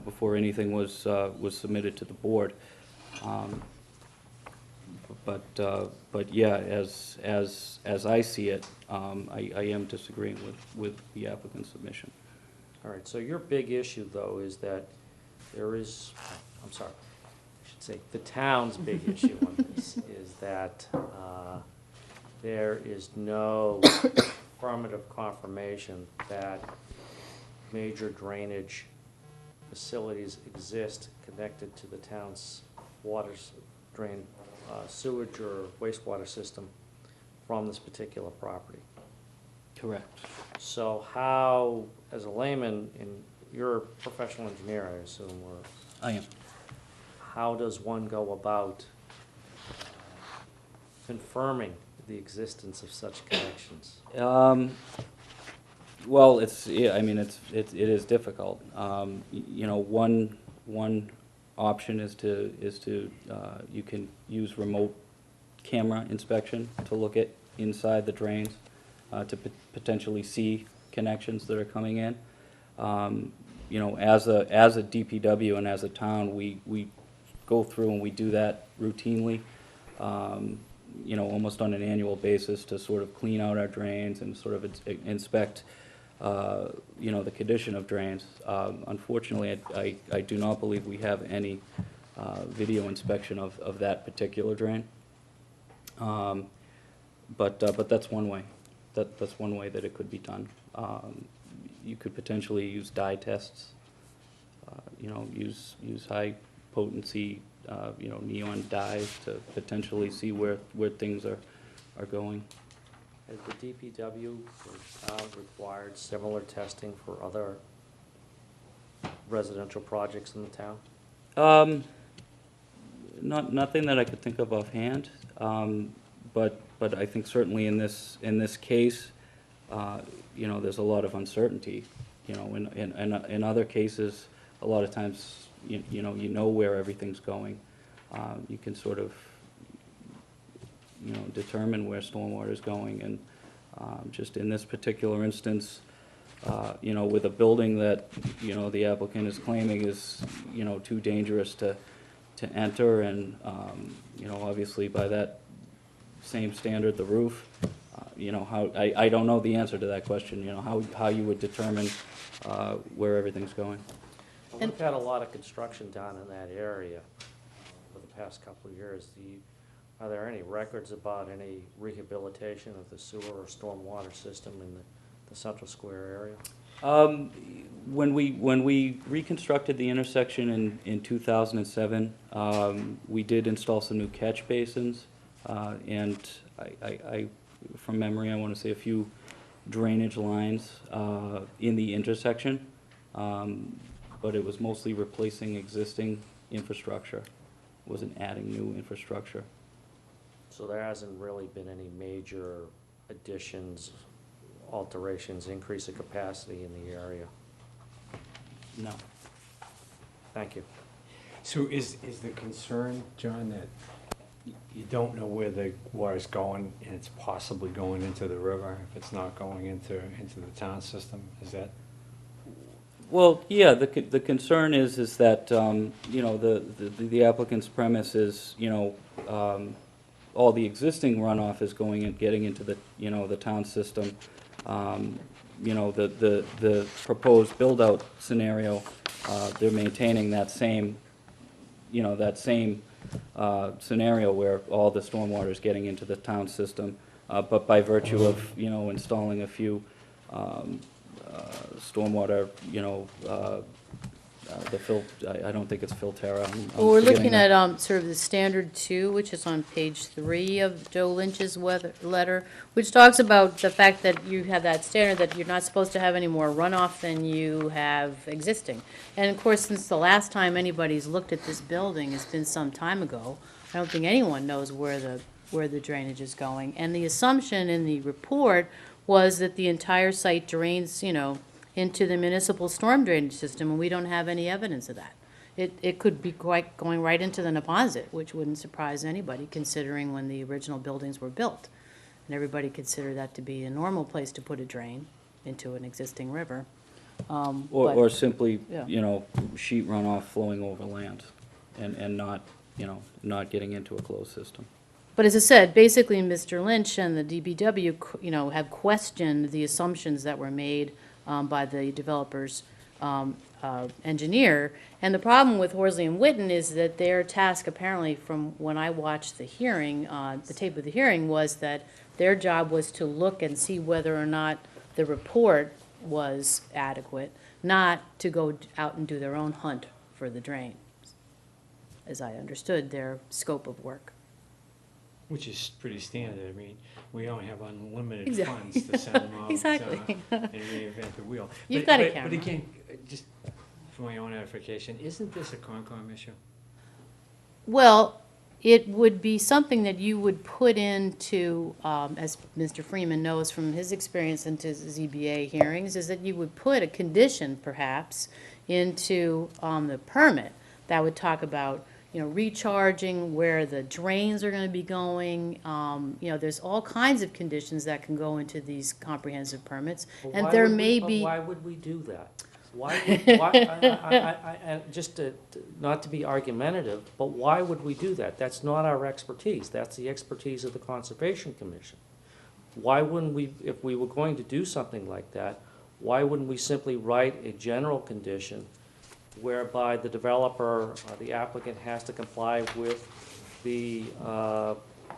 before anything was submitted to the board. But yeah, as I see it, I am disagreeing with the applicant's submission. All right, so your big issue, though, is that there is, I'm sorry, I should say, the town's big issue on this is that there is no affirmative confirmation that major drainage facilities exist connected to the town's drain, sewage or wastewater system from this particular property. Correct. So how, as a layman, and you're a professional engineer, I assume, or? I am. How does one go about confirming the existence of such connections? Well, it is difficult. One option is to you can use remote camera inspection to look at inside the drains, to potentially see connections that are coming in. As a DPW and as a town, we go through and we do that routinely, almost on an annual basis to sort of clean out our drains and sort of inspect, the condition of drains. Unfortunately, I do not believe we have any video inspection of that particular drain. But that's one way. That's one way that it could be done. You could potentially use dye tests, use high potency, neon dyes to potentially see where things are going. Has the DPW or town required similar testing for other residential projects in the town? Nothing that I could think of offhand, but I think certainly in this case, there's a lot of uncertainty. In other cases, a lot of times, you know where everything's going. You can sort of, determine where stormwater is going. And just in this particular instance, with a building that, the applicant is claiming is, too dangerous to enter, and, obviously by that same standard, the roof, I don't know the answer to that question, how you would determine where everything's going. Well, we've had a lot of construction done in that area for the past couple of years. Are there any records about any rehabilitation of the sewer or stormwater system in the Central Square area? When we reconstructed the intersection in 2007, we did install some new catch basins, and I from memory, I want to say a few drainage lines in the intersection, but it was mostly replacing existing infrastructure, wasn't adding new infrastructure. So there hasn't really been any major additions, alterations, increase of capacity in the area? No. Thank you. So is the concern, John, that you don't know where the water's going, and it's possibly going into the river if it's not going into the town system? Is that? Well, yeah, the concern is that, the applicant's premise is, all the existing runoff is going and getting into the, the town system. The proposed build-out scenario, they're maintaining that same, scenario where all the stormwater is getting into the town system, but by virtue of, installing a few stormwater, I don't think it's Filterra. Well, we're looking at sort of the standard 2, which is on page 3 of Joe Lynch's letter, which talks about the fact that you have that standard that you're not supposed to have any more runoff than you have existing. And of course, since the last time anybody's looked at this building has been some time ago, I don't think anyone knows where the drainage is going. And the assumption in the report was that the entire site drains, into the municipal storm drainage system, and we don't have any evidence of that. It could be quite going right into the Neponset, which wouldn't surprise anybody, considering when the original buildings were built. And everybody considered that to be a normal place to put a drain into an existing river. Or simply, yeah. Sheet runoff flowing over land and not, not getting into a closed system. But as I said, basically, Mr. Lynch and the DBW, have questioned the assumptions that were made by the developer's engineer. And the problem with Horsley and Witten is that their task, apparently, from when I watched the hearing, the tape of the hearing, was that their job was to look and see whether or not the report was adequate, not to go out and do their own hunt for the drains, as I understood their scope of work. Which is pretty standard. I mean, we don't have unlimited Exactly. funds to send them out Exactly. and reinvent the wheel. You've But- got a but- camera. But again, just for my own edification, isn't this a Concom issue? Well, it would be something that you would put into, as Mr. Freeman knows from his experience into ZBA hearings, is that you would put a condition, perhaps, into the permit that would talk about, recharging, where the drains are going to be going. There's all kinds of conditions that can go into these comprehensive permits, and there may be. Why would we do that? Why, just not to be argumentative, but why would we do that? That's not our expertise. That's the expertise of the Conservation Commission. Why wouldn't we, if we were going to do something like that, why wouldn't we simply write a general condition whereby the developer, the applicant, has to comply with the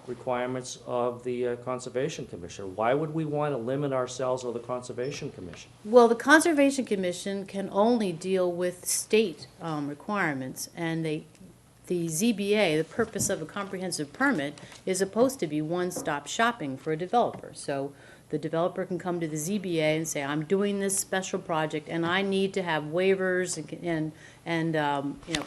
requirements of the Conservation Commission? Why would we want to limit ourselves or the Conservation Commission? Well, the Conservation Commission can only deal with state requirements, and the ZBA, the purpose of a comprehensive permit, is supposed to be one-stop shopping for a developer. So the developer can come to the ZBA and say, I'm doing this special project, and I need to have waivers and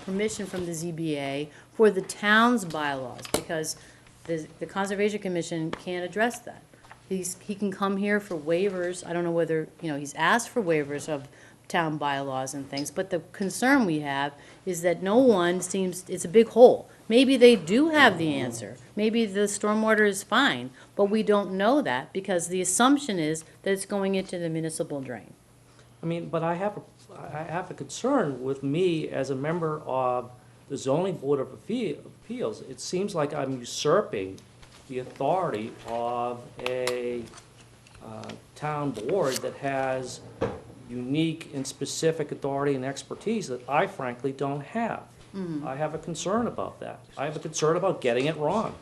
permission from the ZBA for the town's bylaws, because the Conservation Commission can't address that. He can come here for waivers. I don't know whether, he's asked for waivers of town bylaws and things, but the concern we have is that no one seems, it's a big hole. Maybe they do have the answer. Maybe the stormwater is fine, but we don't know that because the assumption is that it's going into the municipal drain. I mean, but I have a concern with me as a member of the zoning board of appeals. It seems like I'm usurping the authority of a town board that has unique and specific authority and expertise that I frankly don't have. I have a concern about that. I have a concern about getting it wrong.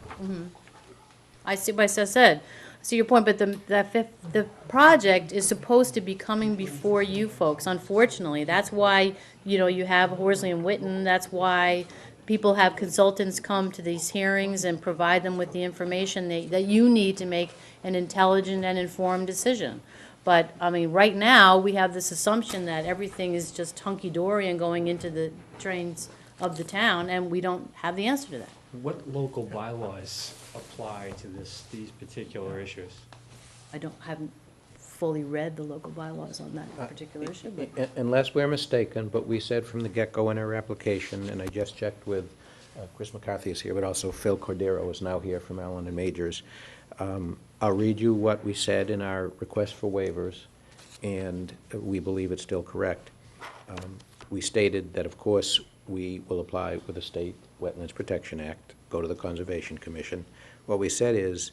I see what I said. I see your point, but the project is supposed to be coming before you folks, unfortunately. That's why, you have Horsley and Witten. That's why people have consultants come to these hearings and provide them with the information that you need to make an intelligent and informed decision. But, I mean, right now, we have this assumption that everything is just hunky-dory and going into the drains of the town, and we don't have the answer to that. What local bylaws apply to these particular issues? Haven't fully read the local bylaws on that particular issue, but. Unless we're mistaken, but we said from the get-go in our application, and I just checked with, Chris McCarthy is here, but also Phil Cordero is now here from Allen and Majors. I'll read you what we said in our request for waivers, and we believe it's still correct. We stated that, of course, we will apply with the State Wetlands Protection Act, go to the Conservation Commission. What we said is,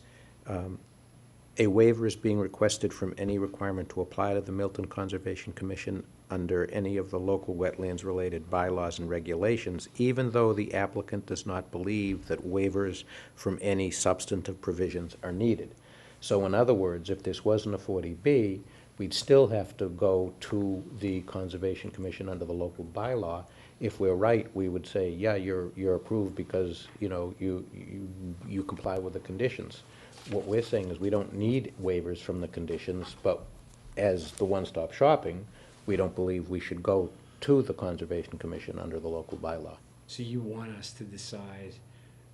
a waiver is being requested from any requirement to apply to the Milton Conservation Commission under any of the local wetlands-related bylaws and regulations, even though the applicant does not believe that waivers from any substantive provisions are needed. So in other words, if this wasn't a 40B, we'd still have to go to the Conservation Commission under the local bylaw. If we're right, we would say, yeah, you're approved because, you comply with the conditions. What we're saying is we don't need waivers from the conditions, but as the one-stop shopping, we don't believe we should go to the Conservation Commission under the local bylaw. So you want us to decide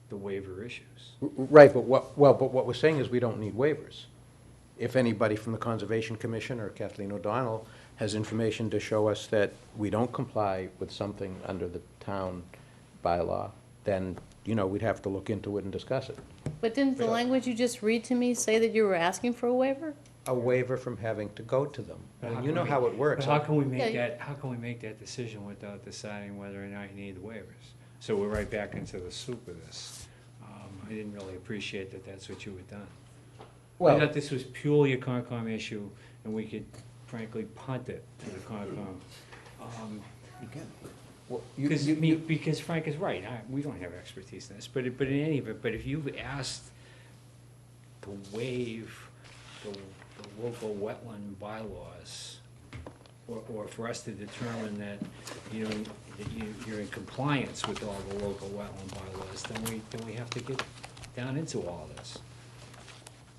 the waiver issues? Right, but what we're saying is we don't need waivers. If anybody from the Conservation Commission or Kathleen O'Donnell has information to show us that we don't comply with something under the town bylaw, then, we'd have to look into it and discuss it. But didn't the language you just read to me say that you were asking for a waiver? A waiver from having to go to them. I mean, How you can know we- how it works. But how can we Yeah, make that, how can we make that decision without deciding whether or not you need the waivers? So we're right back into the soup of this. I didn't really appreciate that that's what you had done. I Well, thought this was purely a Concom issue, and we could frankly punt it to the Concom. well, Because Frank is right, we don't have expertise in this, but in any event, but if you've asked to waive the local wetland bylaws, or for us to determine that, you're in compliance with all the local wetland bylaws, then we have to get down into all of this.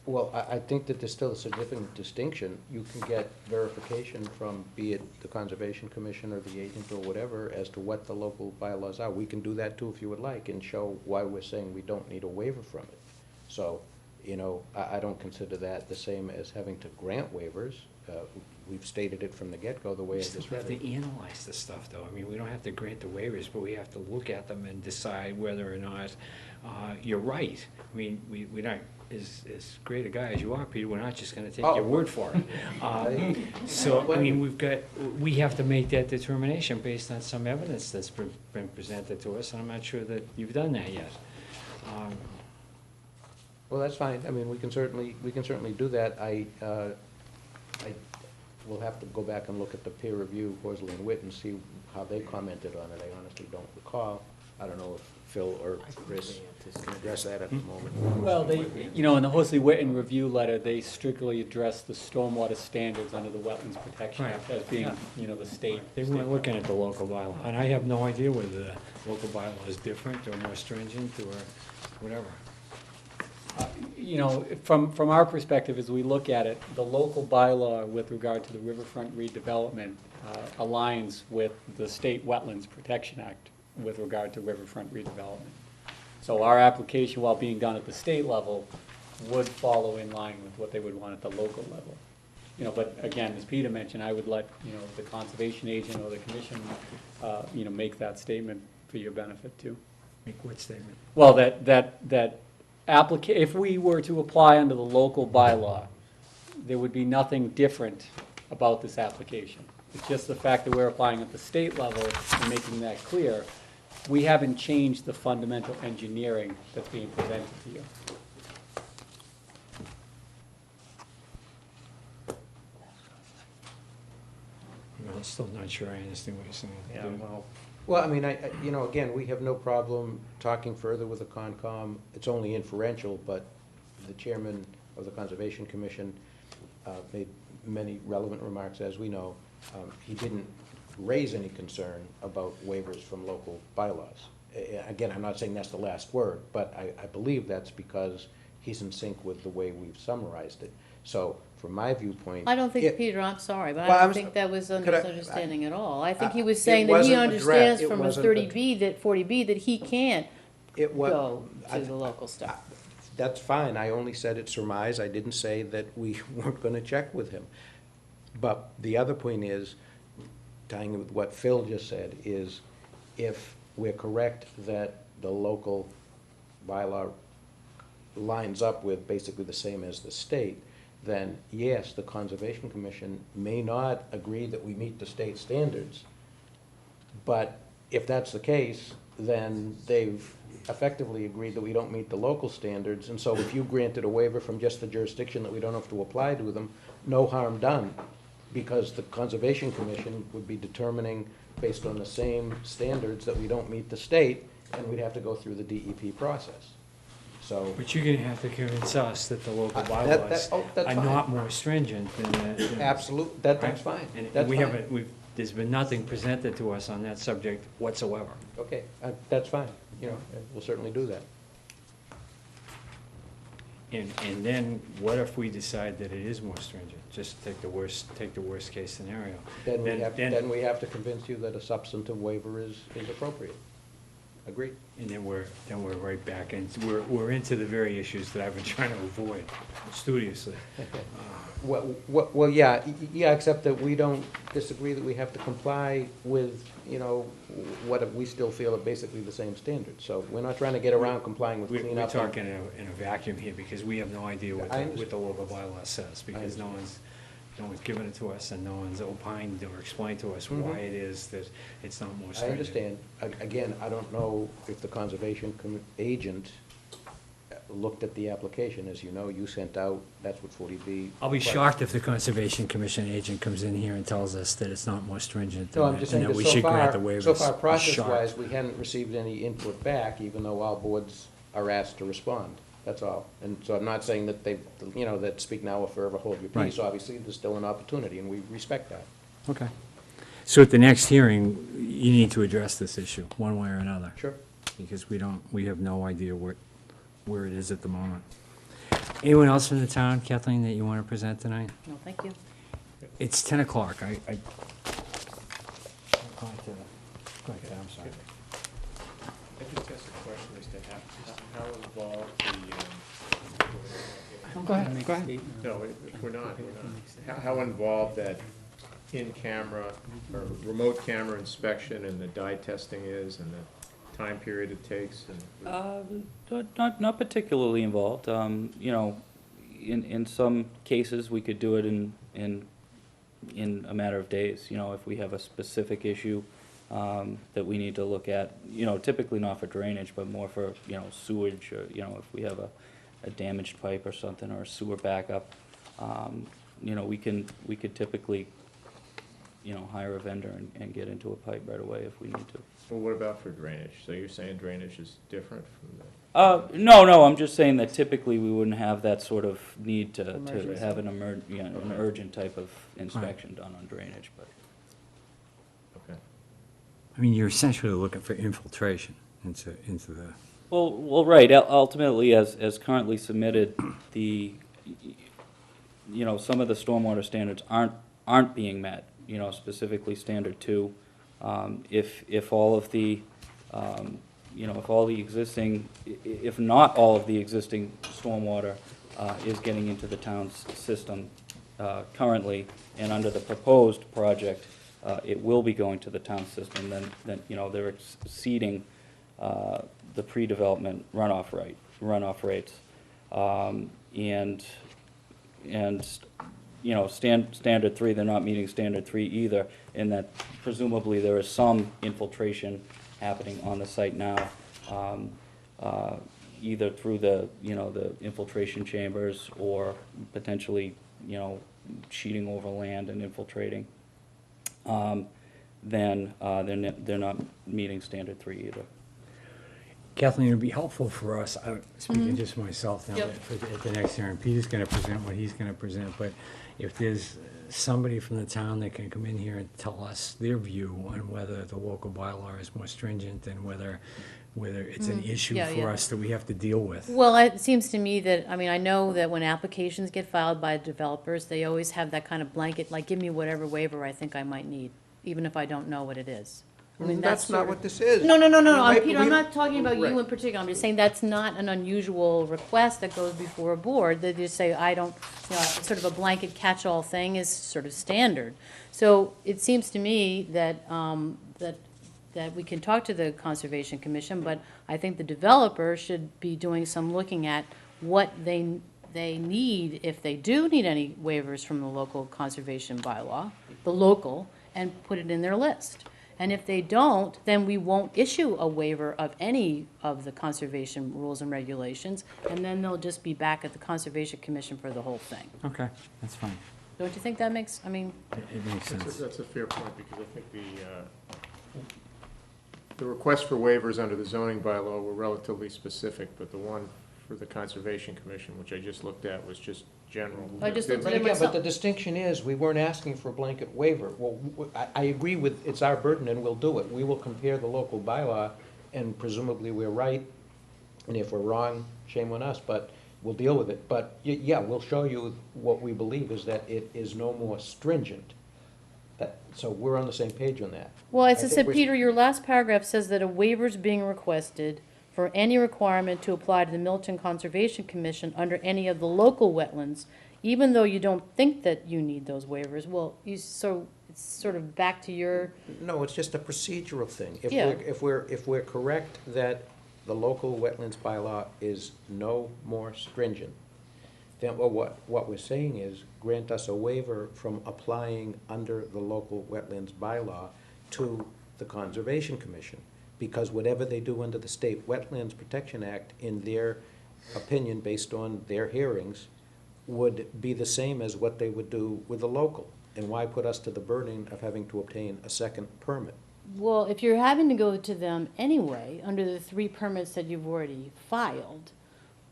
Well, I think that there's still a significant distinction. You can get verification from, be it the Conservation Commission or the agent or whatever, as to what the local bylaws are. We can do that too if you would like, and show why we're saying we don't need a waiver from it. So, I don't consider that the same as having to grant waivers. We've stated it from the get-go the way I We still just read have it. to analyze this stuff, though. I mean, we don't have to grant the waivers, but we have to look at them and decide whether or not you're right. I mean, we're not, as great a guy as you are, Peter, we're not just gonna take your word for it. So, I mean, we have to make that determination based on some evidence that's been presented to us, and I'm not sure that you've done that yet. Well, that's fine. I mean, we can certainly do that. We'll have to go back and look at the peer review, Horsley and Witt, and see how they commented on it. I honestly don't recall. I don't know if Phil or Chris can address that at the moment. Well, they, in the Horsley Witten review letter, they strictly addressed the stormwater standards under the Wetlands Protection Act as being, the state. They weren't looking at the local bylaw, and I have no idea whether the local bylaw is different or more stringent or whatever. From our perspective, as we look at it, the local bylaw with regard to the riverfront redevelopment aligns with the State Wetlands Protection Act with regard to riverfront redevelopment. So our application, while being done at the state level, would follow in line with what they would want at the local level. But again, as Peter mentioned, I would let, the conservation agent or the commission, make that statement for your benefit too. Make what statement? Well, if we were to apply under the local bylaw, there would be nothing different about this application. It's just the fact that we're applying at the state level and making that clear. We haven't changed the fundamental engineering that's being presented to you. I'm still not sure I understand what you're saying. Yeah, well, I mean, again, we have no problem talking further with the Concom. It's only inferential, but the chairman of the Conservation Commission made many relevant remarks, as we know. He didn't raise any concern about waivers from local bylaws. Again, I'm not saying that's the last word, but I believe that's because he's in sync with the way we've summarized it. So, from my viewpoint. I don't think, Peter, I'm sorry, but Well, I don't think that was a misunderstanding at all. I think he was saying that he wasn't understands addressed. from It his wasn't 30B, that 40B, that he can't go to the local stuff. That's fine, I only said it surmise, I didn't say that we weren't gonna check with him. But the other point is, tying with what Phil just said, is if we're correct that the local bylaw lines up with basically the same as the state, then yes, the Conservation Commission may not agree that we meet the state standards. But if that's the case, then they've effectively agreed that we don't meet the local standards. And so if you granted a waiver from just the jurisdiction that we don't have to apply to them, no harm done. Because the Conservation Commission would be determining, based on the same standards, that we don't meet the state, and we'd have to go through the DEP process. So. But you're gonna have to convince us that the local That- bylaws that's are fine. not more stringent than the. Absolutely, that's fine. And That's we fine. haven't, there's been nothing presented to us on that subject whatsoever. Okay, that's fine, we'll certainly do that. And then what if we decide that it is more stringent? Just take the worst case scenario. Then we have to convince you that a substantive waiver is appropriate. Agreed. And then we're right back, and we're into the very issues that I've been trying to avoid studiously. Well, yeah, except that we don't disagree that we have to comply with, what we still feel are basically the same standards. So we're not trying to get around complying with We're cleanup. talking in a vacuum here, because we have no idea what I the local bylaw says, because no one's given it to us, and no one's opined or explained to us why it is that it's not more I stringent. understand. Again, I don't know if the conservation agent looked at the application. As you know, you sent out, that's what 40B. I'll be shocked if the Conservation Commission agent comes in here and tells us that it's not more stringent No, I'm and just that saying that we so should grant far, the waivers. so far, I'm process-wise, shocked. we hadn't received any input back, even though all boards are asked to respond. That's all. And so I'm not saying that that speak now or forever hold your peace. Right. Obviously, there's still an opportunity, and we respect that. Okay. So at the next hearing, you need to address this issue, one way or another. Sure. Because we have no idea where it is at the moment. Anyone else in the town, Kathleen, that you want to present tonight? No, thank you. It's 10 o'clock. Go ahead, I'm sorry. I just asked a question as to how involved Go ahead. No, we're not. How involved that in-camera or remote camera inspection and the dye testing is, and the time period it takes, and. Not particularly involved. In some cases, we could do it in a matter of days. If we have a specific issue that we need to look at, typically not for drainage, but more for, sewage, or, if we have a damaged pipe or something, or a sewer backup, we could typically, hire a vendor and get into a pipe right away if we need to. Well, what about for drainage? So you're saying drainage is different from the? No, I'm just saying that typically we wouldn't have that sort of need to have an urgent type of inspection done on drainage, but. Okay. I mean, you're essentially looking for infiltration into the, Well, right, ultimately, as currently submitted, some of the stormwater standards aren't being met, specifically standard 2. If all of the, if not all of the existing stormwater is getting into the town's system currently, and under the proposed project, it will be going to the town system, then they're exceeding the pre-development runoff rates. And, you know, standard 3, they're not meeting standard 3 either, in that presumably there is some infiltration happening on the site now, either through the, you know, the infiltration chambers or potentially, you know, sheeting over land and infiltrating. Then they're not meeting standard 3 either. Kathleen, it would be helpful for us, speaking just for myself now, Yep. at the next hearing, Peter's gonna present what he's gonna present, but if there's somebody from the town that can come in here and tell us their view on whether the local bylaw is more stringent and whether it's an issue Yeah, for yeah. us that we have to deal with. Well, it seems to me that, I mean, I know that when applications get filed by developers, they always have that kind of blanket, like, give me whatever waiver I think I might need, even if I don't know what it is. I mean, That's sort not of- what this is. No, Right, Peter, we I'm don't- not talking about you right. in particular, I'm just saying that's not an unusual request that goes before a board, they just say, I don't, you know, sort of a blanket catch-all thing is sort of standard. So it seems to me that, that we can talk to the Conservation Commission, but I think the developer should be doing some looking at what they need, if they do need any waivers from the local conservation bylaw, the local, and put it in their list. And if they don't, then we won't issue a waiver of any of the conservation rules and regulations, and then they'll just be back at the Conservation Commission for the whole thing. Okay, that's fine. Don't you think that makes, I mean, It makes sense. That's a fair point, because I think the requests for waivers under the zoning bylaw were relatively specific, but the one for the Conservation Commission, which I just looked at, was just general. I just looked But at it again, but myself. the distinction is, we weren't asking for a blanket waiver. Well, I agree with, it's our burden and we'll do it. We will compare the local bylaw, and presumably we're right, and if we're wrong, shame on us, but we'll deal with it. But, yeah, we'll show you what we believe is that it is no more stringent. So we're on the same page on that. well, as I think said, we're- Peter, your last paragraph says that a waiver's being requested for any requirement to apply to the Milton Conservation Commission under any of the local wetlands, even though you don't think that you need those waivers. Well, it's sort of back to your, No, it's just a procedural thing. If Yeah. if we're correct that the local wetlands bylaw is no more stringent, then what we're saying is, grant us a waiver from applying under the local wetlands bylaw to the Conservation Commission. Because whatever they do under the State Wetlands Protection Act, in their opinion, based on their hearings, would be the same as what they would do with the local. And why put us to the burden of having to obtain a second permit? well, if you're having to go to them anyway, under the 3 permits that you've already filed,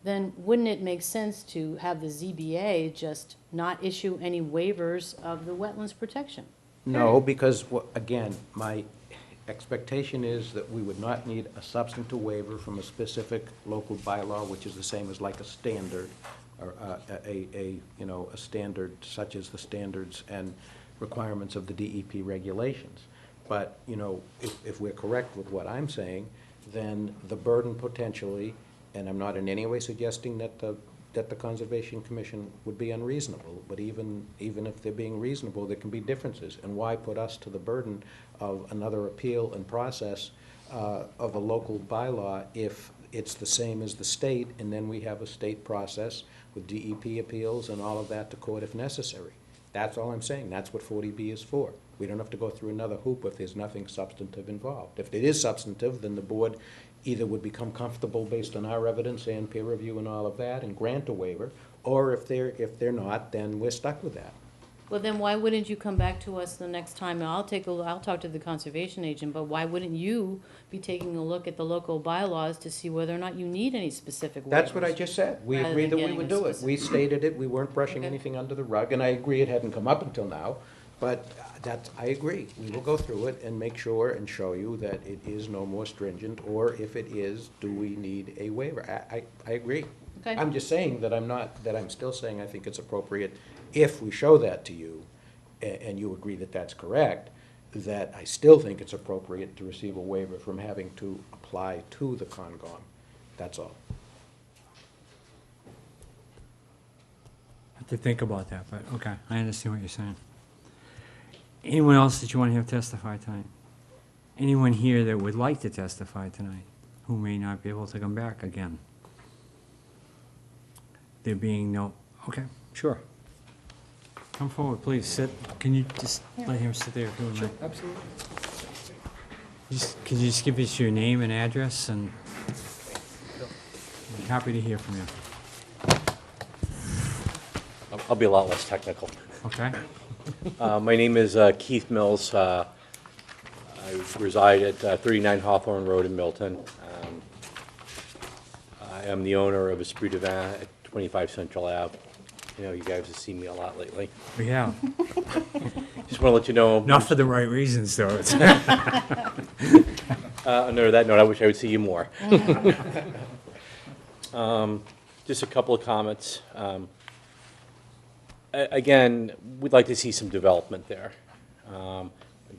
then wouldn't it make sense to have the ZBA just not issue any waivers of the wetlands protection? No, because, again, my expectation is that we would not need a substantive waiver from a specific local bylaw, which is the same as like a standard, or a standard such as the standards and requirements of the DEP regulations. But, if we're correct with what I'm saying, then the burden potentially, and I'm not in any way suggesting that the Conservation Commission would be unreasonable, but even if they're being reasonable, there can be differences. And why put us to the burden of another appeal and process of a local bylaw if it's the same as the state, and then we have a state process with DEP appeals and all of that to court if necessary? That's all I'm saying. That's what 40B is for. We don't have to go through another hoop if there's nothing substantive involved. If it is substantive, then the board either would become comfortable based on our evidence and peer review and all of that and grant a waiver, or if they're not, then we're stuck with that. Well, then why wouldn't you come back to us the next time? And I'll talk to the conservation agent, but why wouldn't you be taking a look at the local bylaws to see whether or not you need any specific waivers? That's what I just said. We rather agreed than that we getting would a do it. specific- We stated it, we weren't brushing Okay. anything under the rug, and I agree it hadn't come up until now, but I agree. We will go through it and make sure and show you that it is no more stringent, or if it is, do we need a waiver? I agree. Okay. I'm just saying that I'm still saying I think it's appropriate, if we show that to you, and you agree that that's correct, that I still think it's appropriate to receive a waiver from having to apply to the Concom. That's all. I have to think about that, but, okay, I understand what you're saying. Anyone else that you want to have testify tonight? Anyone here that would like to testify tonight, who may not be able to come back again? There being no, okay, sure. Come forward, please, sit. Can you just let him sit there if you would like? Absolutely. Could you just give us your name and address, and I'm happy to hear from you. I'll be a lot less technical. Okay? My name is Keith Mills. I reside at 39 Hawthorne Road in Milton. I am the owner of Esprit de Vin at 25 Central Ave. You know, you guys have seen me a lot lately. We have. Just want to let you know. Not for the right reasons, though. Under that note, I wish I would see you more. Just a couple of comments. Again, we'd like to see some development there.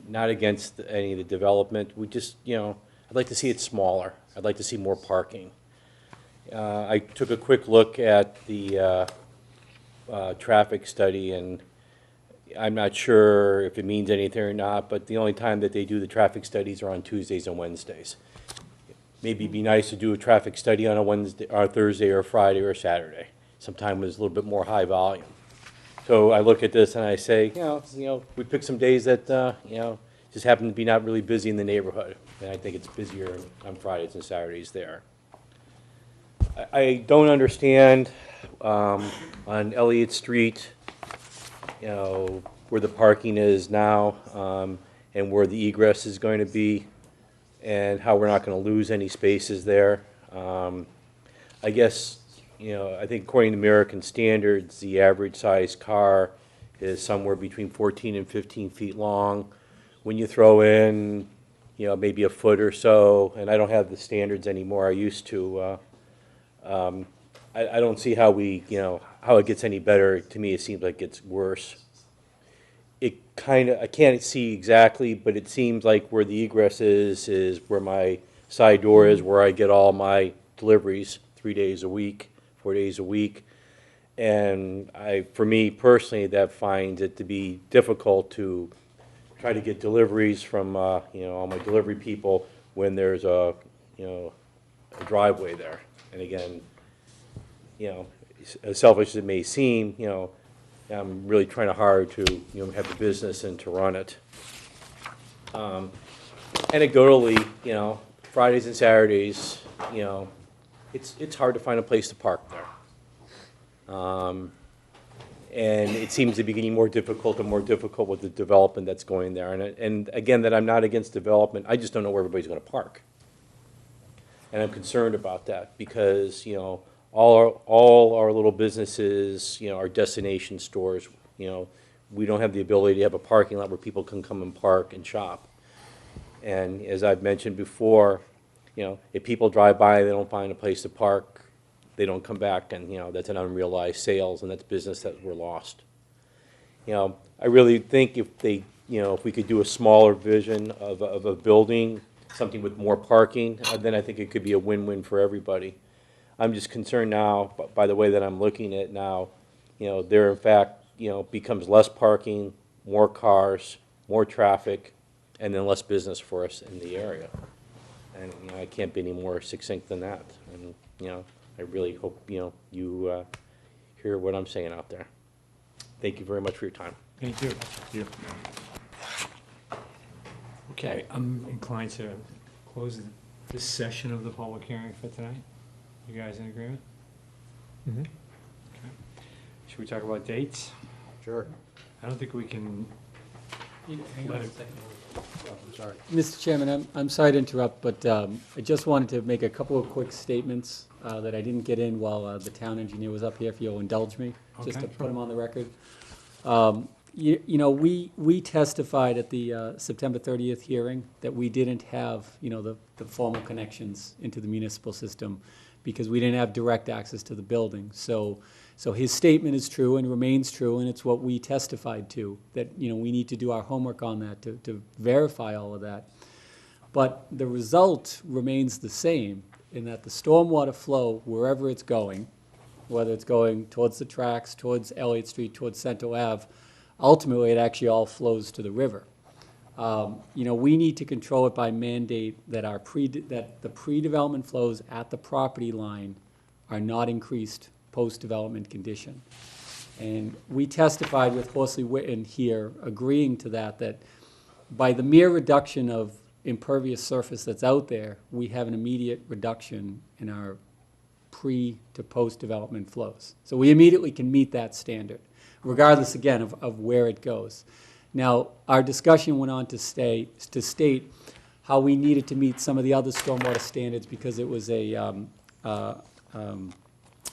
Not against any of the development. We just, you know, I'd like to see it smaller. I'd like to see more parking. I took a quick look at the traffic study, and I'm not sure if it means anything or not, but the only time that they do the traffic studies are on Tuesdays and Wednesdays. Maybe it'd be nice to do a traffic study on a Wednesday, or a Thursday, or a Friday, or a Saturday. Sometime with a little bit more high volume. So I look at this and I say, you know, we pick some days that, you know, just happen to be not really busy in the neighborhood. And I think it's busier on Fridays and Saturdays there. I don't understand on Elliott Street, you know, where the parking is now, and where the egress is going to be, and how we're not going to lose any spaces there. I guess, you know, I think according to American standards, the average size car is somewhere between 14 and 15 feet long. When you throw in, you know, maybe a foot or so, and I don't have the standards anymore, I used to, I don't see how we, you know, how it gets any better. To me, it seems like it's worse. It kind of, I can't see exactly, but it seems like where the egress is where my side door is, where I get all my deliveries 3 days a week, 4 days a week. And for me personally, that finds it to be difficult to try to get deliveries from, you know, all my delivery people when there's a, you know, a driveway there. And again, you know, as selfish as it may seem, you know, I'm really trying hard to, you know, have the business and to run it. Anecdotally, you know, Fridays and Saturdays, you know, it's hard to find a place to park there. And it seems to be getting more difficult and more difficult with the development that's going there. And again, that I'm not against development, I just don't know where everybody's going to park. And I'm concerned about that because, you know, all our little businesses, you know, our destination stores, you know, we don't have the ability to have a parking lot where people can come and park and shop. And as I've mentioned before, you know, if people drive by, they don't find a place to park, they don't come back, and, you know, that's an unrealized sales, and that's business that we're lost. You know, I really think if they, you know, if we could do a smaller vision of a building, something with more parking, then I think it could be a win-win for everybody. I'm just concerned now, by the way that I'm looking at now, you know, there in fact, you know, becomes less parking, more cars, more traffic, and then less business for us in the area. And, you know, I can't be any more succinct than that. And, you know, I really hope, you know, you hear what I'm saying out there. Thank you very much for your time. Thank you. Okay, I'm inclined to close this session of the public hearing for tonight. You guys in agreement? Mm-hmm. Okay. Should we talk about dates? Sure. I don't think we can. Hang on a second. Oh, I'm sorry. Mr. Chairman, I'm sorry to interrupt, but I just wanted to make a couple of quick statements that I didn't get in while the town engineer was up here, if you'll indulge me, just to Okay, put them on the record. You know, we testified at the September 30th hearing that we didn't have, you know, the formal connections into the municipal system because we didn't have direct access to the building. So his statement is true and remains true, and it's what we testified to, that, you know, we need to do our homework on that to verify all of that. But the result remains the same in that the stormwater flow, wherever it's going, whether it's going towards the tracks, towards Elliott Street, towards Central Ave, ultimately it actually all flows to the river. We need to control it by mandate that that the pre-development flows at the property line are not increased post-development condition. And we testified with Horsley Witten here, agreeing to that by the mere reduction of impervious surface that's out there, we have an immediate reduction in our pre to post-development flows. So we immediately can meet that standard, regardless, again, of where it goes. Now, our discussion went on to state how we needed to meet some of the other stormwater standards because it was a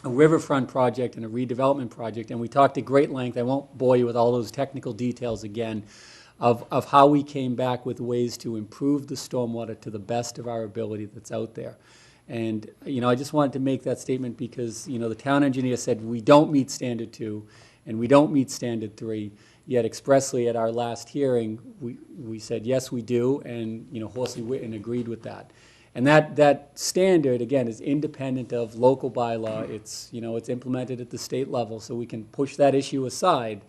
riverfront project and a redevelopment project, and we talked at great length, I won't bore you with all those technical details again, of how we came back with ways to improve the stormwater to the best of our ability that's out there. And, I just wanted to make that statement because, the town engineer said we don't meet standard 2 and we don't meet standard 3, yet expressly at our last hearing, we said, yes, we do, and, Horsley Witten agreed with that. And that standard, again, is independent of local bylaw. It's, it's implemented at the state level, so we can push that issue aside,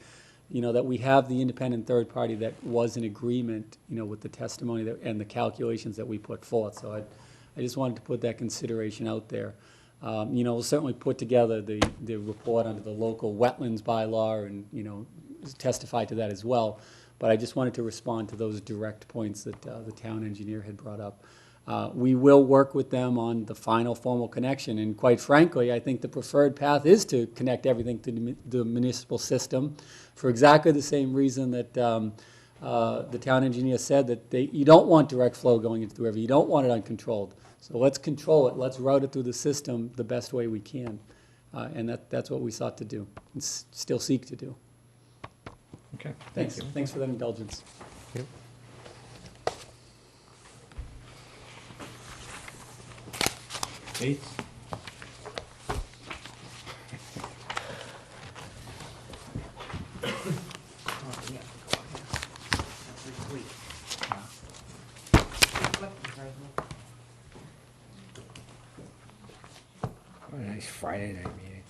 that we have the independent third party that was in agreement, with the testimony and the calculations that we put forth. So I just wanted to put that consideration out there. We'll certainly put together the report under the local wetlands bylaw and, testify to that as well. But I just wanted to respond to those direct points that the town engineer had brought up. We will work with them on the final formal connection, and quite frankly, I think the preferred path is to connect everything to the municipal system for exactly the same reason that the town engineer said, that you don't want direct flow going into the river, you don't want it uncontrolled. So let's control it, let's route it through the system the best way we can, and that's what we sought to do, and still seek to do. Okay. Thanks. Thanks for that indulgence. Yep. Eighth? Oh, nice Friday night meeting.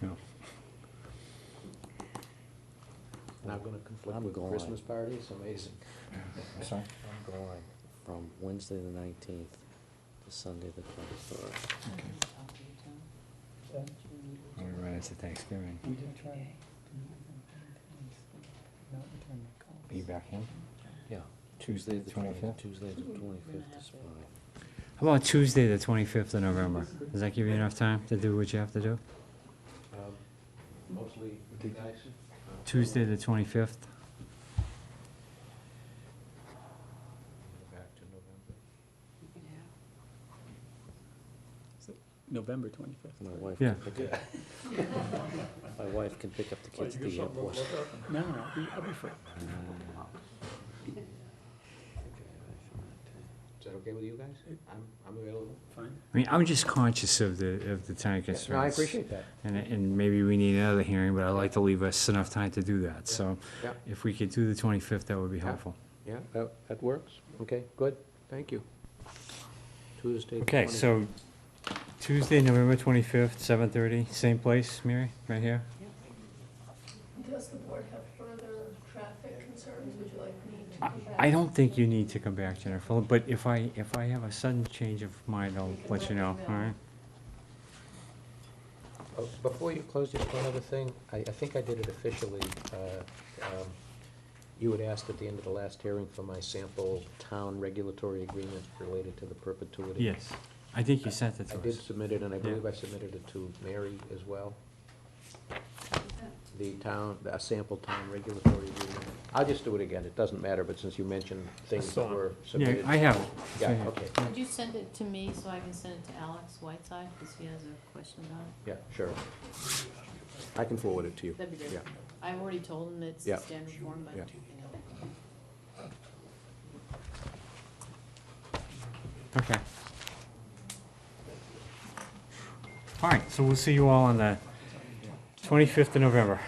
No. Not gonna conflict with the Christmas party, it's amazing. Sorry? I'm going from Wednesday the 19th to Sunday the 23rd. We're right into Thanksgiving. Are you back in? Yeah. Tuesday the 25th? Tuesday the 25th is fine. How about Tuesday the 25th of November? Does that give you enough time to do what you have to do? Mostly with you guys. Tuesday the 25th? Back to November November. 25th. My wife Yeah. can pick up. My wife can pick up the kids at the airport. No, I'll be free. Is that okay with you guys? I'm available. Fine. I mean, I'm just conscious of the time constraints. No, I appreciate that. And maybe we need another hearing, but I'd like to leave us enough time to do that. So Yeah. if we could do the 25th, that would be helpful. Yeah, that works. Okay, good, thank you. Tuesday. Okay, 20. so Tuesday, November 25th, 7:30, same place, Mary, right here? Does the board have further traffic concerns? Would you like me to come back? I don't think you need to come back, Jennifer, but if I have a sudden change of mind, I'll let you know, all right? Oh, before you close, just one other thing. I think I did it officially. You had asked at the end of the last hearing for my sample town regulatory agreement related to the perpetuity. Yes, I think you sent it to I us. did submit it, and I believe Yeah. I submitted it to Mary as well. A sample town regulatory agreement. I'll just do it again, it doesn't matter, but since you mentioned things that were Yeah, submitted. I have it. Yeah, Right here. okay, Would you send it to me so I can send it to Alex Whiteside, because he has a question about it? yeah, sure. I can forward it to you. That'd be Yeah. great. I've already told him it's Yeah. standard form, but, Yeah. Okay. All right, so we'll see you all on the 25th of November.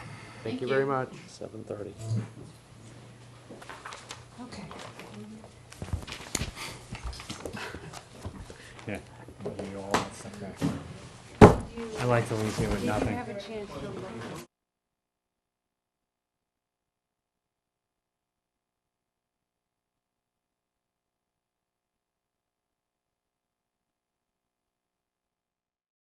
Thank you very much. 7:30. Okay. Yeah. I like to leave here with nothing. Have a chance to look